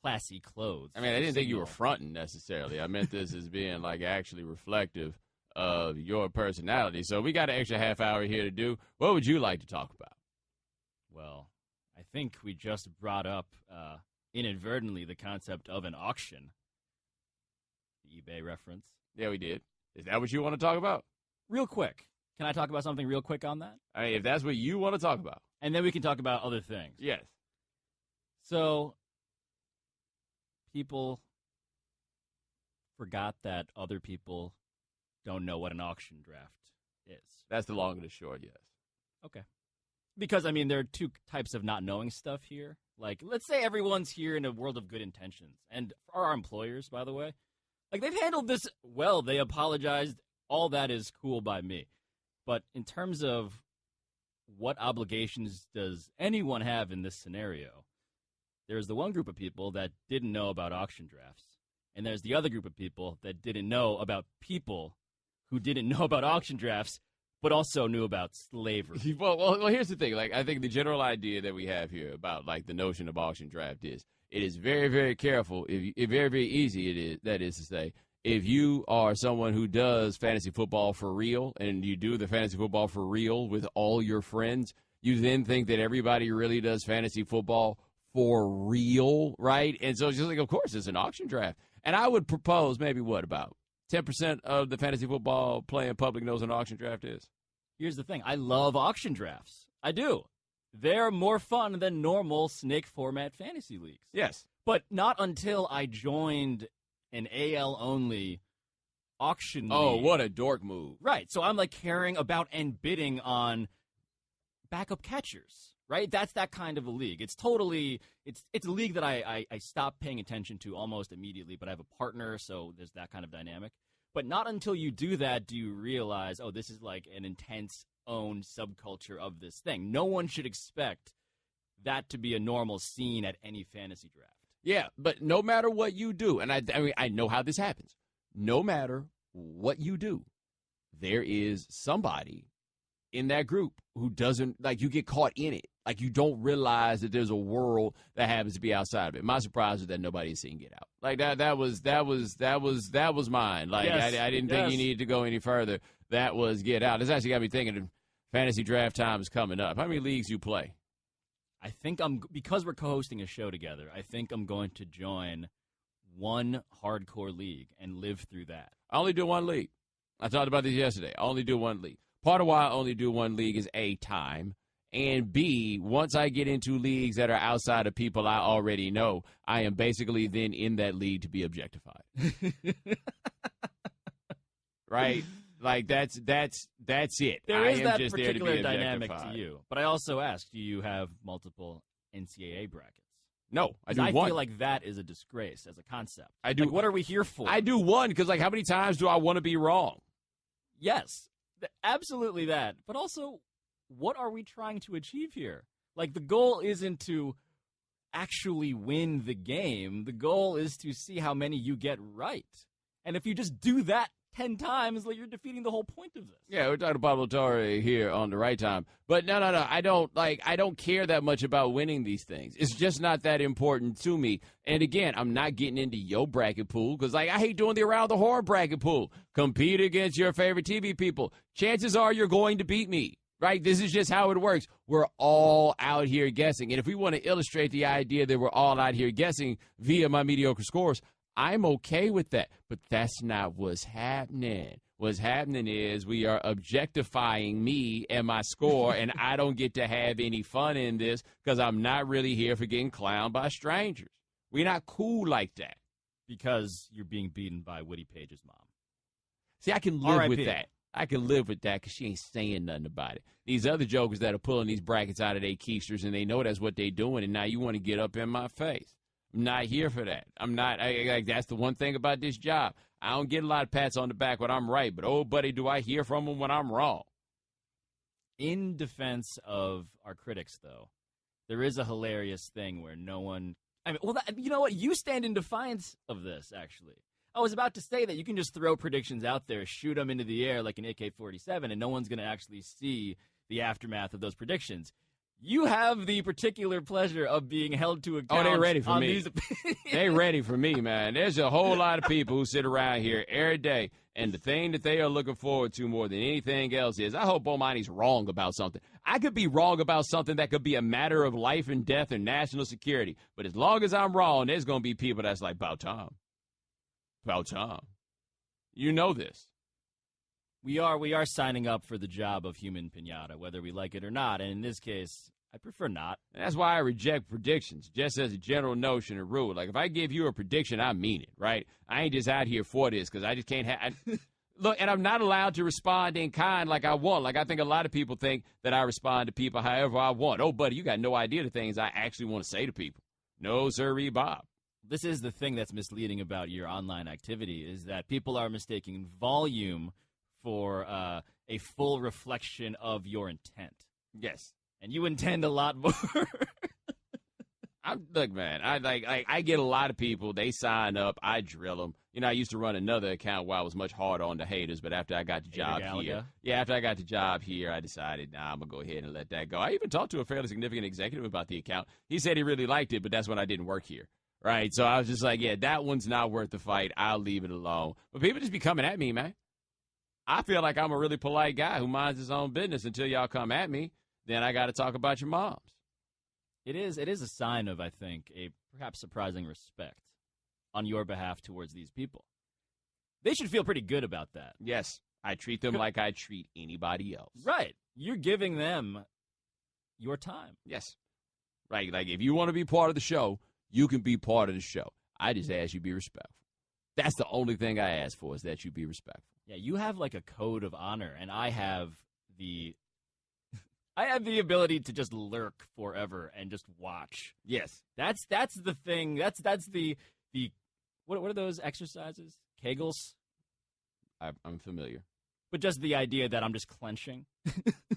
classy clothes. I mean, I didn't think you were fronting necessarily. I meant this as being like actually reflective of your personality. So we got an extra half hour here to do. What would you like to talk about? Well, I think we just brought up inadvertently the concept of an auction. The eBay reference. Yeah, we did. Is that what you want to talk about? Real quick. Can I talk about something real quick on that? I mean, if that's what you want to talk about. And then we can talk about other things. Yes. So, people forgot that other people don't know what an auction draft is. That's the long and the short, yes. Okay. Because, I mean, there are two types of not knowing stuff here. Like, let's say everyone's here in a world of good intentions. And for our employers, by the way, like, they've handled this well. They apologized. All that is cool by me. But in terms of what obligations does anyone have in this scenario, there's the one group of people that didn't know about auction drafts. And there's the other group of people that didn't know about people who didn't know about auction drafts, but also knew about slavery. Well, here's the thing. Like, I think the general idea that we have here about, like, the notion of auction draft is it is very, very careful. Very, very easy it is, that is to say, if you are someone who does fantasy football for real and you do the fantasy football for real with all your friends, you then think that everybody really does fantasy football for real, right? And so it's just like, of course, it's an auction draft. And I would propose maybe what, about 10% of the fantasy football playing public knows what an auction draft is? Here's the thing. I love auction drafts. I do. They're more fun than normal snake format fantasy leagues. Yes. But not until I joined an AL-only auction league. Oh, what a dork move. Right. So I'm like caring about and bidding on backup catchers, right? That's that kind of a league. It's totally, it's a league that I stopped paying attention to almost immediately, but I have a partner, so there's that kind of dynamic. But not until you do that do you realize, oh, this is like an intense owned subculture of this thing. No one should expect that to be a normal scene at any fantasy draft. Yeah, but no matter what you do, and I mean, I know how this happens. No matter what you do, there is somebody in that group who doesn't, like, you get caught in it. Like, you don't realize that there's a world that happens to be outside of it. My surprise is that nobody has seen Get Out. Like, that was mine. Like, yes, I didn't think you needed to go any further. That was Get Out. This actually got me thinking fantasy draft time is coming up. How many leagues you play? I think because we're co-hosting a show together, I think I'm going to join one hardcore league and live through that. I only do one league. I talked about this yesterday. I only do one league. Part of why I only do one league is A, time, and B, once I get into leagues that are outside of people I already know, I am basically then in that league to be objectified. Right? Like, that's it. There is that just particular there to be dynamic to you. But I also asked, do you have multiple NCAA brackets? No, I do one. I feel like that is a disgrace as a concept. I do. Like, what are we here for? I do one because, like, how many times do I want to be wrong? Yes, absolutely that. But also, what are we trying to achieve here? Like, the goal isn't to actually win the game. The goal is to see how many you get right. And if you just do that 10 times, like, you're defeating the whole point of this. Yeah, we're talking to Pablo Torre here on the right time. But no. I don't care that much about winning these things. It's just not that important to me. And again, I'm not getting into your bracket pool because, like, I hate doing the around the horn bracket pool. Compete against your favorite TV people. Chances are you're going to beat me. Right? This is just how it works. We're all out here guessing. And if we want to illustrate the idea that we're all out here guessing via my mediocre scores, I'm okay with that, but that's not what's happening. What's happening is we are objectifying me and my score, and I don't get to have any fun in this because I'm not really here for getting clowned by strangers. We're not cool like that. Because you're being beaten by Woody Page's mom. See, I can live with that. I can live with that because she ain't saying nothing about it. These other jokers that are pulling these brackets out of their keisters, and they know that's what they're doing, and now you want to get up in my face. I'm not here for that. I'm not. That's the one thing about this job. I don't get a lot of pats on the back when I'm right, but, oh, buddy, do I hear from them when I'm wrong. In defense of our critics, though, there is a hilarious thing where no one – I mean, well, you know what? You stand in defiance of this, actually. I was about to say that you can just throw predictions out there, shoot them into the air like an AK-47, and no one's going to actually see the aftermath of those predictions. You have the particular pleasure of being held to account. Oh, they're ready for on me. These opinions. They ready for me, man. There's a whole lot of people who sit around here every day, and the thing that they are looking forward to more than anything else is, I hope Bomani's wrong about something. I could be wrong about something that could be a matter of life and death and national security, but as long as I'm wrong, there's going to be people that's like, about time. About time. You know this. We are signing up for the job of human piñata, whether we like it or not. And in this case, I prefer not. That's why I reject predictions, just as a general notion and rule. Like, if I give you a prediction, I mean it, right? I ain't just out here for this because I just can't have... Look, and I'm not allowed to respond in kind like I want. Like, I think a lot of people think that I respond to people however I want. Oh, buddy, you got no idea the things I actually want to say to people. No, sirree, Bob. This is the thing that's misleading about your online activity, is that people are mistaking volume for a full reflection of your intent. Yes. And you intend a lot more. Look, man, I get a lot of people, they sign up, I drill them. You know, I used to run another account where I was much harder on the haters, but after I got the job here, after I got the job here, I decided, I'm going to go ahead and let that go. I even talked to a fairly significant executive about the account. He said he really liked it, but that's when I didn't work here. Right? So I was just like, yeah, that one's not worth the fight. I'll leave it alone. But people just be coming at me, man. I feel like I'm a really polite guy who minds his own business until y'all come at me. Then I got to talk about your moms. It is a sign of, I think, a perhaps surprising respect on your behalf towards these people. They should feel pretty good about that. Yes, I treat them like I treat anybody else. Right. You're giving them your time. Yes. Right. Like, if you want to be part of the show, you can be part of the show. I just ask you be respectful. That's the only thing I ask for, is that you be respectful. Yeah, you have like a code of honor, and I have the ability to just lurk forever and just watch. Yes. That's the thing. That's the what are those exercises? Kegels? I'm familiar. But just the idea that I'm just clenching.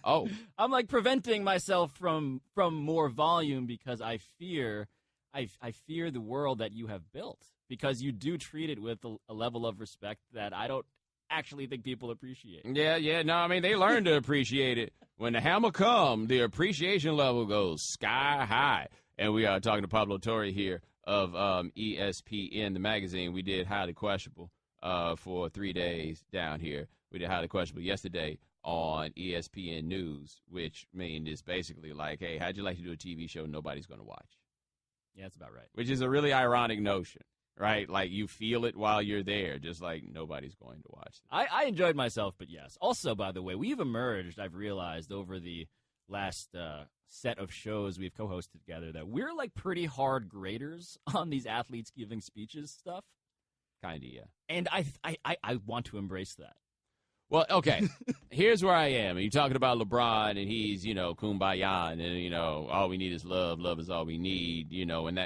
Oh. I'm like preventing myself from more volume because I fear the world that you have built, because you do treat it with a level of respect that I don't actually think people appreciate. Yeah. No, I mean, they learn to appreciate it. When the hammer comes, the appreciation level goes sky high. And we are talking to Pablo Torre here of ESPN, the magazine. We did Highly Questionable for 3 days down here. We did Highly Questionable yesterday on ESPN News, which means it's basically like, hey, how'd you like to do a TV show nobody's going to watch? Yeah, that's about right. Which is a really ironic notion, right? Like, you feel it while you're there, just like nobody's going to watch it. I enjoyed myself, but yes. Also, by the way, we've emerged, I've realized, over the last set of shows we've co-hosted together, that we're like pretty hard graders on these athletes giving speeches stuff. Kinda, yeah. And I want to embrace that. Well, okay, here's where I am. You're talking about LeBron, and he's, kumbaya, and, all we need is love. Love is all we need, and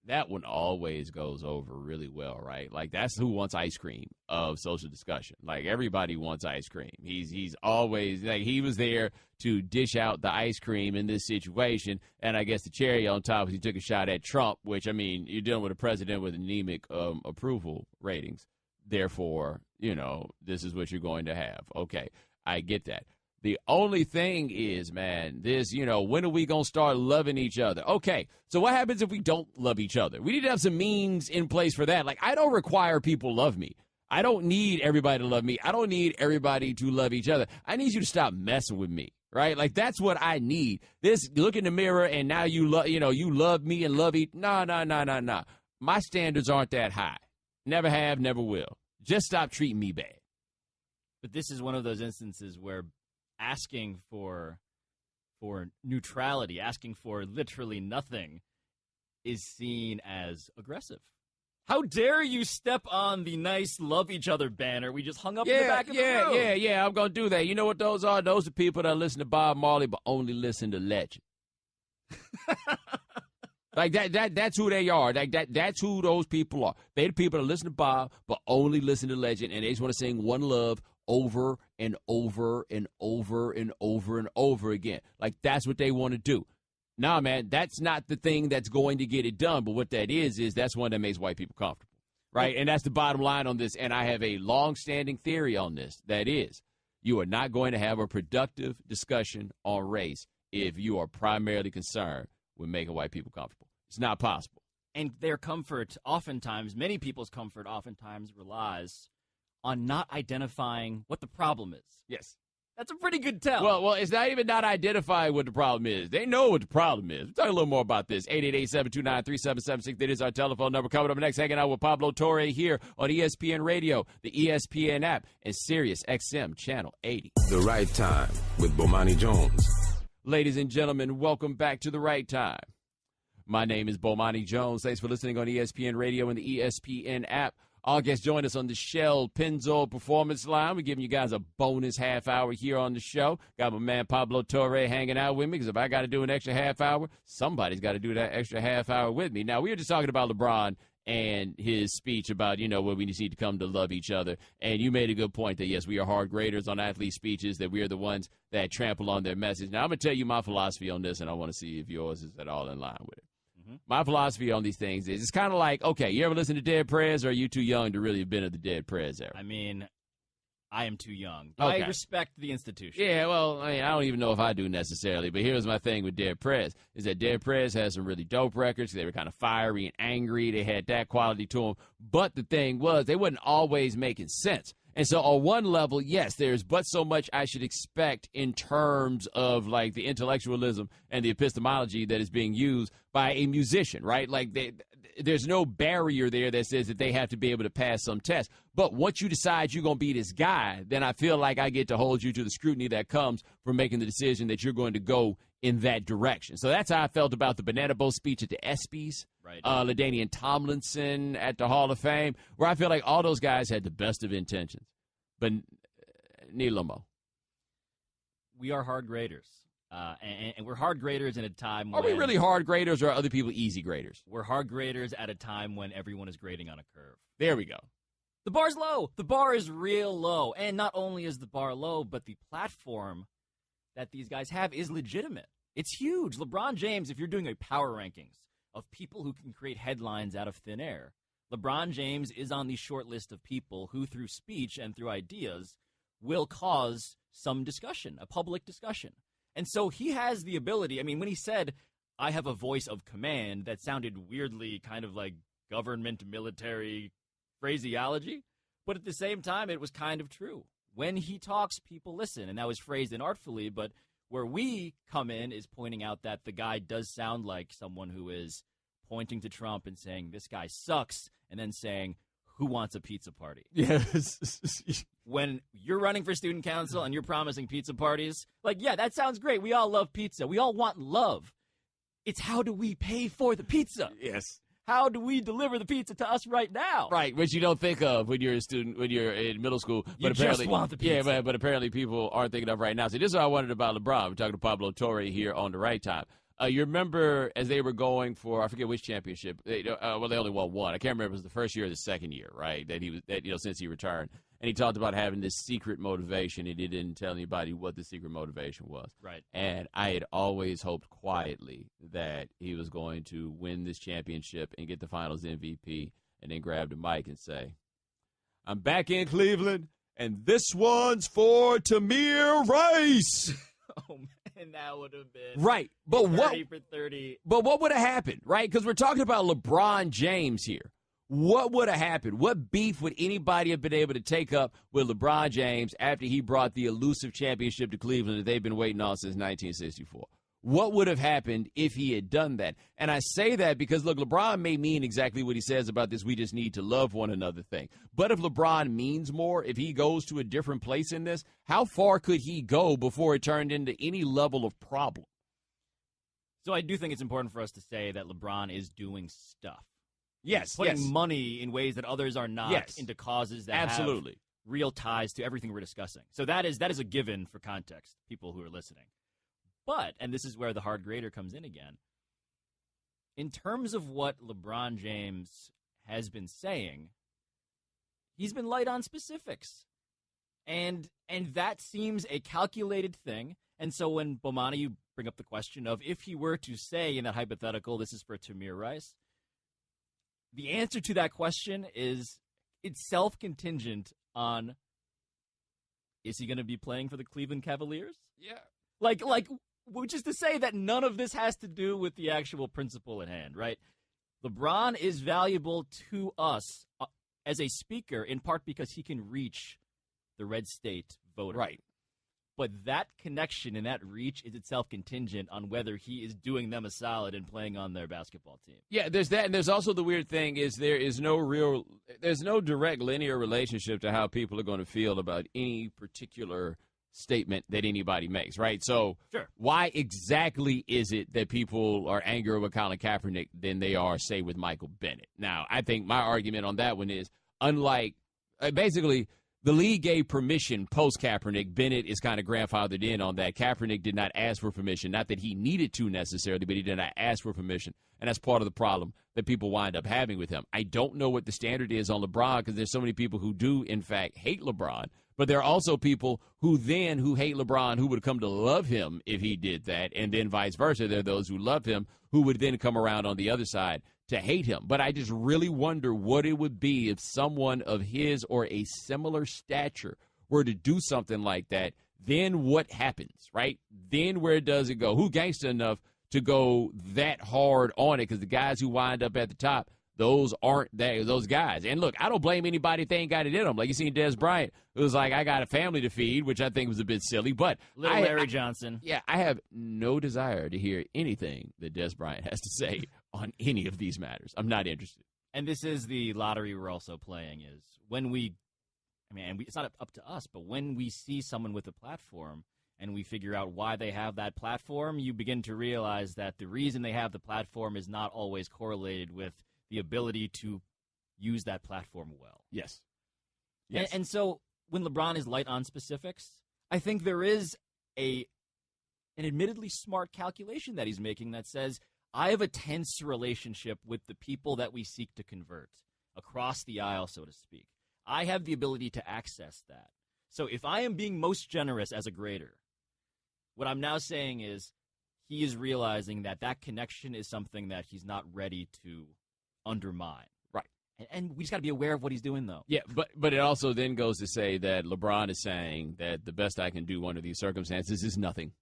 that one always goes over really well, right? Like, that's who wants ice cream of social discussion. Like, everybody wants ice cream. He's always, like, he was there to dish out the ice cream in this situation, and I guess the cherry on top is he took a shot at Trump, which, I mean, you're dealing with a president with anemic approval ratings. Therefore, this is what you're going to have. Okay, I get that. The only thing is, man, this, when are we going to start loving each other? Okay, so what happens if we don't love each other? We need to have some means in place for that. Like, I don't require people love me. I don't need everybody to love me. I don't need everybody to love each other. I need you to stop messing with me, right? Like, that's what I need. This, look in the mirror, and now you love me and love each. No. My standards aren't that high. Never have, never will. Just stop treating me bad. But this is one of those instances where asking for neutrality, asking for literally nothing, is seen as aggressive. How dare you step on the nice love each other banner we just hung up in the back of the room? Yeah, I'm going to do that. You know what those are? Those are people that listen to Bob Marley but only listen to Legend. Like, that's who they are. Like, that's who those people are. They're the people that listen to Bob but only listen to Legend, and they just want to sing One Love over and over and over and over and over again. Like, that's what they want to do. Nah, man, that's not the thing that's going to get it done. But what that is that's one that makes white people comfortable, right? And that's the bottom line on this. And I have a long-standing theory on this. That is, you are not going to have a productive discussion on race if you are primarily concerned with making white people comfortable. It's not possible. And their comfort oftentimes, many people's comfort oftentimes relies on not identifying what the problem is. Yes. That's a pretty good tell. Well, it's not even not identifying what the problem is. They know what the problem is. We'll talk a little more about this. 888-729-3776. That is our telephone number. Coming up next, hanging out with Pablo Torre here on ESPN Radio, the ESPN app, and Sirius XM Channel 80. The Right Time with Bomani Jones. Ladies and gentlemen, welcome back to The Right Time. My name is Bomani Jones. Thanks for listening on ESPN Radio and the ESPN app. All guests join us on the Shell Pennzoil Performance Line. We're giving you guys a bonus half hour here on the show. Got my man Pablo Torre hanging out with me because if I got to do an extra half hour, somebody's got to do that extra half hour with me. Now, we were just talking about LeBron and his speech about, when we just need to come to love each other. And you made a good point that, yes, we are hard graders on athlete speeches, that we are the ones that trample on their message. Now, I'm going to tell you my philosophy on this, and I want to see if yours is at all in line with it. My philosophy on these things is it's kind of like, okay, you ever listen to Dead Prez, or are you too young to really have been at the Dead Prez era? I mean, I am too young. Okay. I respect the institution. Yeah, well, I don't even know if I do necessarily, but here's my thing with Dead Prez, is that Dead Prez has some really dope records. They were kind of fiery and angry. They had that quality to them. But the thing was, they wasn't always making sense. And so on one level, yes, there's but so much I should expect in terms of like the intellectualism and the epistemology that is being used by a musician, right? Like there's no barrier there that says that they have to be able to pass some test. But once you decide you're going to be this guy, then I feel like I get to hold you to the scrutiny that comes from making the decision that you're going to go in that direction. So that's how I felt about the Banana Boat speech at the ESPYs, right? LaDainian Tomlinson at the Hall of Fame, where I feel like all those guys had the best of intentions. But Nilomo. We are hard graders. And we're hard graders in a time when... Are we really hard graders, or are other people easy graders? We're hard graders at a time when everyone is grading on a curve. There we go. The bar's low. The bar is real low. And not only is the bar low, but the platform that these guys have is legitimate. It's huge. LeBron James, if you're doing a power rankings of people who can create headlines out of thin air, LeBron James is on the short list of people who, through speech and through ideas, will cause some discussion, a public discussion. And so he has the ability. I mean, when he said, I have a voice of command, that sounded weirdly kind of like government military phraseology. But at the same time, it was kind of true. When he talks, people listen. And that was phrased inartfully. But where we come in is pointing out that the guy does sound like someone who is pointing to Trump and saying, this guy sucks, and then saying, who wants a pizza party? Yes. When you're running for student council and you're promising pizza parties, like, yeah, that sounds great. We all love pizza. We all want love. It's how do we pay for the pizza? Yes. How do we deliver the pizza to us right now? Right, which you don't think of when you're a student, when you're in middle school. But you apparently, just want the pizza. Yeah, but apparently people aren't thinking of right now. So this is what I wanted about LeBron. We're talking to Pablo Torre here on The Right Time. You remember as they were going for, I forget which championship. They only won one. I can't remember if it was the first year or the second year, right? Since he returned, and he talked about having this secret motivation, and he didn't tell anybody what the secret motivation was. Right. And I had always hoped quietly that he was going to win this championship and get the Finals MVP, and then grab the mic and say, "I'm back in Cleveland, and this one's for Tamir Rice." Oh man. And that would have been right, but 30 for 30. But what would have happened, right? Because we're talking about LeBron James here. What would have happened? What beef would anybody have been able to take up with LeBron James after he brought the elusive championship to Cleveland that they've been waiting on since 1964? What would have happened if he had done that? And I say that because, look, LeBron may mean exactly what he says about this we just need to love one another thing. But if LeBron means more, if he goes to a different place in this, how far could he go before it turned into any level of problem? So I do think it's important for us to say that LeBron is doing stuff. Yes, putting money in ways that others are not into causes that absolutely have real ties to everything we're discussing. So that is a given for context, people who are listening. But, and this is where the hard grader comes in again, in terms of what LeBron James has been saying, he's been light on specifics. And that seems a calculated thing. And so when, Bomani, you bring up the question of if he were to say in that hypothetical, this is for Tamir Rice, the answer to that question is it's self-contingent on, is he going to be playing for the Cleveland Cavaliers? Yeah. Like which is to say that none of this has to do with the actual principle at hand, right? LeBron is valuable to us as a speaker, in part because he can reach the red state voter. Right. But that connection and that reach is itself contingent on whether he is doing them a solid and playing on their basketball team. Yeah, there's that, and there's also the weird thing is there's no direct linear relationship to how people are going to feel about any particular statement that anybody makes, right? So sure. Why exactly is it that people are angrier with Colin Kaepernick than they are, say, with Michael Bennett? Now, I think my argument on that one is, unlike basically – the league gave permission post-Kaepernick. Bennett is kind of grandfathered in on that. Kaepernick did not ask for permission. Not that he needed to necessarily, but he did not ask for permission. And that's part of the problem that people wind up having with him. I don't know what the standard is on LeBron because there's so many people who do, in fact, hate LeBron. But there are also people who hate LeBron who would come to love him if he did that. And then vice versa. There are those who love him who would then come around on the other side to hate him. But I just really wonder what it would be if someone of his or a similar stature were to do something like that. Then what happens, right? Then where does it go? Who gangster enough to go that hard on it? Because the guys who wind up at the top, those aren't those guys. And look, I don't blame anybody if they ain't got it in them. Like you seen Des Bryant, it was like, I got a family to feed, which I think was a bit silly. But Little Larry Johnson. Yeah, I have no desire to hear anything that Des Bryant has to say on any of these matters. I'm not interested. And this is the lottery we're also playing is when it's not up to us, but when we see someone with a platform and we figure out why they have that platform, you begin to realize that the reason they have the platform is not always correlated with the ability to use that platform well. Yes. And so when LeBron is light on specifics, I think there is an admittedly smart calculation that he's making that says, I have a tense relationship with the people that we seek to convert across the aisle, so to speak. I have the ability to access that. So if I am being most generous as a grader, what I'm now saying is he is realizing that that connection is something that he's not ready to undermine. Right. And we just got to be aware of what he's doing, though. Yeah, but it also then goes to say that LeBron is saying that the best I can do under these circumstances is nothing.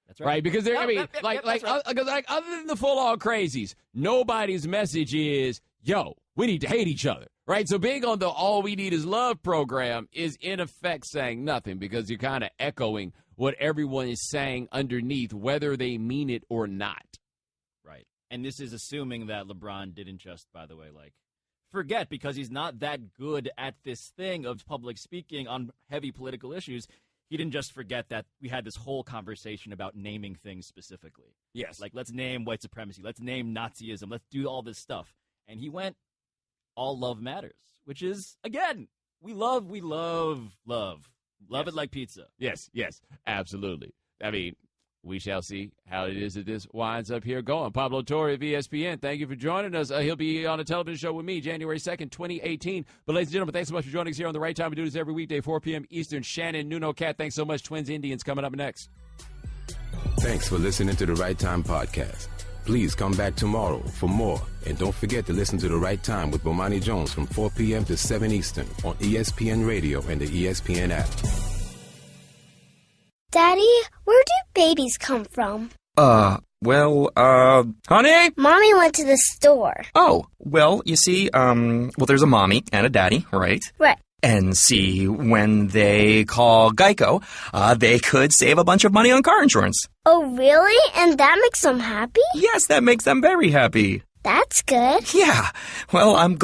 That's right. Right, because they're other than the full-on crazies, nobody's message is, yo, we need to hate each other, right? So being on the all we need is love program is in effect saying nothing because you're kind of echoing what everyone is saying underneath, whether they mean it or not. Right. And this is assuming that LeBron didn't just, by the way, forget because he's not that good at this thing of public speaking on heavy political issues. He didn't just forget that we had this whole conversation about naming things specifically. Yes. Like, let's name white supremacy. Let's name Nazism. Let's do all this stuff. And he went, all love matters, which is, again, we love. Love it like pizza. Yes, absolutely. I mean, we shall see how it is that this winds up here going. Pablo Torre of ESPN, thank you for joining us. He'll be on a television show with me January 2nd, 2018. But ladies and gentlemen, thanks so much for joining us here on The Right Time. We do this every weekday, 4 p.m. Eastern. Shannon, Nuno, Cat, thanks so much. Twins, Indians coming up next. Thanks for listening to The Right Time podcast. Please come back tomorrow for more. And don't forget to listen to The Right Time with Bomani Jones from 4 p.m. to 7 Eastern on ESPN Radio and the ESPN app. Daddy, where do babies come from? Honey? Mommy went to the store. Oh, well, you see, there's a mommy and a daddy, right? Right. And see, when they call Geico, they could save a bunch of money on car insurance. Oh, really? And that makes them happy? Yes, that makes them very happy. That's good. Yeah. Well, I'm